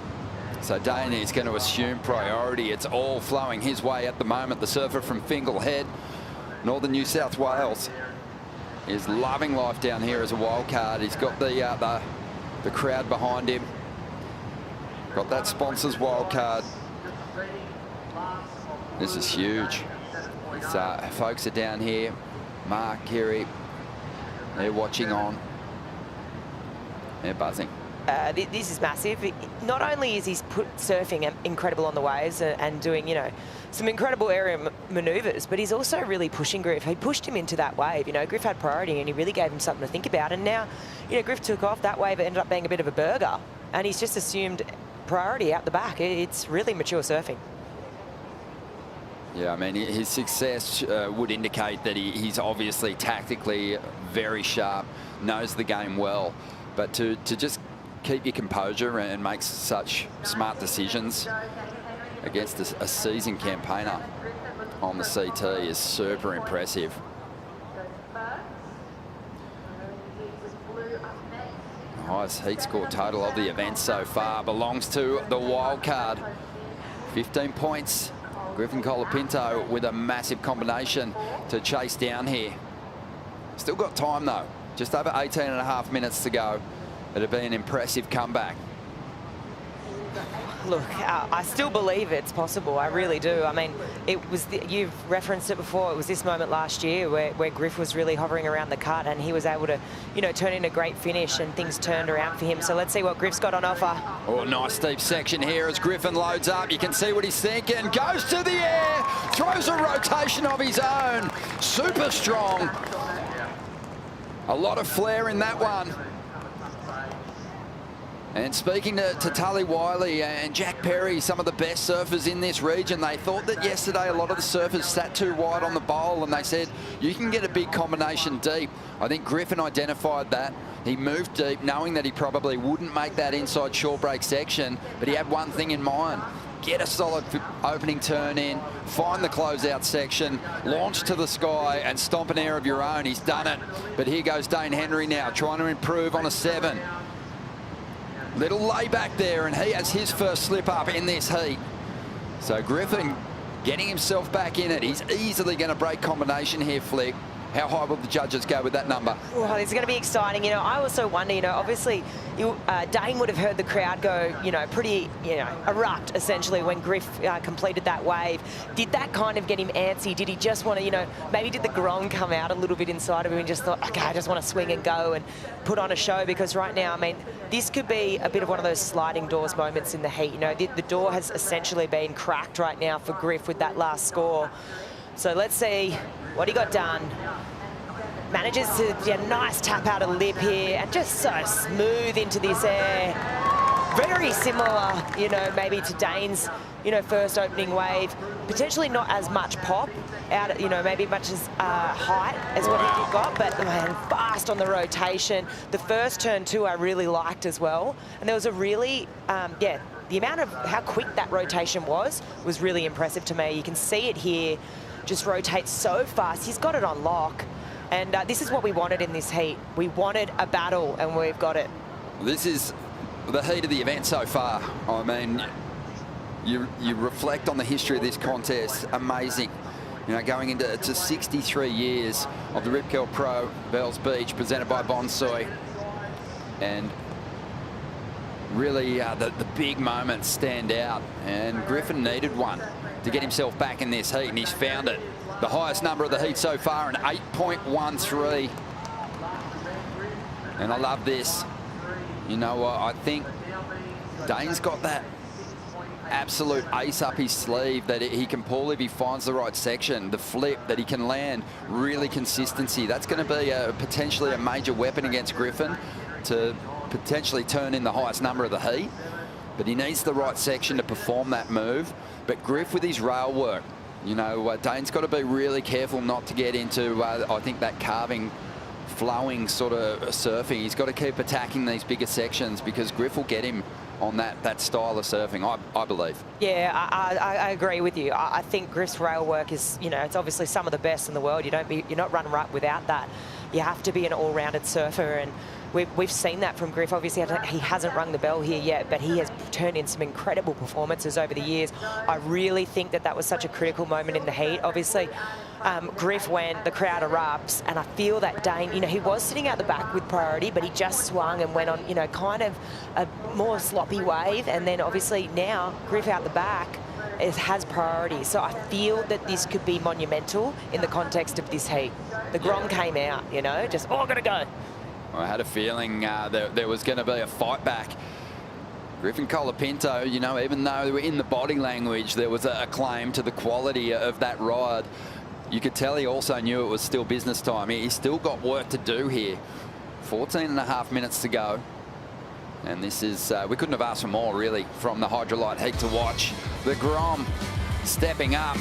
So Dane is going to assume priority. It's all flowing his way at the moment. The surfer from Fingal Head, Northern New South Wales, is loving life down here as a wild card. He's got the crowd behind him. Got that sponsors wild card. This is huge. These folks are down here. Mark, Kiri, they're watching on. They're buzzing. This is massive. Not only is he surfing incredible on the waves and doing, you know, some incredible area manoeuvres, but he's also really pushing Griff. He pushed him into that wave. You know, Griff had priority and he really gave him something to think about. And now, you know, Griff took off. That wave ended up being a bit of a burger, and he's just assumed priority out the back. It's really mature surfing. Yeah, I mean, his success would indicate that he's obviously tactically very sharp, knows the game well, but to just keep your composure and make such smart decisions against a seasoned campaigner on the CT is super impressive. The highest heat score total of the event so far belongs to the wild card. 15 points. Griffin Colapinto with a massive combination to chase down here. Still got time though. Just over 18.5 minutes to go. It'll be an impressive comeback. Look, I still believe it's possible. I really do. I mean, it was you've referenced it before. It was this moment last year where Griff was really hovering around the cut and he was able to, you know, turn in a great finish and things turned around for him. So let's see what Griff's got on offer. Oh, nice steep section here as Griffin loads up. You can see what he's thinking. Goes to the air, throws a rotation of his own. Super strong. A lot of flair in that one. And speaking to Tully Wiley and Jack Perry, some of the best surfers in this region, they thought that yesterday a lot of the surfers sat too wide on the bowl, and they said, you can get a big combination deep. I think Griffin identified that. He moved deep, knowing that he probably wouldn't make that inside short break section, but he had one thing in mind. Get a solid opening turn in, find the closeout section, launch to the sky and stomp an air of your own. He's done it. But here goes Dane Henry now, trying to improve on a 7. Little layback there, and he has his first slip up in this heat. So Griffin getting himself back in it. He's easily going to break combination here, Flick. How high will the judges go with that number? Well, it's going to be exciting. You know, I also wonder, you know, obviously Dane would have heard the crowd go, you know, pretty, you know, erupt essentially when Griff completed that wave. Did that kind of get him antsy? Did he just want to, you know, maybe did the grom come out a little bit inside of him and just thought, okay, I just want to swing and go and put on a show? Because right now, I mean, this could be a bit of one of those sliding doors moments in the heat. You know, the door has essentially been cracked right now for Griff with that last score. So let's see what he got done. Manages to get a nice tap out of lip here and just so smooth into this air. Very similar, you know, maybe to Dane's, you know, first opening wave. Potentially not as much pop out, you know, maybe much as height as what he got, but man, fast on the rotation. The first turn too, I really liked as well. And there was a really, yeah, the amount of how quick that rotation was really impressive to me. You can see it here, just rotates so fast. He's got it on lock. And this is what we wanted in this heat. We wanted a battle, and we've got it. This is the heat of the event so far. I mean, you reflect on the history of this contest. Amazing. You know, going into 63 years of the Rip Curl Pro Bells Beach, presented by Bonsoy. And really, the big moments stand out. And Griffin needed one to get himself back in this heat, and he's found it. The highest number of the heat so far, an 8.13. And I love this. You know, I think Dane's got that absolute ace up his sleeve that he can pull if he finds the right section. The flip that he can land, really consistency. That's going to be potentially a major weapon against Griffin to potentially turn in the highest number of the heat. But he needs the right section to perform that move. But Griff with his rail work, you know, Dane's got to be really careful not to get into, I think, that carving, flowing sort of surfing. He's got to keep attacking these bigger sections because Griff will get him on that style of surfing, I believe. Yeah, I agree with you. I think Griff's rail work is, you know, it's obviously some of the best in the world. You're not run right without that. You have to be an all-rounded surfer, and we've seen that from Griff. Obviously, he hasn't rung the bell here yet, but he has turned in some incredible performances over the years. I really think that was such a critical moment in the heat. Obviously, Griff went, the crowd erupts, and I feel that Dane, you know, he was sitting out the back with priority, but he just swung and went on, you know, kind of a more sloppy wave, and then obviously now Griff out the back has priority. So I feel that this could be monumental in the context of this heat. The grom came out, you know, just, oh, gotta go. I had a feeling there was going to be a fight back. Griffin Colapinto, you know, even though in the body language there was a claim to the quality of that ride, you could tell he also knew it was still business time. He's still got work to do here. 14.5 minutes to go. And this is, we couldn't have asked for more, really, from the Hydrolite heat to watch. The Grom stepping up.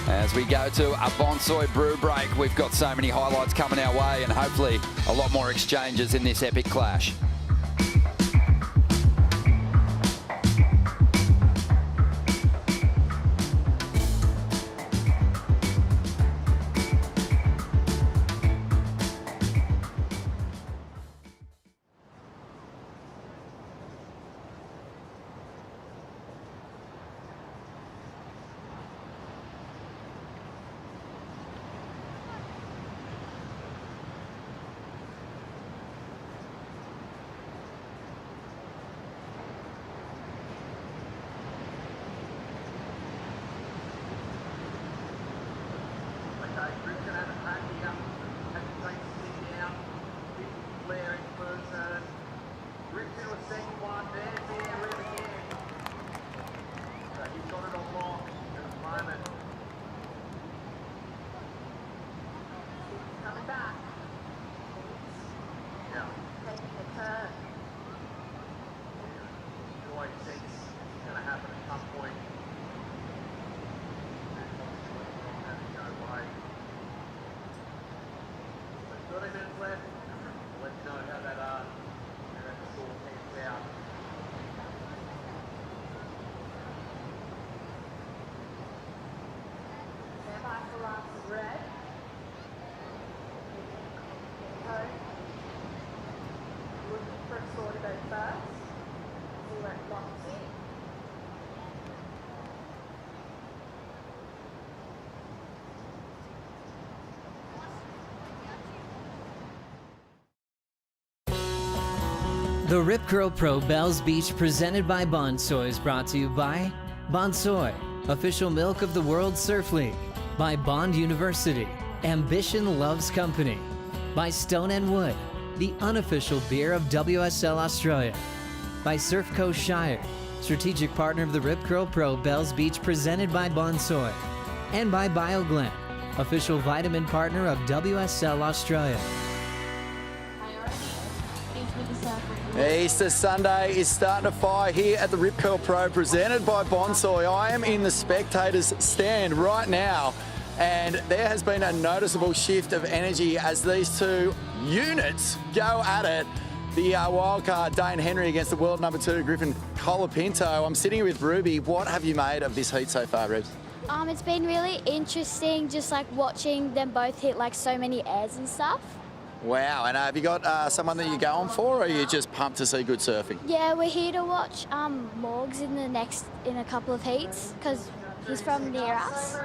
As we go to a Bonsoy brew break, we've got so many highlights coming our way and hopefully a lot more exchanges in this epic clash. The Rip Curl Pro Bells Beach presented by Bonsoy is brought to you by Bonsoy, official milk of the World Surf League, by Bond University, Ambition Loves Company, by Stone and Wood, the unofficial beer of WSL Australia, by Surf Coast Shire, strategic partner of the Rip Curl Pro Bells Beach presented by Bonsoy, and by BioGlen, official vitamin partner of WSL Australia. Easter Sunday is starting to fire here at the Rip Curl Pro presented by Bonsoy. I am in the spectators stand right now, and there has been a noticeable shift of energy as these two units go at it. The wildcard Dane Henry against the world number 2 Griffin Colapinto. I'm sitting here with Ruby. What have you made of this heat so far, Rubs? It's been really interesting just like watching them both hit like so many airs and stuff. Wow, and have you got someone that you're going for, or are you just pumped to see good surfing? Yeah, we're here to watch Morgs in a couple of heats because he's from near us.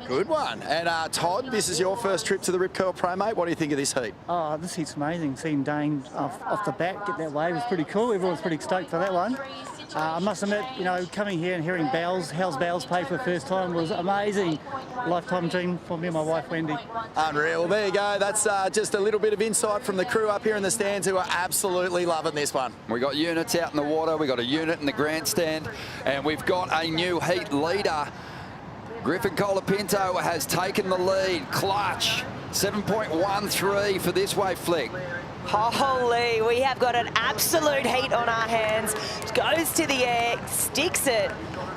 Good one. And Todd, this is your first trip to the Rip Curl Pro, mate. What do you think of this heat? Oh, this heat's amazing. Seeing Dane off the bat get that wave was pretty cool. Everyone's pretty stoked for that one. I must admit, you know, coming here and hearing How's Bells play for the first time was amazing. Lifetime dream for me and my wife, Wendy. Unreal. There you go. That's just a little bit of insight from the crew up here in the stands who are absolutely loving this one. We got units out in the water. We got a unit in the grandstand, and we've got a new heat leader. Griffin Colapinto has taken the lead. Clutch. 7.13 for this wave flick. Holy, we have got an absolute heat on our hands. Goes to the air, sticks it,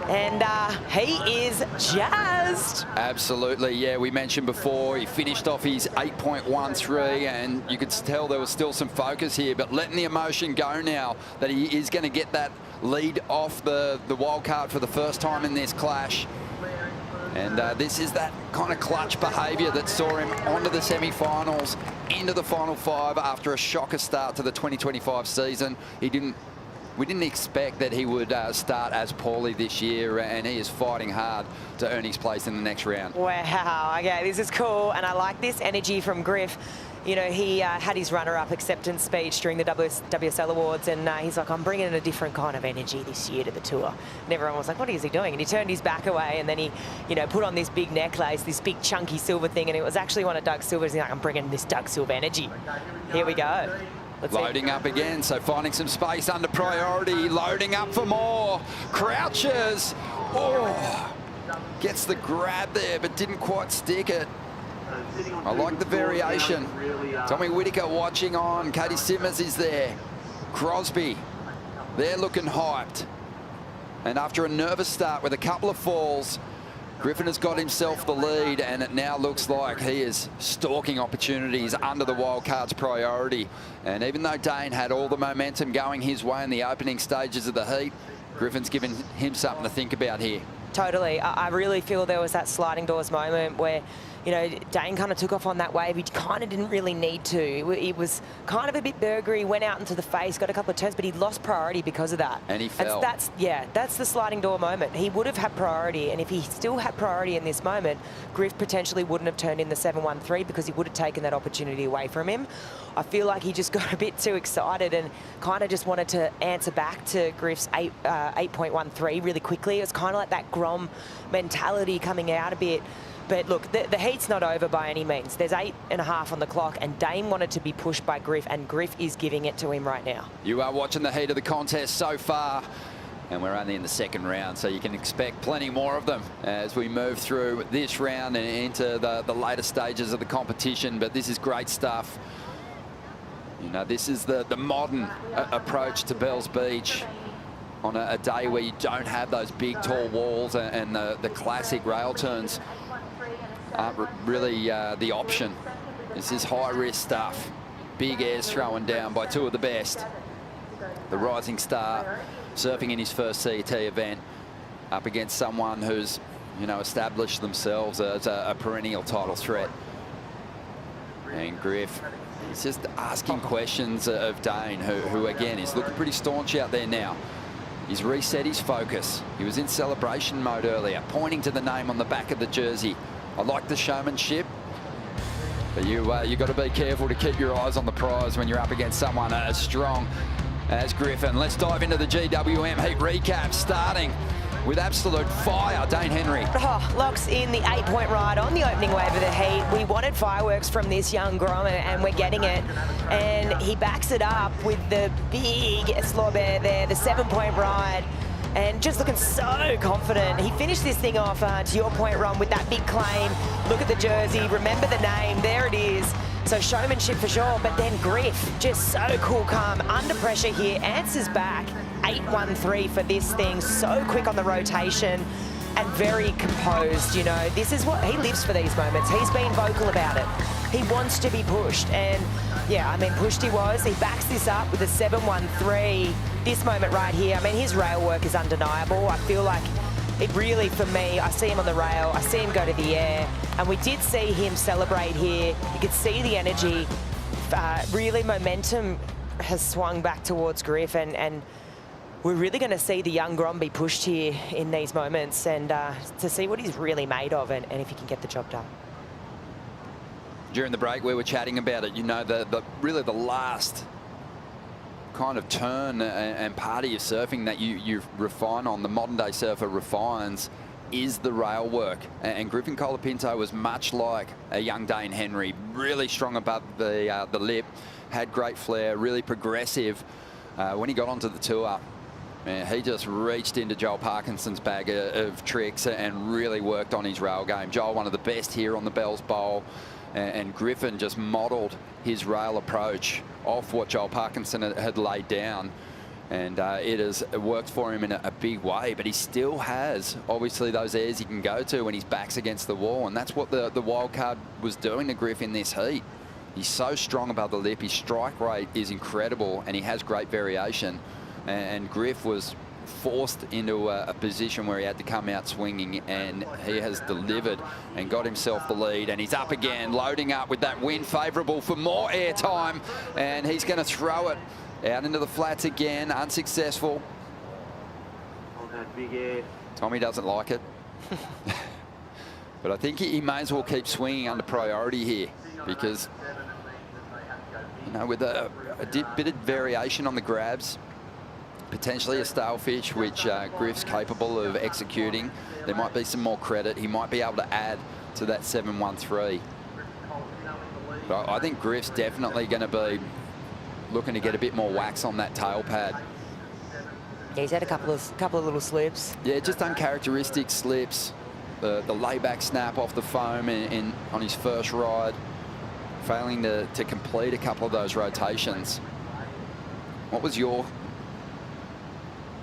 and he is jazzed. Absolutely, yeah. We mentioned before he finished off his 8.13, and you could tell there was still some focus here, but letting the emotion go now that he is going to get that lead off the wild card for the first time in this clash. And this is that kind of clutch behaviour that saw him onto the semi-finals, into the final 5 after a shocker start to the 2025 season. We didn't expect that he would start as poorly this year, and he is fighting hard to earn his place in the next round. Wow, okay, this is cool, and I like this energy from Griff. You know, he had his runner-up acceptance speech during the WSL Awards, and he's like, I'm bringing in a different kind of energy this year to the tour. And everyone was like, what is he doing? And he turned his back away, and then he, you know, put on this big necklace, this big chunky silver thing, and it was actually one of Doug Silver's. He's like, I'm bringing this Doug Silver energy. Here we go. Loading up again, so finding some space under priority, loading up for more. Crouches. Oh, gets the grab there, but didn't quite stick it. I like the variation. Tommy Whitaker watching on. Katie Simmers is there. Crosby, they're looking hyped. And after a nervous start with a couple of falls, Griffin has got himself the lead, and it now looks like he is stalking opportunities under the wildcard's priority. And even though Dane had all the momentum going his way in the opening stages of the heat, Griffin's given him something to think about here. Totally. I really feel there was that sliding doors moment where, you know, Dane kind of took off on that wave. He kind of didn't really need to. It was kind of a bit burgery, went out into the face, got a couple of turns, but he lost priority because of that. And he fell. That's the sliding door moment. He would have had priority, and if he still had priority in this moment, Griff potentially wouldn't have turned in the 7.13 because he would have taken that opportunity away from him. I feel like he just got a bit too excited and kind of just wanted to answer back to Griff's 8.13 really quickly. It was kind of like that Grom mentality coming out a bit. But look, the heat's not over by any means. There's 8.5 on the clock, and Dane wanted to be pushed by Griff, and Griff is giving it to him right now. You are watching the heat of the contest so far, and we're only in the second round, so you can expect plenty more of them as we move through this round and into the later stages of the competition. But this is great stuff. You know, this is the modern approach to Bells Beach on a day where you don't have those big tall walls and the classic rail turns aren't really the option. This is high risk stuff. Big airs thrown down by two of the best. The rising star surfing in his first CET event up against someone who's, you know, established themselves as a perennial title threat. And Griff, he's just asking questions of Dane, who again is looking pretty staunch out there now. He's reset his focus. He was in celebration mode earlier, pointing to the name on the back of the jersey. I like the showmanship, but you got to be careful to keep your eyes on the prize when you're up against someone as strong as Griffin. Let's dive into the GWM heat recap, starting with absolute fire, Dane Henry. Oh, locks in the 8-point ride on the opening wave of the heat. We wanted fireworks from this young Grom, and we're getting it. And he backs it up with the big slobber there, the 7-point ride, and just looking so confident. He finished this thing off, to your point, Ron, with that big claim. Look at the jersey, remember the name, there it is. So showmanship for sure, but then Griff, just so cool, calm, under pressure here, answers back. 8-1-3 for this thing, so quick on the rotation and very composed. You know, this is what he lives for, these moments. He's been vocal about it. He wants to be pushed, and yeah, I mean, pushed he was. He backs this up with a 7-1-3. This moment right here, I mean, his rail work is undeniable. I feel like it really, for me, I see him on the rail, I see him go to the air, and we did see him celebrate here. You could see the energy. Really, momentum has swung back towards Griff, and we're really going to see the young Grom be pushed here in these moments, and to see what he's really made of, and if he can get the job done. During the break, we were chatting about it. You know, really the last kind of turn and party of surfing that you refine on, the modern day surfer refines, is the rail work. And Griffin Colapinto was much like a young Dane Henry, really strong above the lip, had great flair, really progressive. When he got onto the tour, man, he just reached into Joel Parkinson's bag of tricks and really worked on his rail game. Joel, one of the best here on the Bells Bowl, and Griffin just modelled his rail approach off what Joel Parkinson had laid down, and it has worked for him in a big way. But he still has, obviously, those airs he can go to when his back's against the wall, and that's what the wild card was doing to Griff in this heat. He's so strong above the lip, his strike rate is incredible, and he has great variation. And Griff was forced into a position where he had to come out swinging, and he has delivered and got himself the lead, and he's up again, loading up with that wind favourable for more air time, and he's going to throw it out into the flats again, unsuccessful. Tommy doesn't like it. But I think he may as well keep swinging under priority here, because, you know, with a bit of variation on the grabs, potentially a stale fish, which Griff's capable of executing, there might be some more credit. He might be able to add to that 7-1-3. But I think Griff's definitely going to be looking to get a bit more wax on that tail pad. Yeah, he's had a couple of little slips. Yeah, just uncharacteristic slips. The layback snap off the foam on his first ride, failing to complete a couple of those rotations. What was your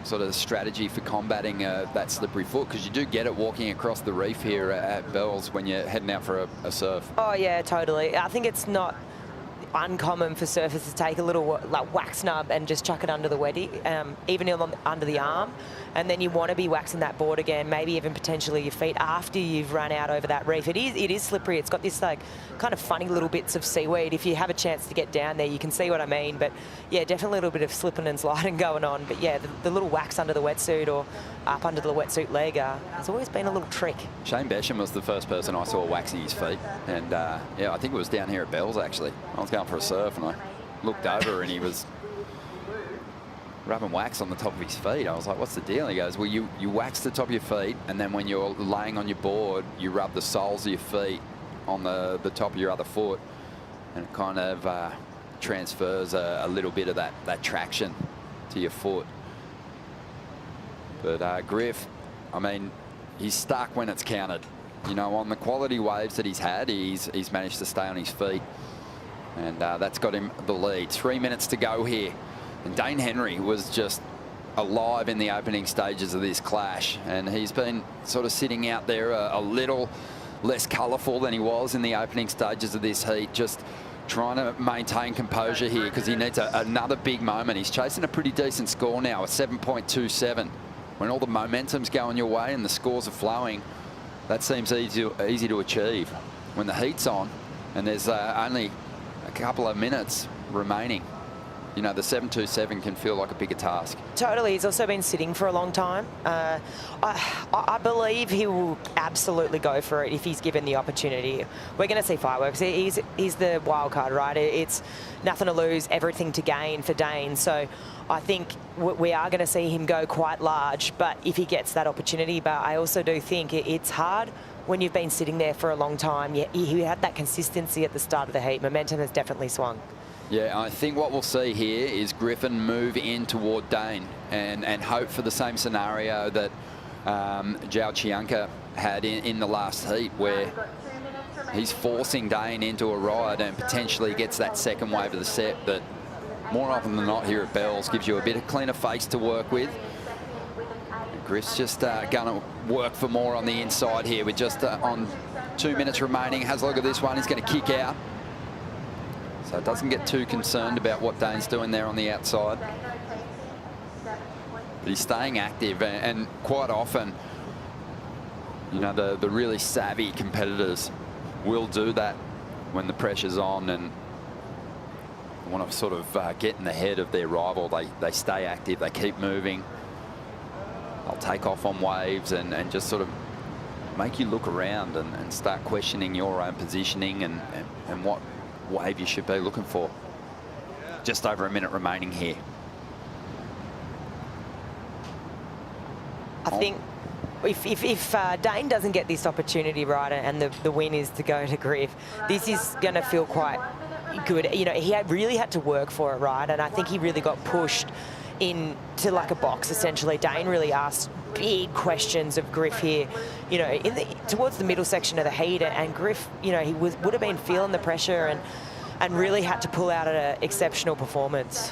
sort of strategy for combating that slippery foot? Because you do get it walking across the reef here at Bells when you're heading out for a surf. Oh yeah, totally. I think it's not uncommon for surfers to take a little like wax nub and just chuck it under the weddy, even under the arm, and then you want to be waxing that board again, maybe even potentially your feet after you've run out over that reef. It is slippery. It's got this like kind of funny little bits of seaweed. If you have a chance to get down there, you can see what I mean. But yeah, definitely a little bit of slipping and sliding going on. But yeah, the little wax under the wetsuit or up under the wetsuit leg has always been a little trick. Shane Besham was the first person I saw waxing his feet, and yeah, I think it was down here at Bells actually. I was going for a surf and I looked over and he was rubbing wax on the top of his feet. I was like, what's the deal? And he goes, well, you wax the top of your feet, and then when you're laying on your board, you rub the soles of your feet on the top of your other foot, and it kind of transfers a little bit of that traction to your foot. But Griff, I mean, he's stuck when it's counted. You know, on the quality waves that he's had, he's managed to stay on his feet, and that's got him the lead. 3 minutes to go here. And Dane Henry was just alive in the opening stages of this clash, and he's been sort of sitting out there a little less colourful than he was in the opening stages of this heat, just trying to maintain composure here because he needs another big moment. He's chasing a pretty decent score now, a 7.27. When all the momentum's going your way and the scores are flowing, that seems easy to achieve. When the heat's on and there's only a couple of minutes remaining, you know, the 727 can feel like a bigger task. Totally. He's also been sitting for a long time. I believe he will absolutely go for it if he's given the opportunity. We're going to see fireworks. He's the wild card, right? It's nothing to lose, everything to gain for Dane. So I think we are going to see him go quite large, but if he gets that opportunity. But I also do think it's hard when you've been sitting there for a long time. He had that consistency at the start of the heat. Momentum has definitely swung. Yeah, I think what we'll see here is Griffin move in toward Dane and hope for the same scenario that Zhao Chianca had in the last heat, where he's forcing Dane into a ride and potentially gets that second wave of the set. But more often than not here at Bells, gives you a bit of cleaner face to work with. Griff's just going to work for more on the inside here with just on 2 minutes remaining. Has a look at this one. He's going to kick out. So doesn't get too concerned about what Dane's doing there on the outside. But he's staying active, and quite often, you know, the really savvy competitors will do that when the pressure's on and want to sort of get in the head of their rival. They stay active, they keep moving. They'll take off on waves and just sort of make you look around and start questioning your own positioning and what wave you should be looking for. Just over a minute remaining here. I think if Dane doesn't get this opportunity right and the win is to go to Griff, this is going to feel quite good. You know, he really had to work for it, right? And I think he really got pushed into like a box, essentially. Dane really asked big questions of Griff here, you know, towards the middle section of the heat, and Griff, you know, he would have been feeling the pressure and really had to pull out an exceptional performance.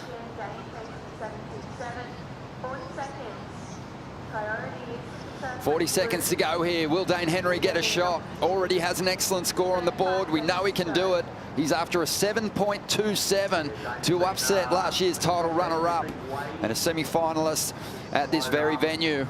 40 seconds to go here. Will Dane Henry get a shot? Already has an excellent score on the board. We know he can do it. He's after a 7.27 to upset last year's title runner-up and a semi-finalist at this very venue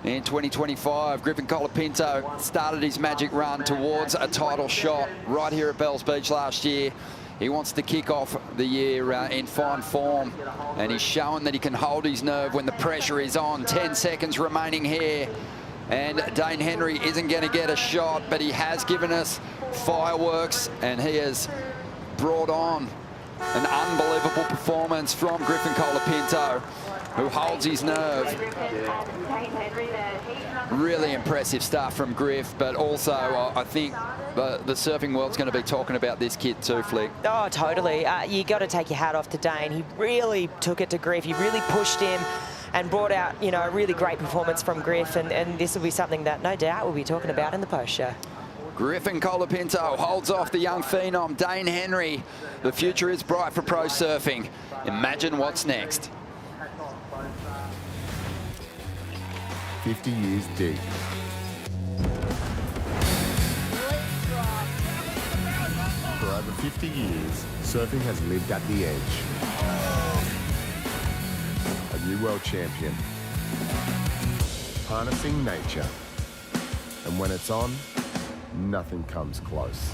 in 2025. Griffin Colapinto started his magic run towards a title shot right here at Bells Beach last year. He wants to kick off the year in fine form, and he's showing that he can hold his nerve when the pressure is on. 10 seconds remaining here, and Dane Henry isn't going to get a shot, but he has given us fireworks, and he has brought on an unbelievable performance from Griffin Colapinto, who holds his nerve. Really impressive stuff from Griff, but also I think the surfing world's going to be talking about this kid too, Flick. Oh, totally. You got to take your hat off to Dane. He really took it to Griff. He really pushed him and brought out, you know, a really great performance from Griff, and this will be something that no doubt we'll be talking about in the post-show. Griffin Colapinto holds off the young phenom, Dane Henry. The future is bright for pro surfing. Imagine what's next. 50 years deep. For over 50 years, surfing has lived at the edge. A new world champion. Harnessing nature. And when it's on, nothing comes close.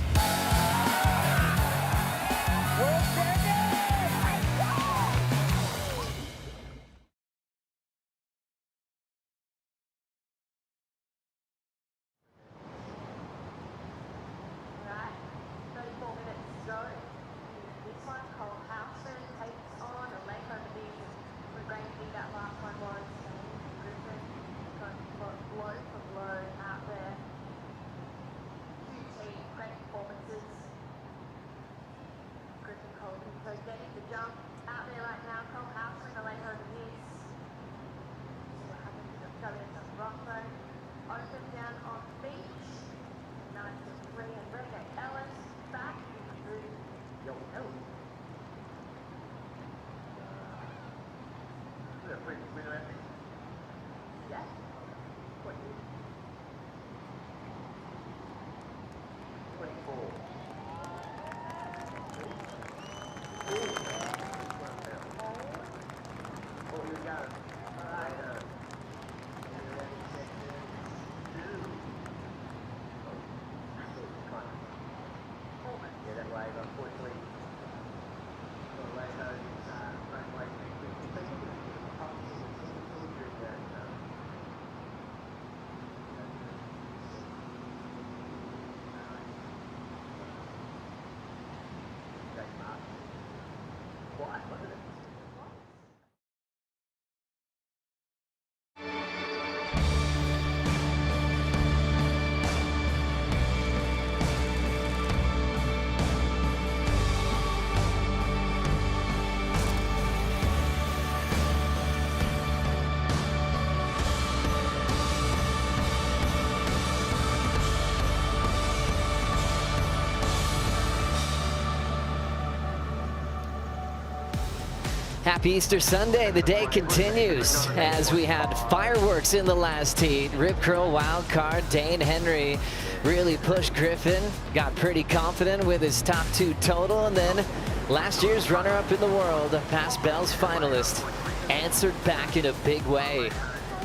Happy Easter Sunday. The day continues as we had fireworks in the last heat. Rip Curl wild card. Dane Henry really pushed Griffin. Got pretty confident with his top 2 total. And then last year's runner-up in the world, past Bell's finalist, answered back in a big way,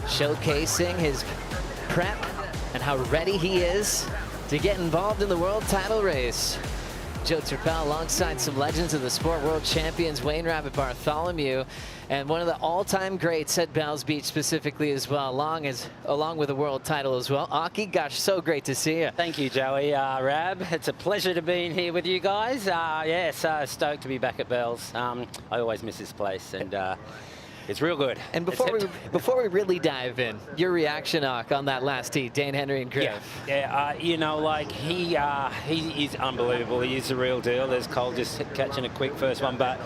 showcasing his prep and how ready he is to get involved in the world title race. Joe Turpel alongside some legends of the sport, world champions Wayne Rabbit Bartholomew, and one of the all-time greats at Bells Beach specifically as well, along with a world title as well. Aki, gosh, so great to see you. Thank you, Joey. Rab, it's a pleasure to be in here with you guys. Yes, stoked to be back at Bells. I always miss this place, and it's real good. And before we really dive in, your reaction, Ak, on that last heat, Dane Henry and Griff. Yeah, you know, like he is unbelievable. He is the real deal. There's Cole just catching a quick first one, but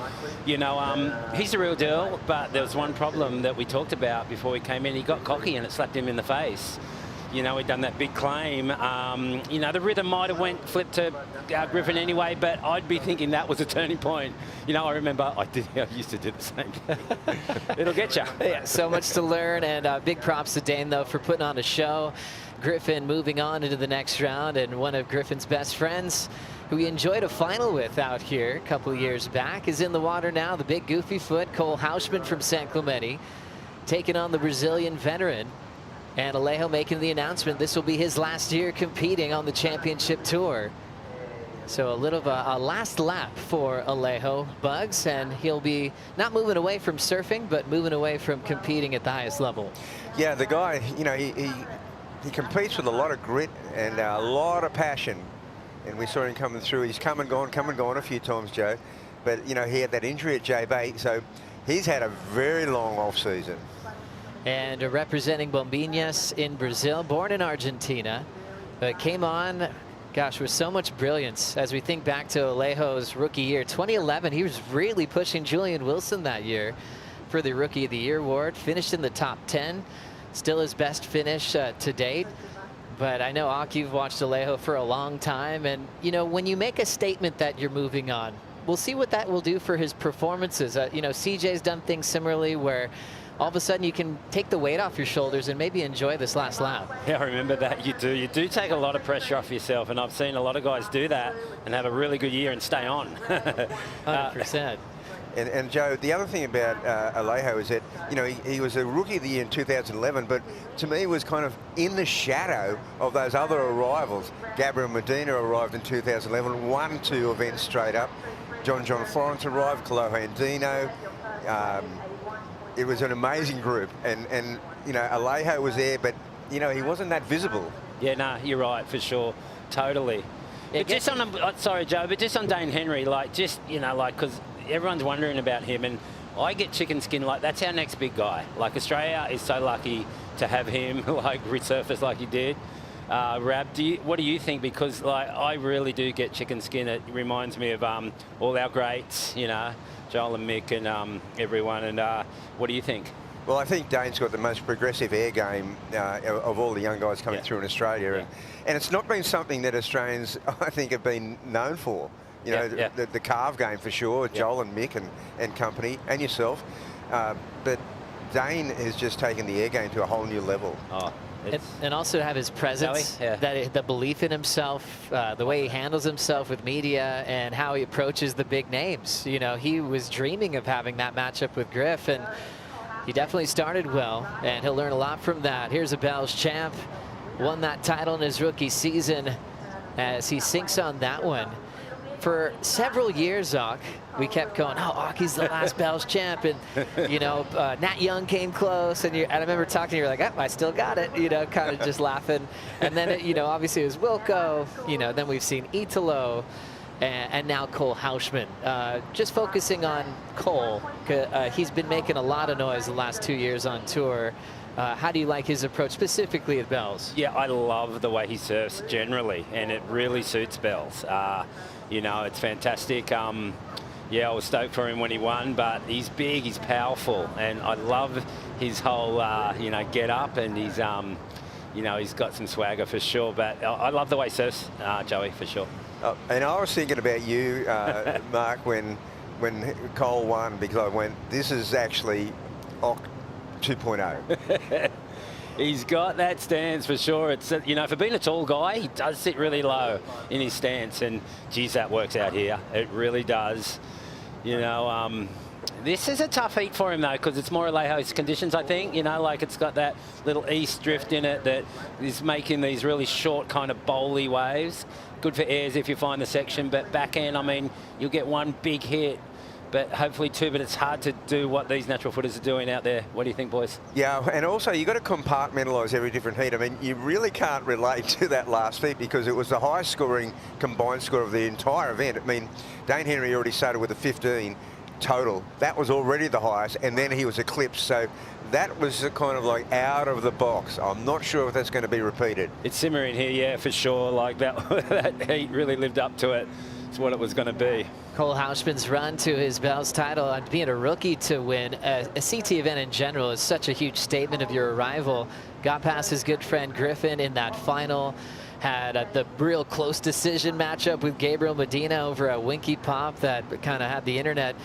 you know, he's the real deal. But there was one problem that we talked about before we came in. He got cocky and it slapped him in the face. You know, he'd done that big claim. You know, the rhythm might have flipped to Griffin anyway, but I'd be thinking that was a turning point. You know, I remember I used to do the same thing. It'll get you. Yeah, so much to learn, and big props to Dane, though, for putting on a show. Griffin moving on into the next round, and one of Griffin's best friends, who he enjoyed a final with out here a couple of years back, is in the water now. The big goofy foot, Cole Hauschman from San Clemente, taking on the Brazilian veteran. And Alejo making the announcement this will be his last year competing on the championship tour. So a little of a last lap for Alejo, Bugs, and he'll be not moving away from surfing, but moving away from competing at the highest level. Yeah, the guy, you know, he competes with a lot of grit and a lot of passion. And we saw him coming through. He's come and gone a few times, Joe. But, you know, he had that injury at J-Bay, so he's had a very long off-season. And representing Bombinhas in Brazil, born in Argentina, but came on, gosh, with so much brilliance. As we think back to Alejo's rookie year, 2011, he was really pushing Julian Wilson that year for the Rookie of the Year award. Finished in the top 10, still his best finish to date. But I know, Ak, you've watched Alejo for a long time, and you know, when you make a statement that you're moving on, we'll see what that will do for his performances. You know, CJ's done things similarly where all of a sudden you can take the weight off your shoulders and maybe enjoy this last lap. Yeah, I remember that. You do take a lot of pressure off yourself, and I've seen a lot of guys do that and have a really good year and stay on. 100%. And Joe, the other thing about Alejo is that, you know, he was a Rookie of the Year in 2011, but to me was kind of in the shadow of those other arrivals. Gabriel Medina arrived in 2011, won 2 events straight up. John Florence arrived, Kalohe Andino. It was an amazing group, and you know, Alejo was there, but you know, he wasn't that visible. Yeah, no, you're right, for sure, totally. But just on, sorry, Joe, but just on Dane Henry, like, just, you know, like, because everyone's wondering about him, and I get chicken skin, like, that's our next big guy. Like, Australia is so lucky to have him, like, resurface like he did. Rab, what do you think? Because, like, I really do get chicken skin. It reminds me of all our greats, you know, Joel and Mick and everyone. And what do you think? Well, I think Dane's got the most progressive air game of all the young guys coming through in Australia. And it's not been something that Australians, I think, have been known for. You know, the carve game for sure, Joel and Mick and company, and yourself. But Dane has just taken the air game to a whole new level. And also to have his presence, the belief in himself, the way he handles himself with media, and how he approaches the big names. You know, he was dreaming of having that matchup with Griff, and he definitely started well, and he'll learn a lot from that. Here's a Bells champ, won that title in his rookie season as he sinks on that one. For several years, Ak, we kept going, oh, Aki's the last Bells champ. And, you know, Nat Young came close. And I remember talking to you, like, oh, I still got it, you know, kind of just laughing. And then, you know, obviously it was Wilco. You know, then we've seen Italo and now Cole Hauschman. Just focusing on Cole, he's been making a lot of noise the last 2 years on tour. How do you like his approach specifically at Bells? Yeah, I love the way he surfs generally, and it really suits Bells. You know, it's fantastic. Yeah, I was stoked for him when he won, but he's big, he's powerful, and I love his whole, you know, get up, and he's, you know, he's got some swagger for sure. But I love the way he surfs, Joey, for sure. And I was thinking about you, Mark, when when Cole won, because I went, this is actually OC 2.0. He's got that stance for sure. It's, you know, for being a tall guy, he does sit really low in his stance, and geez, that works out here. It really does. You know, this is a tough heat for him though, because it's more Alejo's conditions, I think. You know, like it's got that little east drift in it that is making these really short kind of bowly waves. Good for airs if you find the section, but backhand, I mean, you'll get one big hit, but hopefully two, but it's hard to do what these natural footers are doing out there. What do you think, boys? Yeah, and also you've got to compartmentalise every different heat. I mean, you really can't relate to that last heat because it was the highest scoring combined score of the entire event. I mean, Dane Henry already started with a 15 total. That was already the highest, and then he was eclipsed. So that was kind of like out of the box. I'm not sure if that's going to be repeated. It's simmering here, yeah, for sure. Like that, that heat really lived up to it. It's what it was going to be. Cole Hausman's run to his Bell's title and being a rookie to win a CT event in general is such a huge statement of your arrival. Got past his good friend Griffin in that final. Had the real close decision matchup with Gabriel Medina over a Winky Pop that kind of had the internet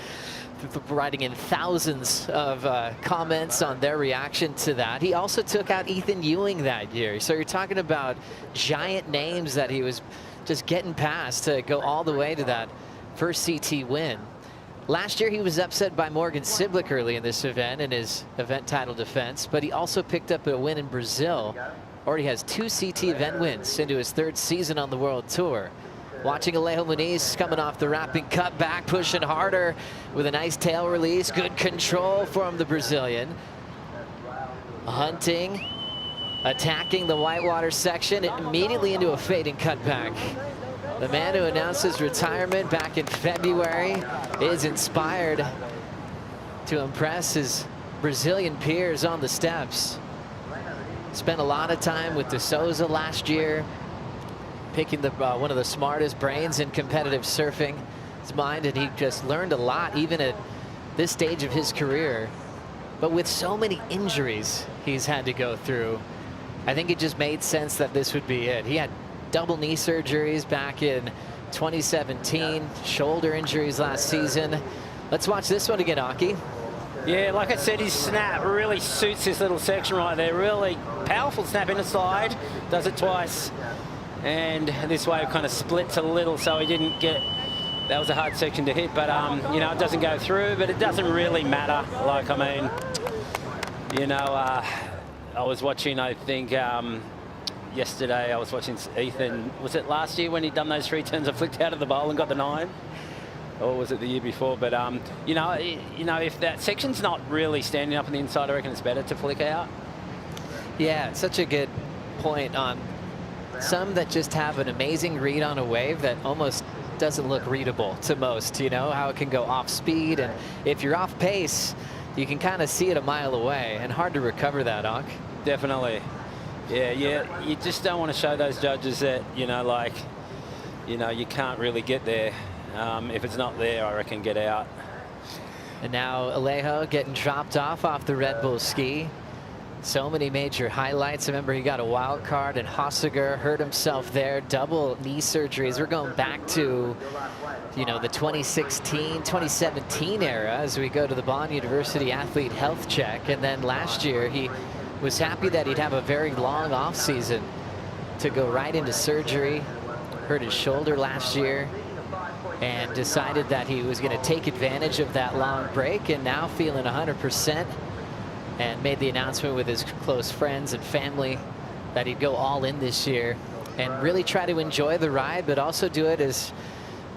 writing in thousands of comments on their reaction to that. He also took out Ethan Ewing that year. So you're talking about giant names that he was just getting past to go all the way to that first CT win. Last year he was upset by Morgan Siblick early in this event in his event title defense, but he also picked up a win in Brazil. Already has 2 CT event wins into his 3rd season on the World Tour. Watching Alejo Muniz coming off the wrapping cut back, pushing harder with a nice tail release. Good control from the Brazilian. Hunting, attacking the whitewater section, immediately into a fading cutback. The man who announced his retirement back in February is inspired to impress his Brazilian peers on the steps. Spent a lot of time with De Souza last year, picking the one of the smartest brains in competitive surfing. His mind, and he just learned a lot even at this stage of his career. But with so many injuries he's had to go through, I think it just made sense that this would be it. He had double knee surgeries back in 2017, shoulder injuries last season. Let's watch this one again, Aki. Yeah, like I said, his snap really suits this little section right there. Really powerful snap in the side. Does it twice. And this wave kind of splits a little, so he didn't get... That was a hard section to hit, but, you know, it doesn't go through, but it doesn't really matter. Like, I mean, you know, I was watching, I think, yesterday, I was watching Ethan. Was it last year when he'd done those 3 turns and flicked out of the bowl and got the 9? Or was it the year before? But, you know, if that section's not really standing up on the inside, I reckon it's better to flick out. Yeah, such a good point on some that just have an amazing read on a wave that almost doesn't look readable to most, you know, how it can go off speed. And if you're off pace, you can kind of see it a mile away and hard to recover that, Ak. Definitely. Yeah, you just don't want to show those judges that, you know, like, you know, you can't really get there. If it's not there, I reckon get out. And now Alejo getting dropped off the Red Bull ski. So many major highlights. Remember, he got a wild card and Hossiger hurt himself there. Double knee surgeries. We're going back to, you know, the 2016, 2017 era as we go to the Bonn University Athlete Health Check. And then last year, he was happy that he'd have a very long off season to go right into surgery. Hurt his shoulder last year and decided that he was going to take advantage of that long break, and now feeling 100%, and made the announcement with his close friends and family that he'd go all in this year and really try to enjoy the ride, but also do it as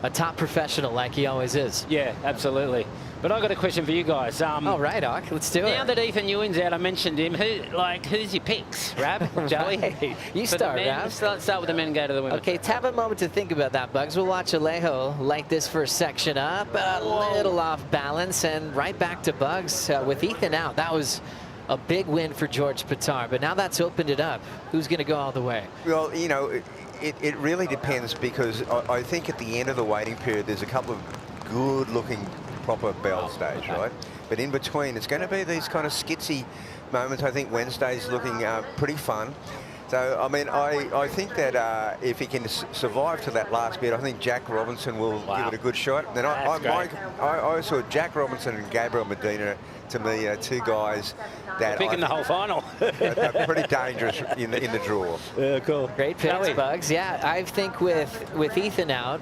a top professional like he always is. Yeah, absolutely. But I've got a question for you guys. All right, Ak, let's do it. Now that Ethan Ewing's out, I mentioned him. Who's your picks, Rab? Joey? Hey, you start, Rab. Let's start with the men and go to the women. Okay, have a moment to think about that, Bugs. We'll watch Alejo like this first section up, a little off balance, and right back to Bugs with Ethan out. That was a big win for George Pitar, but now that's opened it up. Who's going to go all the way? Well, you know, it really depends, because I think at the end of the waiting period, there's a couple of good-looking proper bell stage, right? But in between, it's going to be these kind of skitsy moments. I think Wednesday's looking pretty fun. So, I mean, I think that if he can survive to that last bit, I think Jack Robinson will give it a good shot. Then I saw Jack Robinson and Gabriel Medina, to me, two guys that picking the whole final. are pretty dangerous in the draw. Yeah, cool. Great picks, Bugs. Yeah, I think with Ethan out,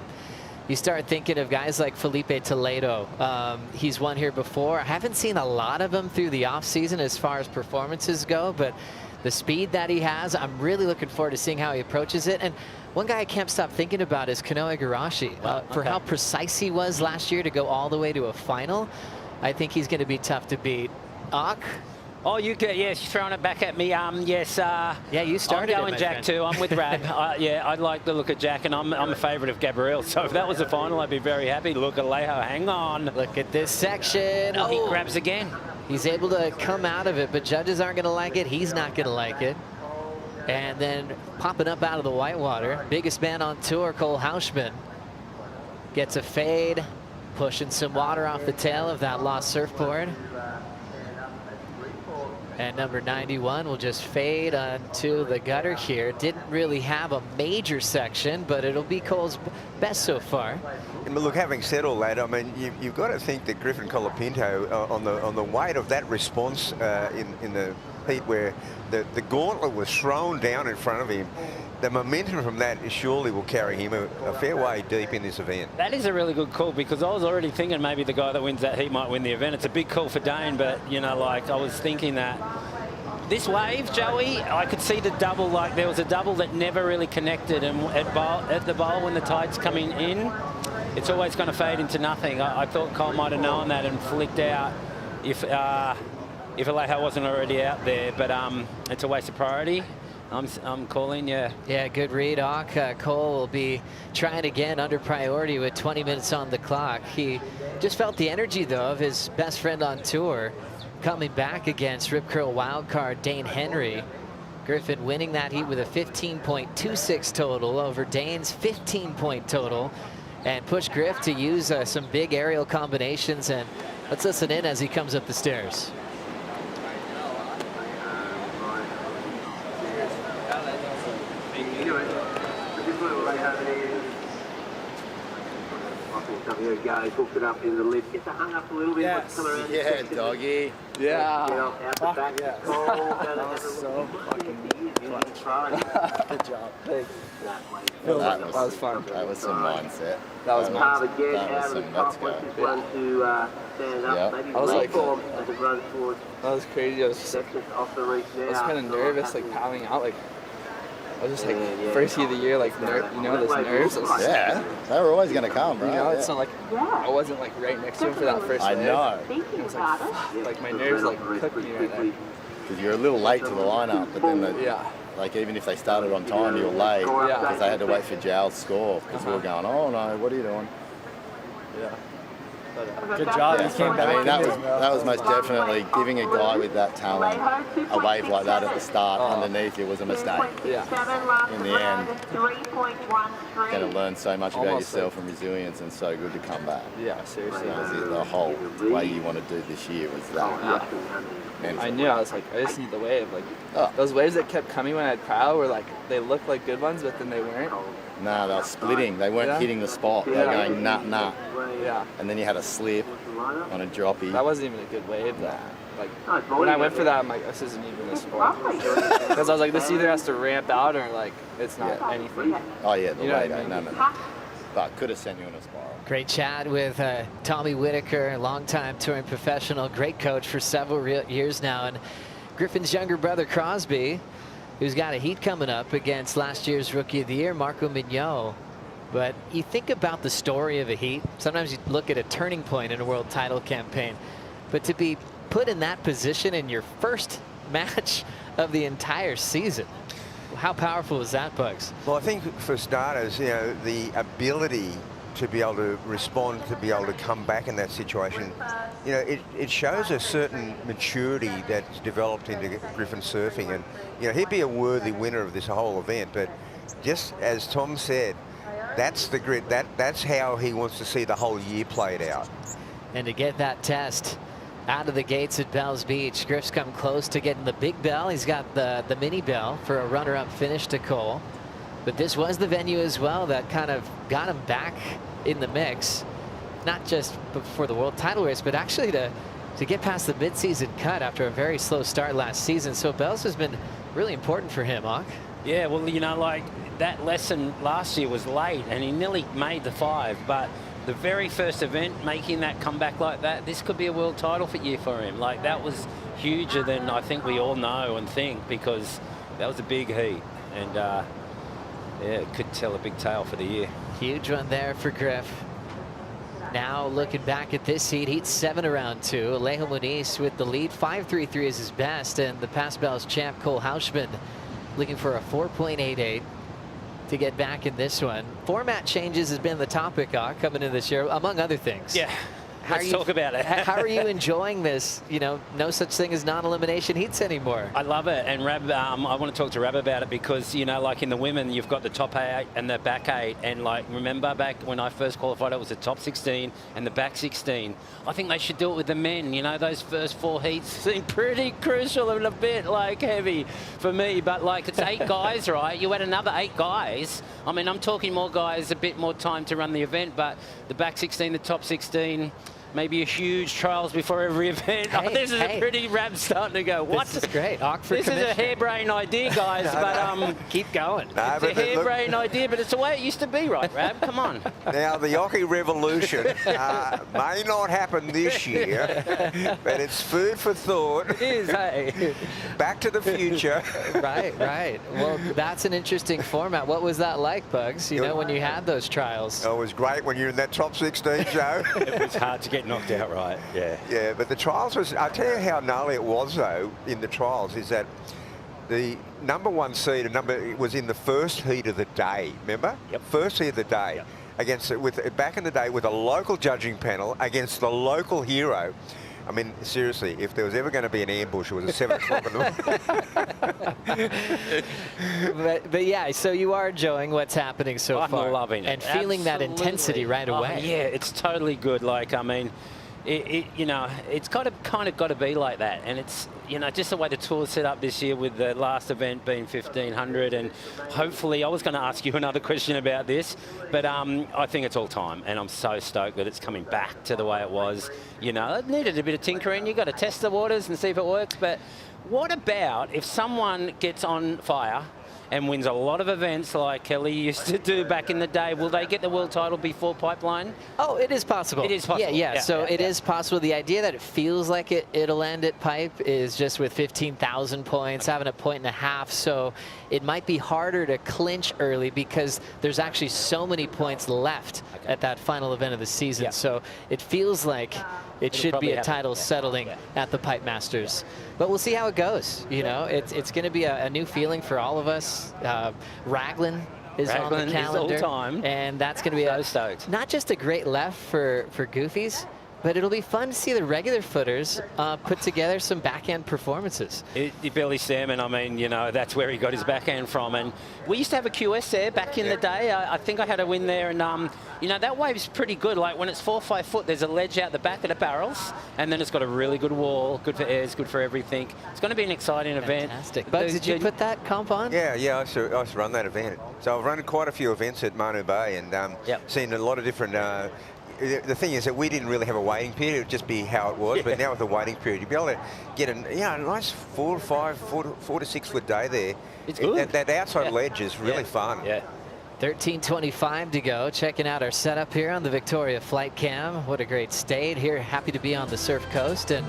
you start thinking of guys like Felipe Toledo. He's won here before. I haven't seen a lot of him through the offseason as far as performances go, but the speed that he has, I'm really looking forward to seeing how he approaches it. And one guy I can't stop thinking about is Kanoe Igarashi. For how precise he was last year to go all the way to a final, I think he's going to be tough to beat. Ak? Oh, you get, yes, you're throwing it back at me. Yes. Yeah, you started. I'm going Jack too. I'm with Rab. Yeah, I like the look of Jack, and I'm a favourite of Gabriel. So if that was the final, I'd be very happy. Look at Alejo. Hang on. Look at this section. Oh, he grabs again. He's able to come out of it, but judges aren't going to like it. He's not going to like it. And then popping up out of the whitewater, biggest man on tour, Cole Hauschman, gets a fade, pushing some water off the tail of that lost surfboard. And number 91 will just fade onto the gutter here. Didn't really have a major section, but it'll be Cole's best so far. And look, having said all that, I mean, you've got to think that Griffin Colapinto, on the weight of that response in the heat where the gauntlet was thrown down in front of him, the momentum from that surely will carry him a fair way deep in this event. That is a really good call, because I was already thinking maybe the guy that wins that heat might win the event. It's a big call for Dane, but, you know, like, I was thinking that this wave, Joey, I could see the double, like there was a double that never really connected, and at the bowl when the tide's coming in, it's always going to fade into nothing. I thought Cole might have known that and flicked out if Alejo wasn't already out there, but it's a waste of priority. I'm calling, yeah. Yeah, good read, Ak. Cole will be trying again under priority with 20 minutes on the clock. He just felt the energy, though, of his best friend on tour coming back against Rip Curl wildcard Dane Henry. Griffin winning that heat with a 15.26 total over Dane's 15-point total, and push Griff to use some big aerial combinations. And let's listen in as he comes up the stairs. Here we go, hooked it up in the lid. Gets it hung up a little bit. Yes. Yeah, doggy. Yeah. Get off out the back. Yeah. That was so fucking good job. Thanks. That was fun. That was some mindset. That was Hard mindset. again, That was out of some the top. let's Wants go. this one to stand up. Maybe I was like, reform as it runs towards. That was crazy. I was just, That's just off the reach now. I was kind of nervous, like paddling out. Like I was just like first heat of the year, like you know, those nerves. Yeah, they were always going to come, right? You know, it's not like I wasn't like right next to him for that first I wave. know. It was like my nerves like took me right there. Because you're a little late to the lineup, but then like even if they started on time, you were late because they had to wait for Jal's score because we were going, oh no, what are you doing? Yeah. Good job. You came back. I mean, that was most definitely giving a guy with that talent a wave like that at the start underneath you was a mistake. Yeah. In the end, you're going to learn so much about yourself and resilience, and so good to come back. Yeah, seriously. That was the whole way you want to do this year was that. Yeah. I knew. I was like, I just need the wave. Like those waves that kept coming when I'd paddle were like, they looked like good ones, but then they weren't. No, they were splitting. They weren't hitting the spot. They were going nah. Yeah. And then you had a slip on a droppy. That wasn't even a good wave. Like when I went for that, I'm like, this isn't even a spot. Because I was like, this either has to ramp out or like it's not anything. Oh yeah, the you know wave. what I mean? No. But could have sent you in a spiral. Great chat with Tommy Whitaker, longtime touring professional, great coach for several years now, and Griffin's younger brother Crosby, who's got a heat coming up against last year's Rookie of the Year, Marco Mignot. But you think about the story of a heat, sometimes you look at a turning point in a world title campaign, but to be put in that position in your first match of the entire season, how powerful is that, Bugs? Well, I think for starters, you know, the ability to be able to respond, to be able to come back in that situation, you know, it shows a certain maturity that's developed into Griffin surfing. And, you know, he'd be a worthy winner of this whole event. But just as Tom said, that's the grit. That's how he wants to see the whole year played out. And to get that test out of the gates at Bells Beach. Griff's come close to getting the big bell. He's got the mini bell for a runner-up finish to Cole. But this was the venue as well that kind of got him back in the mix, not just before the world title race, but actually to get past the mid-season cut after a very slow start last season. So Bells has been really important for him, Hawk. Yeah, well, you know, like that lesson last year was late and he nearly made the 5, but the very first event, making that comeback like that, this could be a world title year for him. Like, that was huger than I think we all know and think, because that was a big heat. And, yeah, it could tell a big tale for the year. Huge one there for Griff. Now looking back at this heat 7 around 2. Alejo Muniz with the lead. 5.33 is his best, and the past Bells champ Cole Hauschman looking for a 4.88 to get back in this one. Format changes has been the topic coming in this year, among other things. Yeah. Let's talk about it. How are you enjoying this? You know, no such thing as non-elimination heats anymore. I love it. And Rab, I want to talk to Rab about it because, you know, like in the women, you've got the top 8 and the back 8. And like, remember back when I first qualified, it was the top 16 and the back 16. I think they should do it with the men. You know, those first 4 heats seem pretty crucial and a bit like heavy for me. But like, it's 8 guys, right? You had another 8 guys. I mean, I'm talking more guys, a bit more time to run the event, but the back 16, the top 16, maybe a huge trials before every event. Hey, this is a pretty Rab starting to go, what? This is great. This is a harebrained idea, guys, but keep going. It's a harebrained idea, but it's the way it used to be, right, Rab? Come on. Now, the hockey revolution may not happen this year, but it's food for thought. It is, hey. Back to the future. Right, right. Well, that's an interesting format. What was that like, Bugs, you know, when you had those trials? Oh, it was great when you're in that top 16, Joe. It was hard to get knocked out, right? Yeah. Yeah, but the trials was, I'll tell you how gnarly it was, though, in the trials, is that the #1 seed was in the first heat of the day, remember? Yep. First heat of the day. Yep. Against, back in the day, with a local judging panel against the local hero. I mean, seriously, if there was ever going to be an ambush, it was at 7 o'clock in the morning. But yeah, so you are enjoying what's happening so far. I'm loving it. And feeling that intensity right away. Yeah, it's totally good. Like, I mean, you know, it's kind of got to be like that. And it's, you know, just the way the tour's set up this year with the last event being 1,500. And hopefully, I was going to ask you another question about this, but I think it's all time. And I'm so stoked that it's coming back to the way it was. You know, it needed a bit of tinkering. You've got to test the waters and see if it works. But what about if someone gets on fire and wins a lot of events like Kelly used to do back in the day? Will they get the world title before Pipeline? Oh, it is possible. It is possible. Yeah. So it is possible. The idea that it feels like it'll end at Pipe is just with 15,000 points, having a 1.5 points. So it might be harder to clinch early because there's actually so many points left at that final event of the season. So it feels like it should be a title settling at the Pipe Masters. But we'll see how it goes. You know, it's going to be a new feeling for all of us. Raglan is on the calendar, all time. and that's going to be not just a great left for goofies, but it'll be fun to see the regular footers put together some backhand performances. Billy Salmon, I mean, you know, that's where he got his backhand from. And we used to have a QS there back in the day. I think I had a win there. And, you know, that wave's pretty good. Like when it's 4-5 foot, there's a ledge out the back of the barrels. And then it's got a really good wall, good for airs, good for everything. It's going to be an exciting event. Fantastic. Bugs, did you put that comp on? Yeah, I used to run that event. So I've run quite a few events at Manu Bay and seen a lot of different... the thing is that we didn't really have a waiting period. It would just be how it was. But now with the waiting period, you'd be able to get a nice 4 to 6 foot day there. It's good. That outside ledge is really fun. Yeah. 13:25 to go. Checking out our setup here on the Victoria Flight Cam. What a great state here. Happy to be on the Surf Coast, and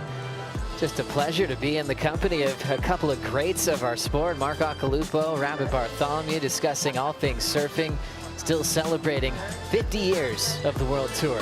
just a pleasure to be in the company of a couple of greats of our sport. Mark Occhilupo, Rabbit Bartholomew, discussing all things surfing. Still celebrating 50 years of the World Tour.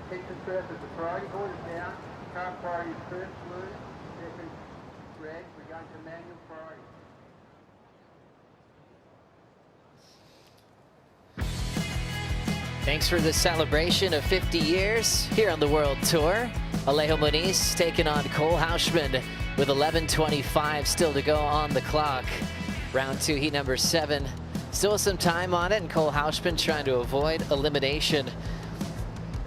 Keep the surface of priority. Orders down. Current priority is first blue, second red. We're going to manual priority. Thanks for the celebration of 50 years here on the World Tour. Alejo Muniz taking on Cole Hauschman with 11:25 still to go on the clock. Round 2, heat number 7. Still some time on it, and Cole Hauschman trying to avoid elimination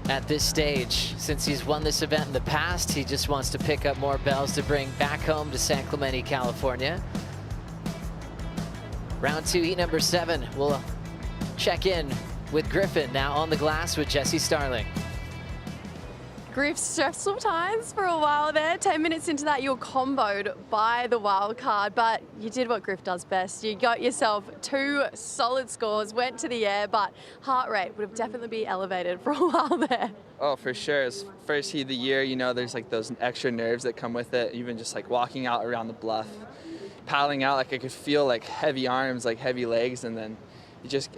at this stage. Since he's won this event in the past, he just wants to pick up more bells to bring back home to San Clemente, California. Round 2, heat number 7. We'll check in with Griffin now on the glass with Jesse Starling. Griff, stressful times for a while there. 10 minutes into that, you were comboed by the wild card, but you did what Griff does best. You got yourself 2 solid scores, went to the air, but heart rate would have definitely been elevated for a while there. Oh, for sure. It's first heat of the year, you know, there's like those extra nerves that come with it. Even just like walking out around the bluff, paddling out, like I could feel like heavy arms, like heavy legs, and then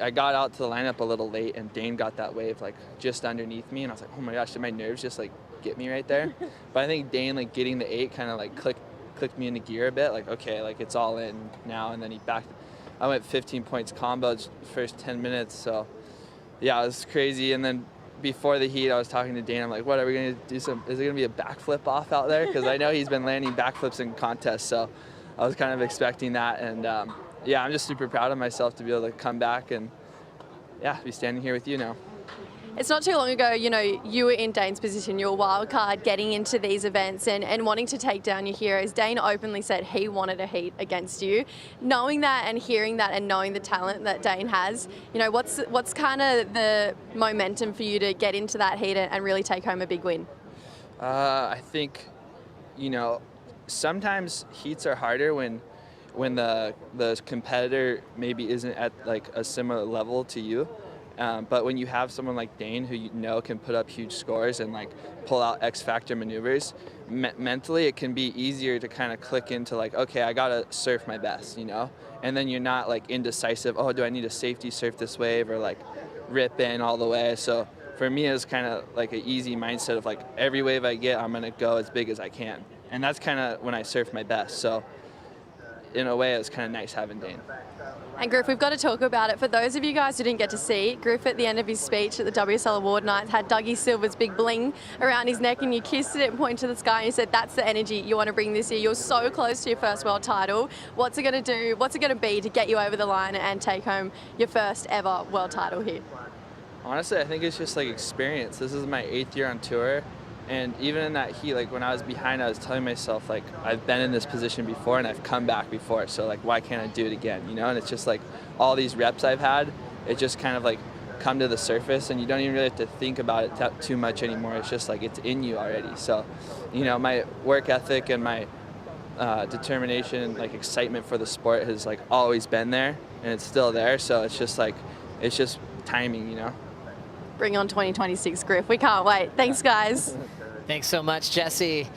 I got out to the lineup a little late, and Dane got that wave like just underneath me, and I was like, oh my gosh, did my nerves just like get me right there? But I think Dane like getting the 8 kind of like clicked me into gear a bit, like okay, like it's all in now. And then he backed. I went 15 points combo first 10 minutes, so yeah, it was crazy. And then before the heat, I was talking to Dane. I'm like, what are we gonna do? Is it gonna be a backflip off out there? Because I know he's been landing backflips in contests, so I was kind of expecting that. And yeah, I'm just super proud of myself to be able to come back and yeah, be standing here with you now. It's not too long ago, you know, you were in Dane's position, you were wild card, getting into these events and wanting to take down your heroes. Dane openly said he wanted a heat against you. Knowing that and hearing that and knowing the talent that Dane has, you know, what's kind of the momentum for you to get into that heat and really take home a big win? I think, you know, sometimes heats are harder when the competitor maybe isn't at like a similar level to you. But when you have someone like Dane who you know can put up huge scores and like pull out X factor maneuvers, mentally it can be easier to kind of click into like, okay, I gotta surf my best, you know? And then you're not like indecisive, oh, do I need a safety surf this wave or like rip in all the way? So for me, it's kind of like an easy mindset of like every wave I get, I'm gonna go as big as I can. And that's kind of when I surf my best. So in a way, it was kind of nice having Dane. And Griff, we've got to talk about it. For those of you guys who didn't get to see, Griff at the end of his speech at the WSL Award Nights had Dougie Silver's big bling around his neck, and you kissed it and pointed to the sky and you said that's the energy you want to bring this year. You're so close to your first world title. What's it going to do? What's it going to be to get you over the line and take home your first ever world title here? Honestly, I think it's just like experience. This is my 8th year on tour. And even in that heat, like when I was behind, I was telling myself like, I've been in this position before and I've come back before. So like, why can't I do it again? You know? And it's just like all these reps I've had, it just kind of like come to the surface and you don't even really have to think about it too much anymore. It's just like, it's in you already. So, you know, my work ethic and my determination and like excitement for the sport has like always been there and it's still there. So it's just like, it's just timing, you know? Bring on 2026, Griff. We can't wait. Thanks, guys. Thanks so much, Jesse.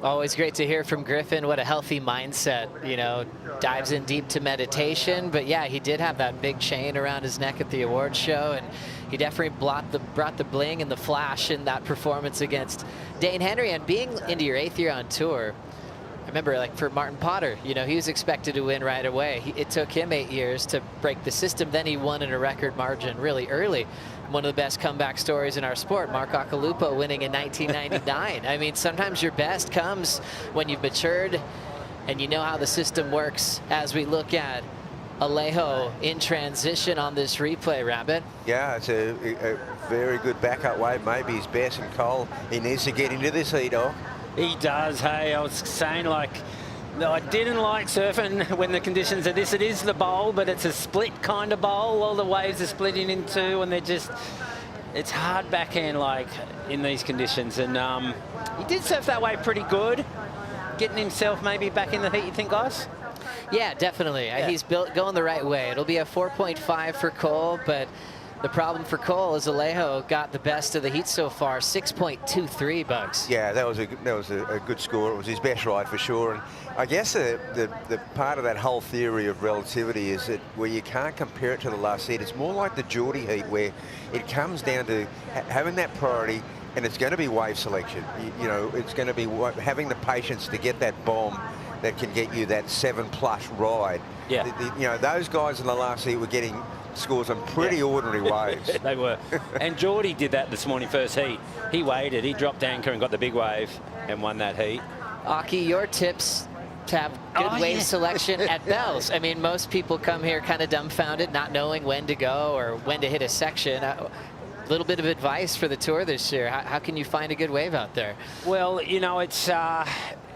Always great to hear from Griffin. What a healthy mindset, you know, dives in deep to meditation. But yeah, he did have that big chain around his neck at the awards show, and he definitely brought the bling and the flash in that performance against Dane Henry. And being into your 8th year on tour, I remember like for Martin Potter, you know, he was expected to win right away. It took him 8 years to break the system. Then he won in a record margin really early. One of the best comeback stories in our sport, Mark Akalupo winning in 1999. I mean, sometimes your best comes when you've matured and you know how the system works. As we look at Alejo in transition on this replay, Rabbit. Yeah, it's a very good backup wave, maybe his best, and Cole, he needs to get into this heat, oh. He does, hey, I was saying like, no, I didn't like surfing when the conditions are this. It is the bowl, but it's a split kind of bowl. All the waves are splitting in two, and they're just, it's hard backhand like in these conditions. And he did surf that way pretty good, getting himself maybe back in the heat, you think, guys? Yeah, definitely. Yeah. He's going the right way. It'll be a 4.5 for Cole, but The problem for Cole is Alejo got the best of the heat so far, 6.23 bugs. Yeah, that was a good score. It was his best ride for sure. And I guess the part of that whole theory of relativity is that where you can't compare it to the last heat, it's more like the Jordy heat where it comes down to having that priority, and it's going to be wave selection. You know, it's going to be having the patience to get that bomb that can get you that 7+ ride. Yeah. You know, those guys in the last heat were getting scores on pretty ordinary waves. They were. And Jordy did that this morning, first heat. He waited, he dropped anchor and got the big wave and won that heat. Aki, your tips to have good wave selection at Bells. I mean, most people come here kind of dumbfounded, not knowing when to go or when to hit a section. A little bit of advice for the tour this year. How can you find a good wave out there? Well, you know, it's...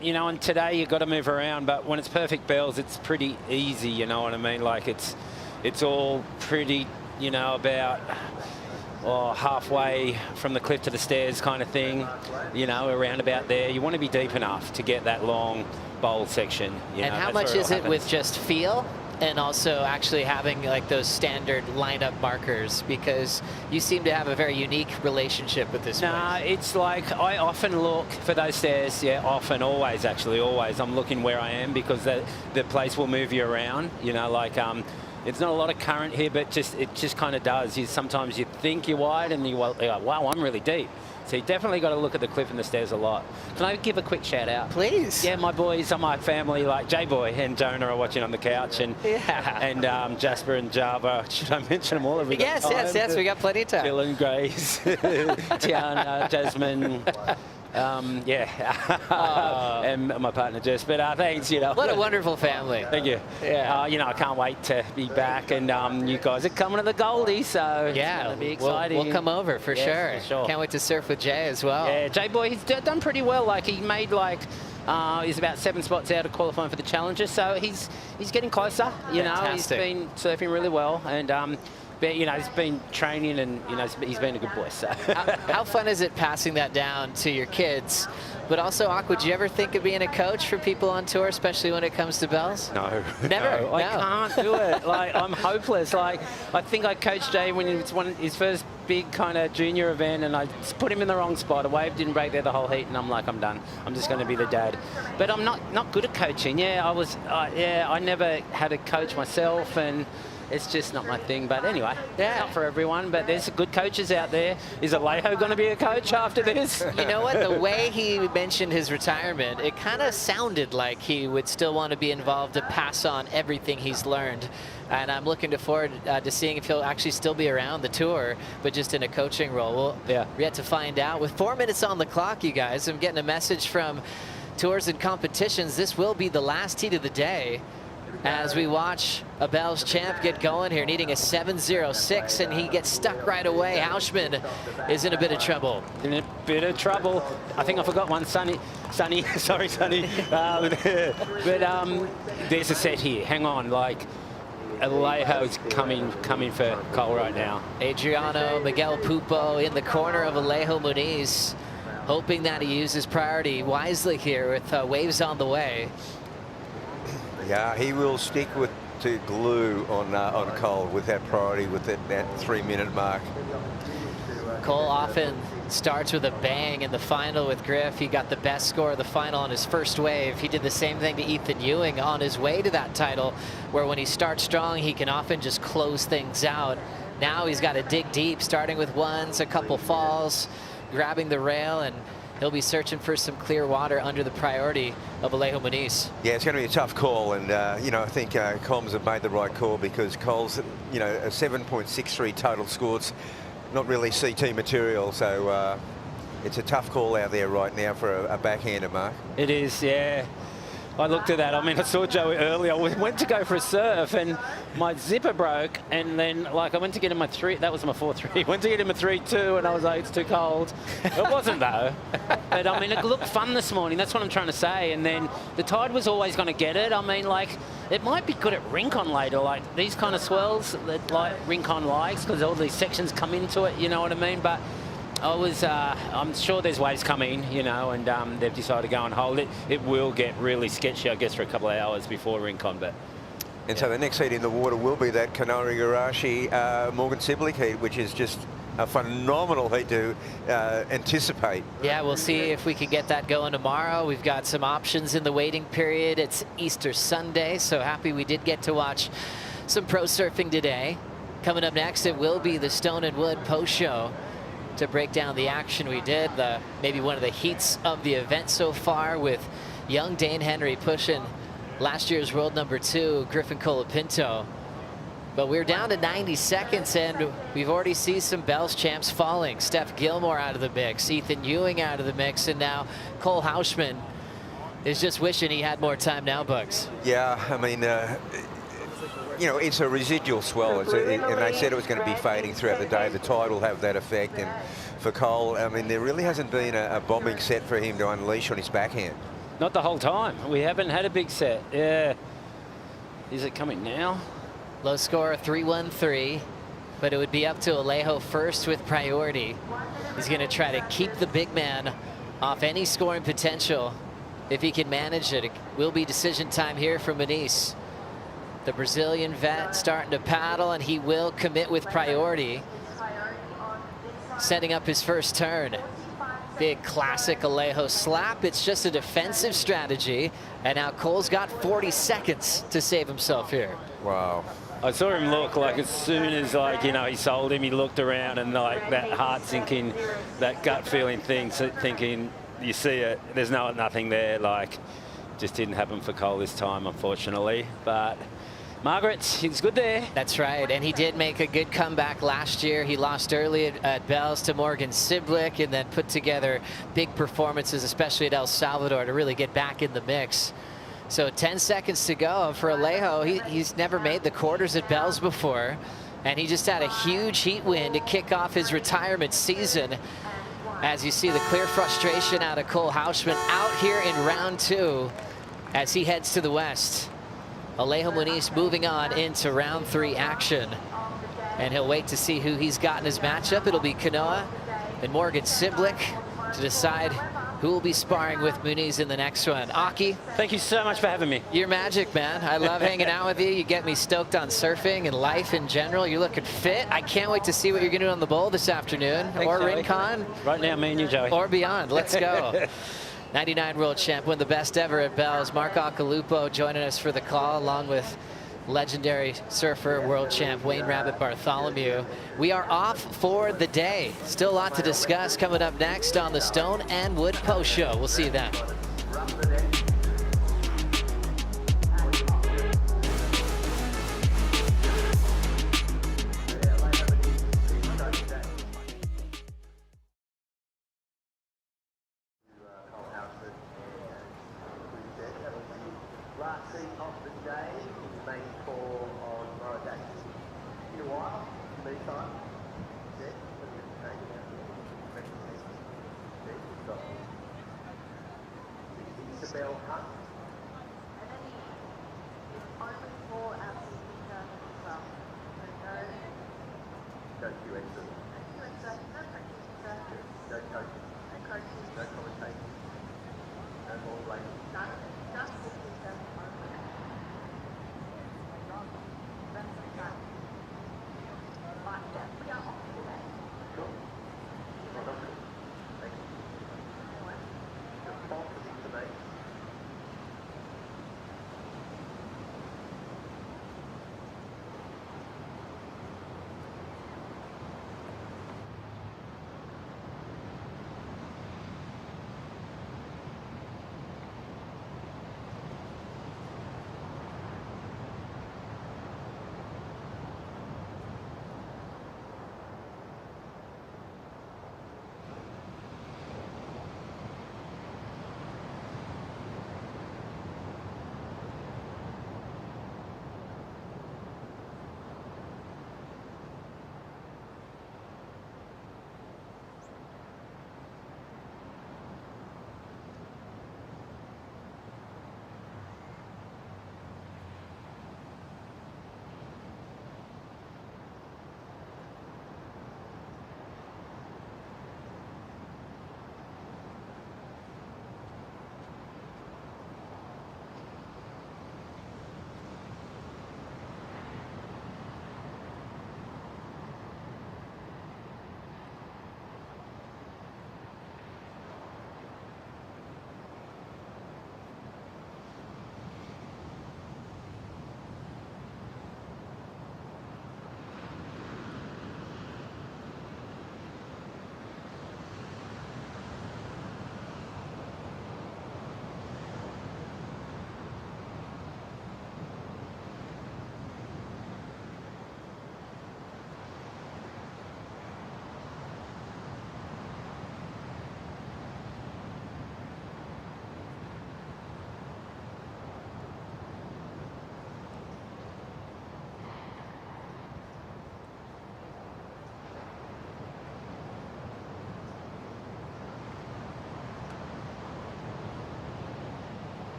you know, and today you've got to move around, but when it's perfect Bells, it's pretty easy, you know what I mean? Like, it's all pretty, you know, about halfway from the cliff to the stairs kind of thing, you know, around about there. You want to be deep enough to get that long bowl section. You and know, how much is it with just feel and also actually having like those standard lineup markers, because you seem to have a very unique relationship with this place. It's like I often look for those stairs. Yeah, often, always, actually, always. I'm looking where I am because the place will move you around. You know, like it's not a lot of current here, but it just kind of does. Sometimes you think you're wide and you're like, wow, I'm really deep. So you definitely got to look at the cliff and the stairs a lot. Can I give a quick shout out? Please. Yeah, my boys, my family, like J-Boy and Jonah are watching on the couch, and Jasper and Java. Should I mention them all? Yes, we got plenty of time. Dylan, Grace, Tiana, Jasmine. And my partner Jess, but thanks, you know. What a wonderful family. Thank you. Yeah. You know, I can't wait to be back, and you guys are coming to the Goldie, so yeah, it's gonna be exciting. We'll come over for sure. Can't wait to surf with Jay as well. Yeah, Jay boy, he's done pretty well. Like he made he's about 7 spots out of qualifying for the Challenger, so he's getting closer. You know, he's been surfing really well, and but, you know, he's been training, and, you know, he's been a good boy. So how fun is it passing that down to your kids? But also, Aqua, would you ever think of being a coach for people on tour, especially when it comes to Bells? No. Never? No, I can't do it. Like, I'm hopeless. Like, I think I coached Jay when it was his first big kind of junior event, and I put him in the wrong spot. A wave didn't break there the whole heat, and I'm like, I'm done. I'm just going to be the dad. But I'm not good at coaching. Yeah, I never had a coach myself, and it's just not my thing. But anyway, not for everyone, but there's good coaches out there. Is Alejo going to be a coach after this? You know what? The way he mentioned his retirement, it kind of sounded like he would still want to be involved to pass on everything he's learned. And I'm looking forward to seeing if he'll actually still be around the tour, but just in a coaching role. We'll yet to find out. With 4 minutes on the clock, you guys, I'm getting a message from Tours and Competitions. This will be the last heat of the day, as we watch a Bells champ get going here, needing a 7.06, and he gets stuck right away. Hauschman is in a bit of trouble. In a bit of trouble. I think I forgot one. Sonny. Sorry, Sonny. But there's a set here. Hang on. Like, Alejo's coming for Cole right now. Adriano Miguel Pupo in the corner of Alejo Muniz, hoping that he uses priority wisely here with waves on the way. Yeah, he will stick to glue on Cole with that priority, with that 3 minute mark. Cole often starts with a bang in the final with Griff. He got the best score of the final on his first wave. He did the same thing to Ethan Ewing on his way to that title, where when he starts strong, he can often just close things out. Now he's got to dig deep, starting with ones, a couple falls, grabbing the rail, and he'll be searching for some clear water under the priority of Alejo Muniz. Yeah, it's going to be a tough call, and you know, I think Combs have made the right call, because Cole's, you know, a 7.63 total scores, not really CT material, so it's a tough call out there right now for a backhander, Mark. It is, yeah. I looked at that. I mean, I saw Joey earlier. I went to go for a surf, and my zipper broke, and then, like, I went to get him a 3. That was my 4.3. Went to get him a 3.2, and I was like, it's too cold. It wasn't, though. But, I mean, it looked fun this morning. That's what I'm trying to say. And then the tide was always going to get it. I mean, like, it might be good at Rincon later. Like, these kind of swells that, like, Rincon likes, because all these sections come into it, you know what I mean? But I'm sure there's waves coming, you know, and they've decided to go and hold it. It will get really sketchy, I guess, for a couple of hours before Rincon, but And so the next heat in the water will be that Kanoa Igarashi Morgan Sibley heat, which is just a phenomenal heat to anticipate. Yeah, we'll see if we can get that going tomorrow. We've got some options in the waiting period. It's Easter Sunday, so happy we did get to watch some pro surfing today. Coming up next, it will be the Stone and Wood post show to break down the action we did. Maybe one of the heats of the event so far, with young Dane Henry pushing last year's world #2, Griffin Colapinto. But we're down to 90 seconds, and we've already seen some Bells champs falling. Steph Gilmore out of the mix, Ethan Ewing out of the mix, and now Cole Hauschman is just wishing he had more time now, Bugs. Yeah, I mean, you know, it's a residual swell, and they said it was going to be fading throughout the day. The tide will have that effect, and for Cole, I mean, there really hasn't been a bombing set for him to unleash on his backhand. Not the whole time. We haven't had a big set. Yeah. Is it coming now? Low score 3-1-3, but it would be up to Alejo first with priority. He's going to try to keep the big man off any scoring potential. If he can manage it, it will be decision time here for Muniz. The Brazilian vet starting to paddle, and he will commit with priority. Setting up his first turn. Big classic Alejo slap. It's just a defensive strategy, and now Cole's got 40 seconds to save himself here. Wow. I saw him look like as soon as, like, you know, he sold him, he looked around, and like that heart sinking, that gut feeling thing, thinking, you see it, there's nothing there. Like, just didn't happen for Cole this time, unfortunately. But Margaret, he's good there. That's right, and he did make a good comeback last year. He lost early at Bells to Morgan Siblick, and then put together big performances, especially at El Salvador, to really get back in the mix. So 10 seconds to go for Alejo. He's never made the quarters at Bells before, and he just had a huge heat win to kick off his retirement season. As you see the clear frustration out of Cole Hauschman out here in round 2 as he heads to the west. Alejo Muniz moving on into round 3 action, and he'll wait to see who he's got in his matchup. It'll be Kanoa and Morgan Siblick to decide who will be sparring with Muniz in the next one. Aki, thank you so much for having me. You're magic, man. I love hanging out with you. You get me stoked on surfing and life in general. You're looking fit. I can't wait to see what you're going to do on the bowl this afternoon. Thanks, or Joey. Rincon. Right now, me and you, Joey. Or beyond. Let's go. 99 world champ, one of the best ever at Bells. Mark Acalupo joining us for the call, along with legendary surfer, world champ Wayne Rabbit Bartholomew. We are off for the day. Still a lot to discuss coming up next on the Stone and Wood post show. We'll see you then.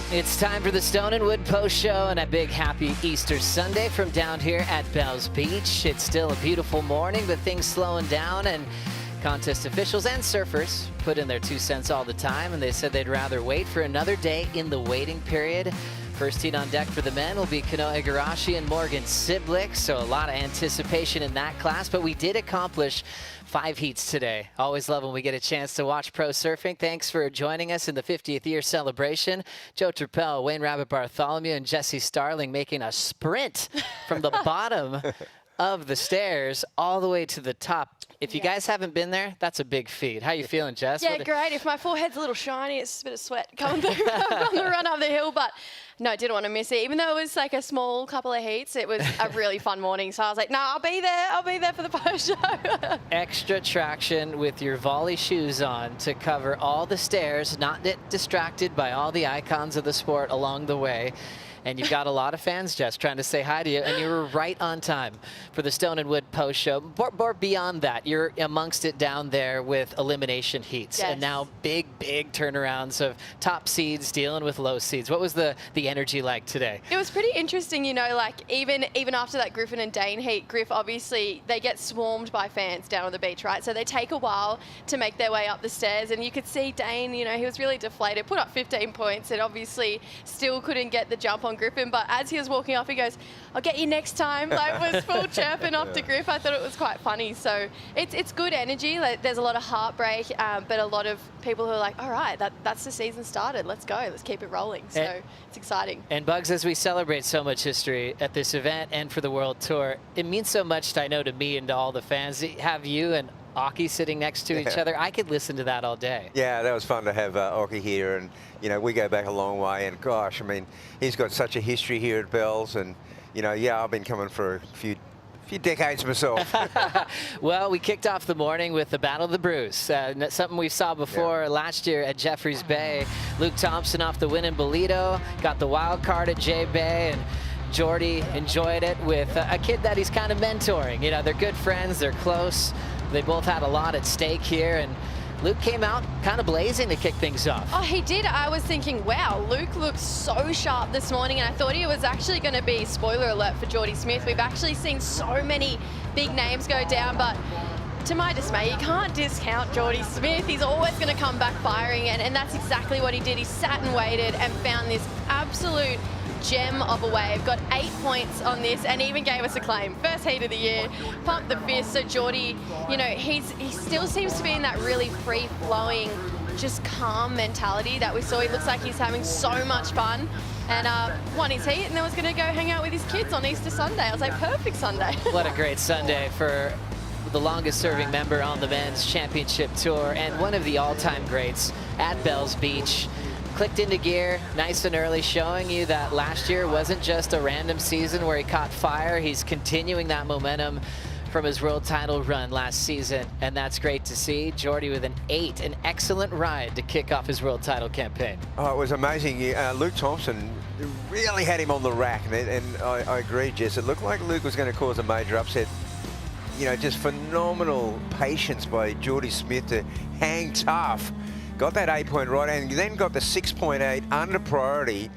It's time for the Stone and Wood Post Show and a big happy Easter Sunday from down here at Bells Beach. It's still a beautiful morning, but things slowing down, and contest officials and surfers put in their 2 cents all the time, and they said they'd rather wait for another day in the waiting period. First heat on deck for the men will be Kano Igarashi and Morgan Siblick, so a lot of anticipation in that class, but we did accomplish 5 heats today. Always love when we get a chance to watch pro surfing. Thanks for joining us in the 50th year celebration. Joe Turpel, Wayne Rabbit Bartholomew, and Jesse Starling making a sprint from the bottom of the stairs all the way to the top. If you guys haven't been there, that's a big feat. How you feeling, Jess? Yeah, great. If my forehead's a little shiny, it's a bit of sweat coming through on the run up the hill, but no, I didn't want to miss it. Even though it was like a small couple of heats, it was a really fun morning. So I was like, no, I'll be there. I'll be there for the post show. Extra traction with your volley shoes on to cover all the stairs, not get distracted by all the icons of the sport along the way. And you've got a lot of fans, Jess, trying to say hi to you, and you were right on time for the Stone and Wood post show. But beyond that, you're amongst it down there with elimination heats, and now big turnarounds of top seeds dealing with low seeds. What was the energy like today? It was pretty interesting, you know, like even after that Griffin and Dane heat, Griff, obviously, they get swarmed by fans down on the beach, right? So they take a while to make their way up the stairs, and you could see Dane, you know, he was really deflated, put up 15 points, and obviously still couldn't get the jump on Griffin, but as he was walking off, he goes, I'll get you next time. Like, was full chirping off to Griff. I thought it was quite funny. So it's good energy. Like, there's a lot of heartbreak, but a lot of people who are like, all right, that's the season started. Let's go. Let's keep it rolling. So it's exciting. And Bugs, as we celebrate so much history at this event and for the World Tour, it means so much, I know, to me and to all the fans. Have you and Aki sitting next to each other. I could listen to that all day. Yeah, that was fun to have Aki here, and you know, we go back a long way, and gosh, I mean, he's got such a history here at Bells, and you know, yeah, I've been coming for a few decades myself. Well, we kicked off the morning with the Battle of the Bruce, something we saw before last year at Jeffreys Bay. Luke Thompson off the win in Bolito, got the wild card at J Bay, and Jordy enjoyed it with a kid that he's kind of mentoring. You know, they're good friends, they're close. They both had a lot at stake here, and Luke came out kind of blazing to kick things off. Oh, he did. I was thinking, wow, Luke looks so sharp this morning, and I thought he was actually going to be, spoiler alert for Jordy Smith. We've actually seen so many big names go down, but to my dismay, you can't discount Jordy Smith. He's always going to come back firing, and that's exactly what he did. He sat and waited and found this absolute gem of a wave. Got 8 points on this and even gave us a claim. First heat of the year, pumped the fist. So Jordy, you know, he still seems to be in that really free-flowing, just calm mentality that we saw. He looks like he's having so much fun, and won his heat, and then was going to go hang out with his kids on Easter Sunday. I was like, perfect Sunday. What a great Sunday for the longest serving member on the men's championship tour and one of the all-time greats at Bells Beach. Clicked into gear nice and early, showing you that last year wasn't just a random season where he caught fire. He's continuing that momentum from his world title run last season, and that's great to see. Jordy with an 8, an excellent ride to kick off his world title campaign. Oh, it was amazing. Luke Thompson really had him on the rack, and I agree, Jess. It looked like Luke was going to cause a major upset. You know, just phenomenal patience by Jordy Smith to hang tough. Got that 8-point right, and then got the 6.8 under priority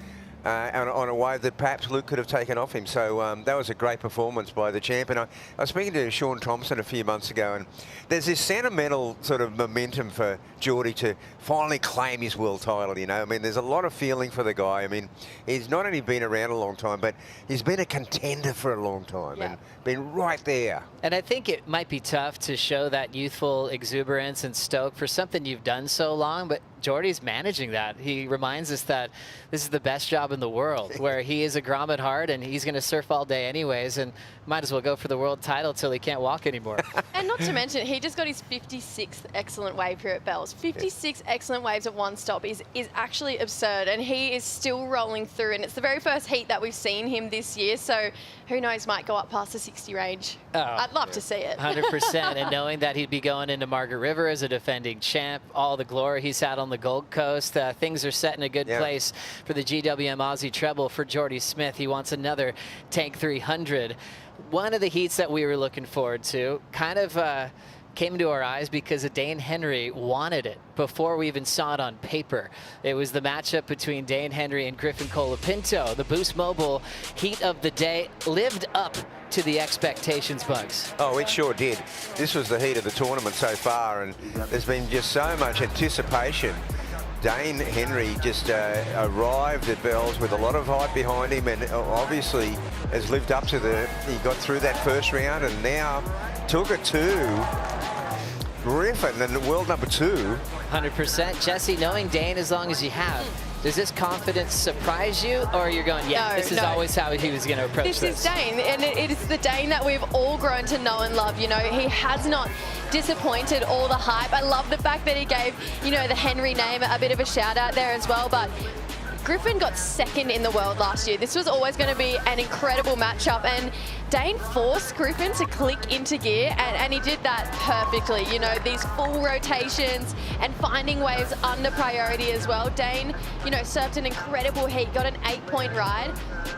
on a wave that perhaps Luke could have taken off him. So that was a great performance by the champ. And I was speaking to Sean Thompson a few months ago, and there's this sentimental sort of momentum for Jordy to finally claim his world title, you know. I mean, there's a lot of feeling for the guy. I mean, he's not only been around a long time, but he's been a contender for a long time and been right there. And I think it might be tough to show that youthful exuberance and stoke for something you've done so long, but Jordy's managing that. He reminds us that this is the best job in the world, where he is a Grom at heart and he's going to surf all day anyways, and might as well go for the world title till he can't walk anymore. And not to mention, he just got his 56th excellent wave here at Bells. 56 excellent waves at one stop is actually absurd, and he is still rolling through, and it's the very first heat that we've seen him this year, so who knows, might go up past the 60 range. I'd love to see it. 100%, and knowing that he'd be going into Margaret River as a defending champ, all the glory he's had on the Gold Coast, things are set in a good place for the GWM Aussie treble for Jordy Smith. He wants another Tank 300. One of the heats that we were looking forward to, kind of came into our eyes because Dane Henry wanted it before we even saw it on paper. It was the matchup between Dane Henry and Griffin Colapinto. The Boost Mobile heat of the day lived up to the expectations, Bugs. Oh, it sure did. This was the heat of the tournament so far, and there's been just so much anticipation. Dane Henry just arrived at Bells with a lot of hype behind him, and obviously has lived up to he got through that first round and now took it to Griffin and world number 2. 100%. Jesse, knowing Dane as long as you have, does this confidence surprise you, or you're going, yeah, this is always how he was going to approach this? This is Dane, and it is the Dane that we've all grown to know and love. You know, he has not disappointed all the hype. I love the fact that he gave, you know, the Henry name a bit of a shout out there as well, but Griffin got second in the world last year. This was always going to be an incredible matchup, and Dane forced Griffin to click into gear, and he did that perfectly. You know, these full rotations and finding waves under priority as well. Dane, you know, served an incredible heat, got an 8-point ride,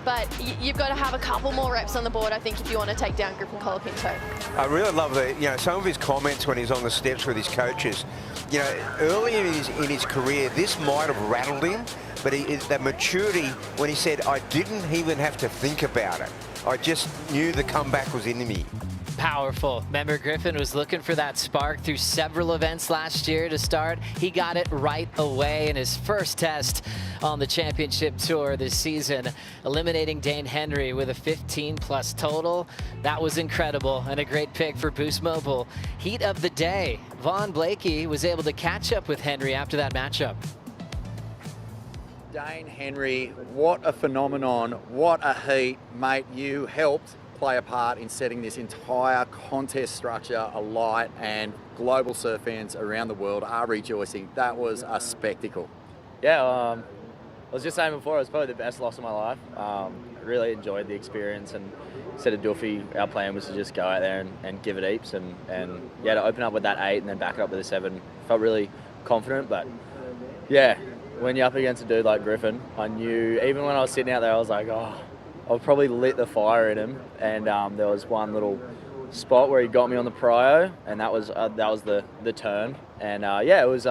but you've got to have a couple more reps on the board, I think, if you want to take down Griffin Colapinto. I really love some of his comments when he's on the steps with his coaches. You know, early in his career, this might have rattled him, but that maturity when he said, I didn't even have to think about it. I just knew the comeback was in me. Powerful. Remember, Griffin was looking for that spark through several events last year to start. He got it right away in his first test on the championship tour this season, eliminating Dane Henry with a 15+ total. That was incredible and a great pick for Boost Mobile. Heat of the day. Vaughn Blakey was able to catch up with Henry after that matchup. Dane Henry, what a phenomenon, what a heat, mate. You helped play a part in setting this entire contest structure alight, and global surf fans around the world are rejoicing. That was a spectacle. Yeah, I was just saying before, it was probably the best loss of my life. I really enjoyed the experience, and instead of Duffy, our plan was to just go out there and give it heaps, and yeah, to open up with that 8 and then back it up with a 7. Felt really confident, but yeah, when you're up against a dude like Griffin, I knew, even when I was sitting out there, I was like, oh, I've probably lit the fire in him. And there was one little spot where he got me on the prio, and that was the turn. And yeah, it was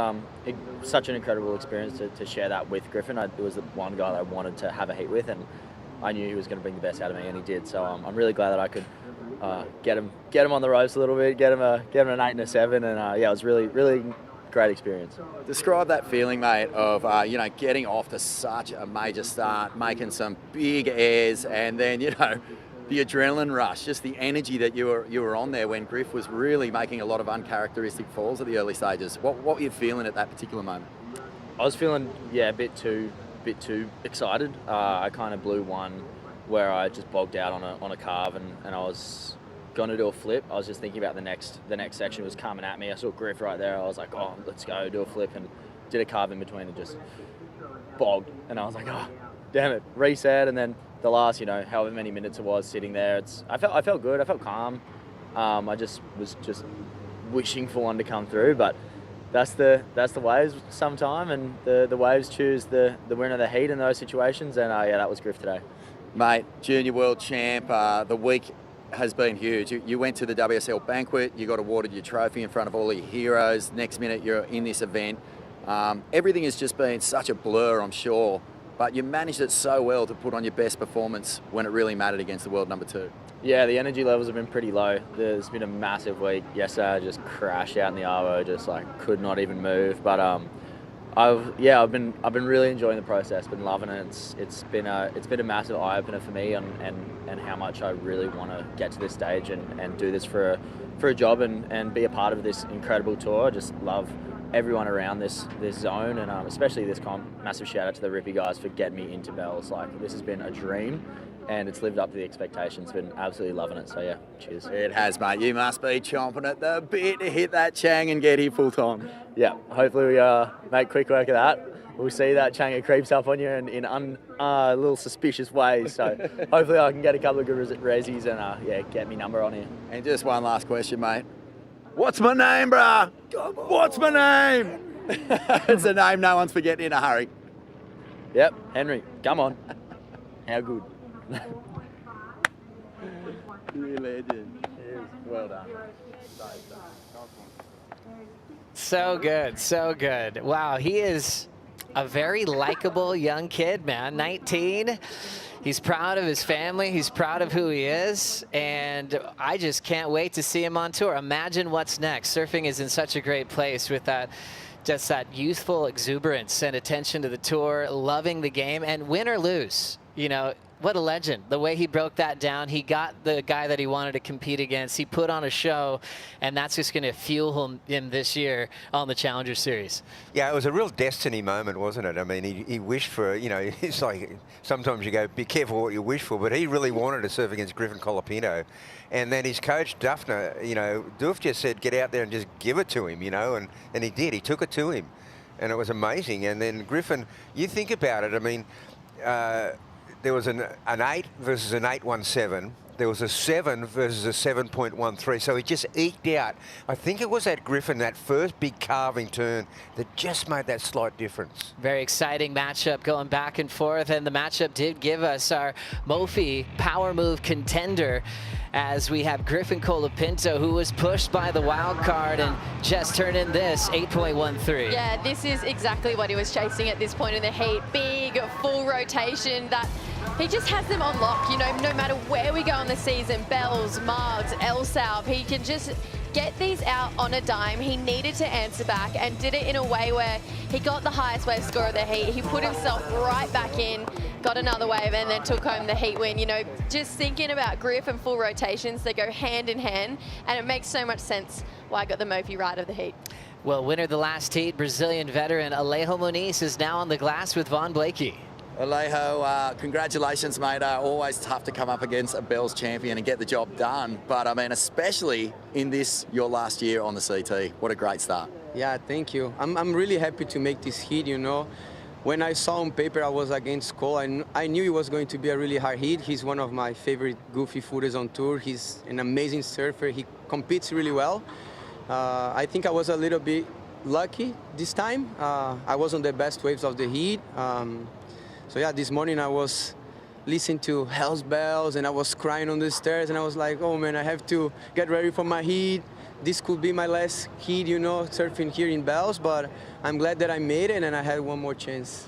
such an incredible experience to share that with Griffin. It was the one guy that I wanted to have a heat with, and I knew he was going to bring the best out of me, and he did. So I'm really glad that I could get him on the ropes a little bit, get him an 8 and a 7, and yeah, it was really great experience. Describe that feeling, mate, of you know, getting off to such a major start, making some big airs, and then, you know, the adrenaline rush, just the energy that you were on there when Griff was really making a lot of uncharacteristic falls at the early stages. What were you feeling at that particular moment? I was feeling, yeah, a bit too excited. I kind of blew one where I just bogged out on a carve, and I was going to do a flip. I was just thinking about the next section was coming at me. I saw Griff right there. I was like, oh, let's go, do a flip, and did a carve in between and just bogged. And I was like, oh, damn it, reset. And then the last, you know, however many minutes it was sitting there, I felt good. I felt calm. I was just wishing for one to come through, but that's the waves sometime, and the waves choose the winner of the heat in those situations. And yeah, that was Griff today. Mate, junior world champ, the week has been huge. You went to the WSL banquet, you got awarded your trophy in front of all your heroes. Next minute, you're in this event. Everything has just been such a blur, I'm sure, but you managed it so well to put on your best performance when it really mattered against the world number 2. Yeah, the energy levels have been pretty low. There's been a massive week. Yesterday, I just crashed out in the arvo, just like could not even move. But I've been really enjoying the process, been loving it. It's been a massive eye opener for me, and how much I really want to get to this stage and do this for a job and be a part of this incredible tour. I just love everyone around this zone, and especially this massive shout out to the Rippy guys for getting me into Bells. Like, this has been a dream, and it's lived up to the expectations. Been absolutely loving it. So yeah, cheers. It has, mate. You must be chomping at the bit to hit that Chang and get here full time. Yeah, hopefully we make quick work of that. We'll see that Chang, it creeps up on you in little suspicious ways. So hopefully I can get a couple of good resis and yeah, get me number on here. And just one last question, mate. What's my name, bruh? What's my name? It's a name no one's forgetting in a hurry. Yep, Henry, come on. How good. You legend. Well done. So good, so good. Wow, he is a very likable young kid, man. 19. He's proud of his family. He's proud of who he is. And I just can't wait to see him on tour. Imagine what's next. Surfing is in such a great place with that, just that youthful exuberance and attention to the tour, loving the game, and win or lose. You know, what a legend. The way he broke that down, he got the guy that he wanted to compete against. He put on a show, and that's just going to fuel him this year on the Challenger Series. Yeah, it was a real destiny moment, wasn't it? I mean, he wished for, you know, it's like sometimes you go, be careful what you wish for, but he really wanted to surf against Griffin Colapinto. And then his coach, Duffner, you know, Duff just said, get out there and just give it to him, you know, and he did. He took it to him, and it was amazing. And then Griffin, you think about it, I mean, there was an 8 versus an 8.17. There was a 7 versus a 7.13. So he just eked out. I think it was that Griffin, that first big carving turn, that just made that slight difference. Very exciting matchup going back and forth. And the matchup did give us our Mophie power move contender, as we have Griffin Colapinto, who was pushed by the wild card and just turned in this 8.13. Yeah, this is exactly what he was chasing at this point in the heat. Big, full rotation that he just has them on lock. You know, no matter where we go in the season, Bells, Margs, El-South, he can just get these out on a dime. He needed to answer back and did it in a way where he got the highest wave score of the heat. He put himself right back in, got another wave, and then took home the heat win. You know, just thinking about Griff and full rotations, they go hand in hand, and it makes so much sense why I got the Mophie right of the heat. Well, winner of the last heat, Brazilian veteran Alejo Moniz is now on the glass with Von Blakey. Alejo, congratulations, mate. Always tough to come up against a Bells champion and get the job done. But, I mean, especially in this, your last year on the CT. What a great start. Yeah, thank you. I'm really happy to make this heat, you know. When I saw on paper I was against Cole, I knew it was going to be a really hard heat. He's one of my favorite goofy footers on tour. He's an amazing surfer. He competes really well. I think I was a little bit lucky this time. I was on the best waves of the heat. So yeah, this morning I was listening to Hell's Bells and I was crying on the stairs and I was like, oh man, I have to get ready for my heat. This could be my last heat, you know, surfing here in Bells, but I'm glad that I made it and I had one more chance.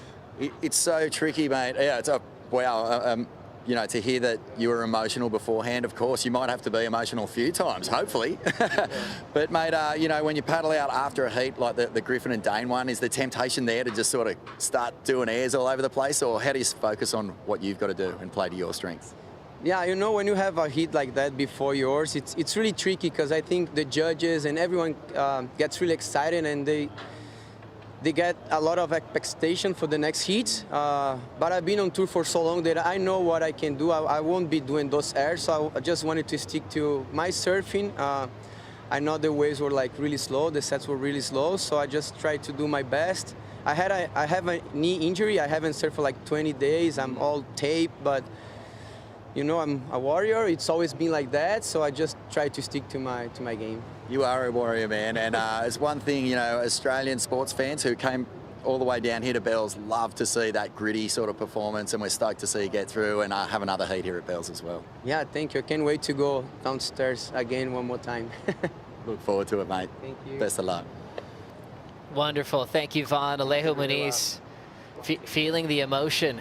It's so tricky, mate. Yeah, it's a, wow, you know, to hear that you were emotional beforehand, of course, you might have to be emotional a few times, hopefully. But, mate, you know, when you paddle out after a heat like the Griffin and Dane one, is the temptation there to just sort of start doing airs all over the place, or how do you focus on what you've got to do and play to your strengths? Yeah, you know, when you have a heat like that before yours, it's really tricky because I think the judges and everyone gets really excited and they get a lot of expectation for the next heat. But I've been on tour for so long that I know what I can do. I won't be doing those airs, so I just wanted to stick to my surfing. I know the waves were like really slow, the sets were really slow, so I just tried to do my best. I have a knee injury. I haven't surfed for like 20 days. I'm all taped, but you know, I'm a warrior. It's always been like that, so I just try to stick to my game. You are a warrior, man, and it's one thing, you know, Australian sports fans who came all the way down here to Bells love to see that gritty sort of performance, and we're stoked to see you get through and have another heat here at Bells as well. Yeah, thank you. I can't wait to go downstairs again one more time. Look forward to it, mate. Thank you. Best of luck. Wonderful. Thank you, Von. Alejo Moniz, feeling the emotion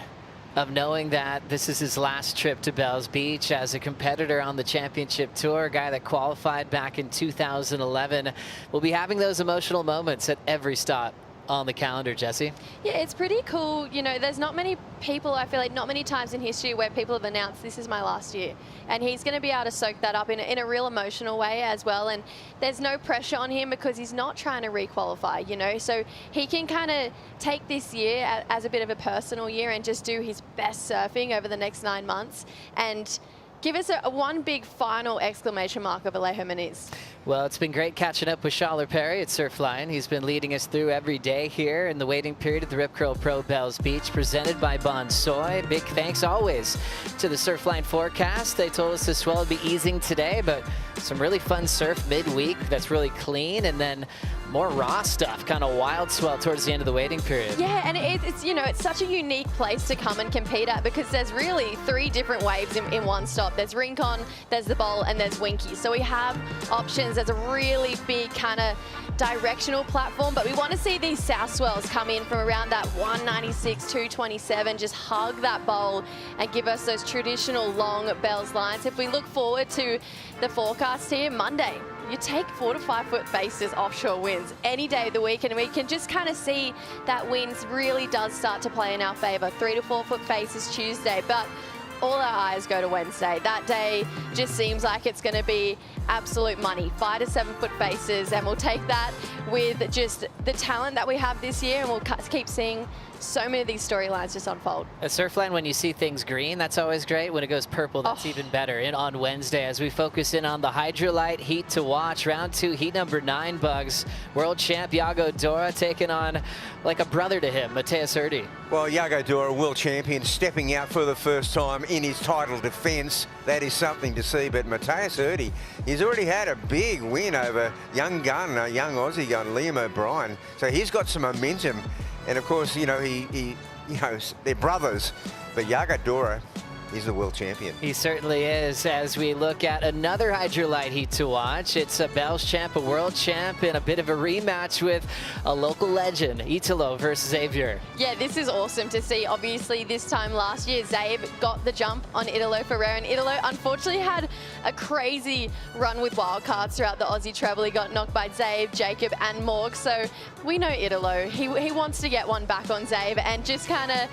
of knowing that this is his last trip to Bells Beach as a competitor on the championship tour, a guy that qualified back in 2011. We'll be having those emotional moments at every stop on the calendar, Jessie. Yeah, it's pretty cool. You know, there's not many people, I feel like not many times in history where people have announced this is my last year. And he's going to be able to soak that up in a real emotional way as well. And there's no pressure on him because he's not trying to re-qualify, you know. So he can kind of take this year as a bit of a personal year and just do his best surfing over the next 9 months and give us one big final exclamation mark of Alejo Moniz. Well, it's been great catching up with Schaller Perry at Surfline. He's been leading us through every day here in the waiting period at the Rip Curl Pro Bells Beach, presented by Bonsoy. Big thanks always to the Surfline forecast. They told us the swell would be easing today, but some really fun surf midweek that's really clean. And then more raw stuff, kind of wild swell towards the end of the waiting period. Yeah, and it's, you know, it's such a unique place to come and compete at because there's really 3 different waves in one stop. There's Rincon, there's the Bowl, and there's Winky. So we have options. There's a really big kind of directional platform, but we want to see these south swells come in from around that 196, 227, just hug that bowl and give us those traditional long Bells lines. If we look forward to the forecast here, Monday, you take 4 to 5 foot faces offshore winds any day of the week, and we can just kind of see that winds really does start to play in our favor. 3 to 4 foot faces Tuesday, but all our eyes go to Wednesday. That day just seems like it's going to be absolute money. 5 to 7 foot faces, and we'll take that with just the talent that we have this year, and we'll keep seeing so many of these storylines just unfold. At Surfland, when you see things green, that's always great. When it goes purple, that's even better. And on Wednesday, as we focus in on the Hydrolite heat to watch, round 2, heat number 9, Bugs. World champ Iago Dora taking on, like a brother to him, Mateus Jordy. Well, Iago Dora, world champion, stepping out for the first time in his title defence. That is something to see. But Mateus Jordy, he's already had a big win over young gun, a young Aussie gun, Liam O'Brien. So he's got some momentum. And of course, you know, you know, they're brothers, but Iago Dora, he's the world champion. He certainly is. As we look at another Hydrolite heat to watch, it's a Bells champ, a world champ, and a bit of a rematch with a local legend, Italo versus Xavier. Yeah, this is awesome to see. Obviously, this time last year, Xavier got the jump on Italo Ferreira, and Italo unfortunately had a crazy run with wildcards throughout the Aussie treble. He got knocked by Xavier, Jacob, and Morg. So we know Italo. He wants to get one back on Xavier and just kind of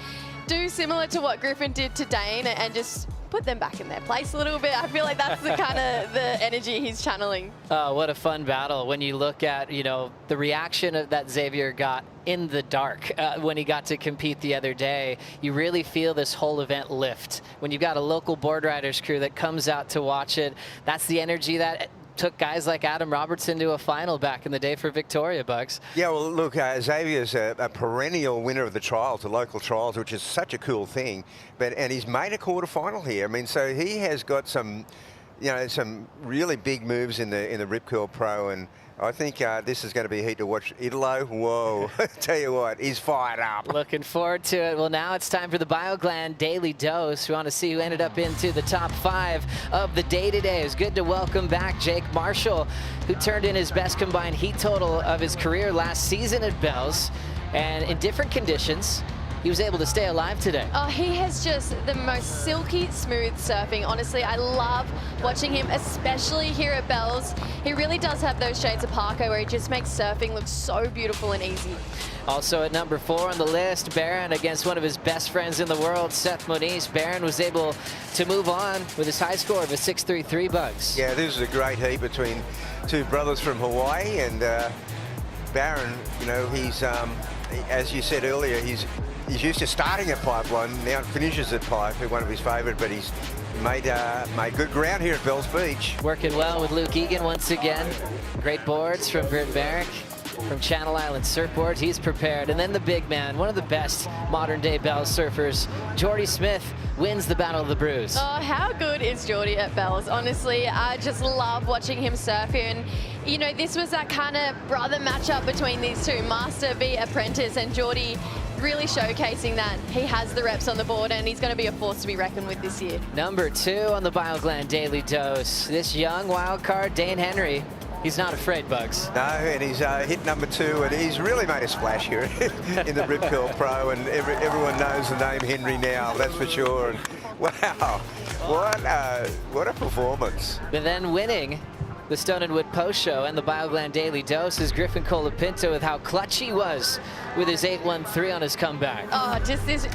do similar to what Griffin did to Dane and just put them back in their place a little bit. I feel like that's the kind of the energy he's channeling. Oh, what a fun battle. When you look at, you know, the reaction that Xavier got in the dark when he got to compete the other day, you really feel this whole event lift. When you've got a local board riders crew that comes out to watch it, that's the energy that took guys like Adam Robertson to a final back in the day for Victoria, Bugs. Yeah, well, look, Xavier's a perennial winner of the trials, the local trials, which is such a cool thing. And he's made a quarterfinal here. I mean, so he has got some, you know, some really big moves in the Rip Curl Pro, and I think this is going to be a heat to watch. Italo, whoa, tell you what, he's fired up. Looking forward to it. Well, now it's time for the BioGland Daily Dose. We want to see who ended up into the top 5 of the day today. It was good to welcome back Jake Marshall, who turned in his best combined heat total of his career last season at Bells. And in different conditions, he was able to stay alive today. Oh, he has just the most silky smooth surfing. Honestly, I love watching him, especially here at Bells. He really does have those shades of Parko where he just makes surfing look so beautiful and easy. Also at number 4 on the list, Barron against one of his best friends in the world, Seth Moniz. Barron was able to move on with his high score of a 6.33, Bugs. Yeah, this is a great heat between 2 brothers from Hawaii, and Barron, you know, he's, as you said earlier, he's used to starting at Pipeline, now finishes at Pipe, one of his favourite, but he's made good ground here at Bells Beach. Working well with Luke Egan once again. Great boards from Bert Barrick from Channel Island Surfboards. He's prepared. And then the big man, one of the best modern day Bells surfers, Jordy Smith, wins the Battle of the Brews. Oh, how good is Jordy at Bells? Honestly, I just love watching him surf here. And, you know, this was that kind of brother matchup between these two, Master v Apprentice, and Jordy really showcasing that he has the reps on the board and he's going to be a force to be reckoned with this year. Number 2 on the BioGland Daily Dose. This young wild card, Dane Henry. He's not afraid, Bugs. No, and he's hit number 2, and he's really made a splash here in the Rip Curl Pro, and everyone knows the name Henry now, that's for sure. And wow, what a performance. But then winning the Stone and Wood Post Show and the BioGland Daily Dose is Griffin Colapinto with how clutch he was with his 8.13 on his comeback. Oh, just this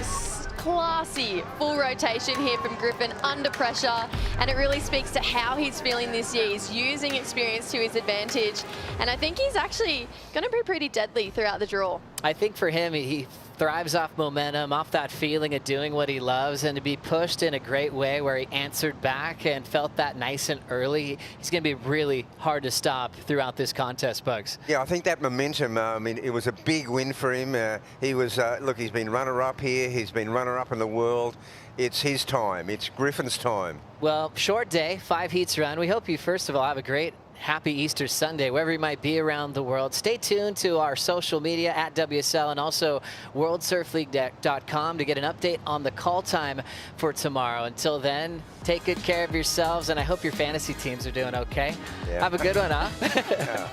classy full rotation here from Griffin under pressure, and it really speaks to how he's feeling this year. He's using experience to his advantage, and I think he's actually going to be pretty deadly throughout the draw. I think for him, he thrives off momentum, off that feeling of doing what he loves, and to be pushed in a great way where he answered back and felt that nice and early, he's going to be really hard to stop throughout this contest, Bugs. Yeah, I think that momentum, I mean, it was a big win for him. He was, look, he's been runner-up here, he's been runner-up in the world. It's his time, it's Griffin's time. Well, short day, 5 heats run. We hope you, first of all, have a great happy Easter Sunday, wherever you might be around the world. Stay tuned to our social media at WSL and also worldsurfleague.com to get an update on the call time for tomorrow. Until then, take good care of yourselves, and I hope your fantasy teams are doing okay. Yeah. Have a good one, huh? Yeah.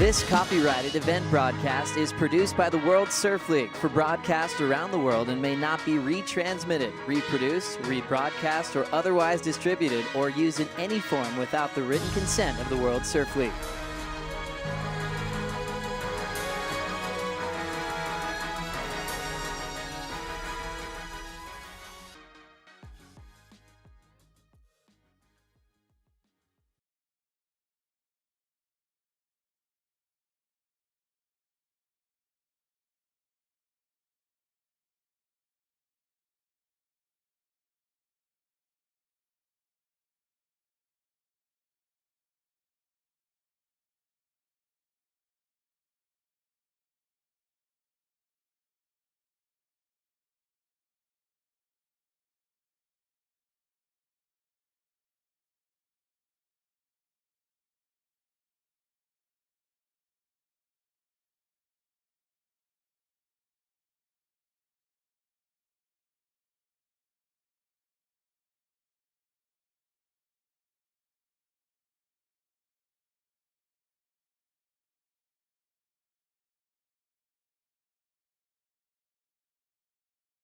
This copyrighted event broadcast is produced by the World Surf League for broadcast around the world and may not be retransmitted, reproduced, rebroadcast, or otherwise distributed or used in any form without the written consent of the World Surf League.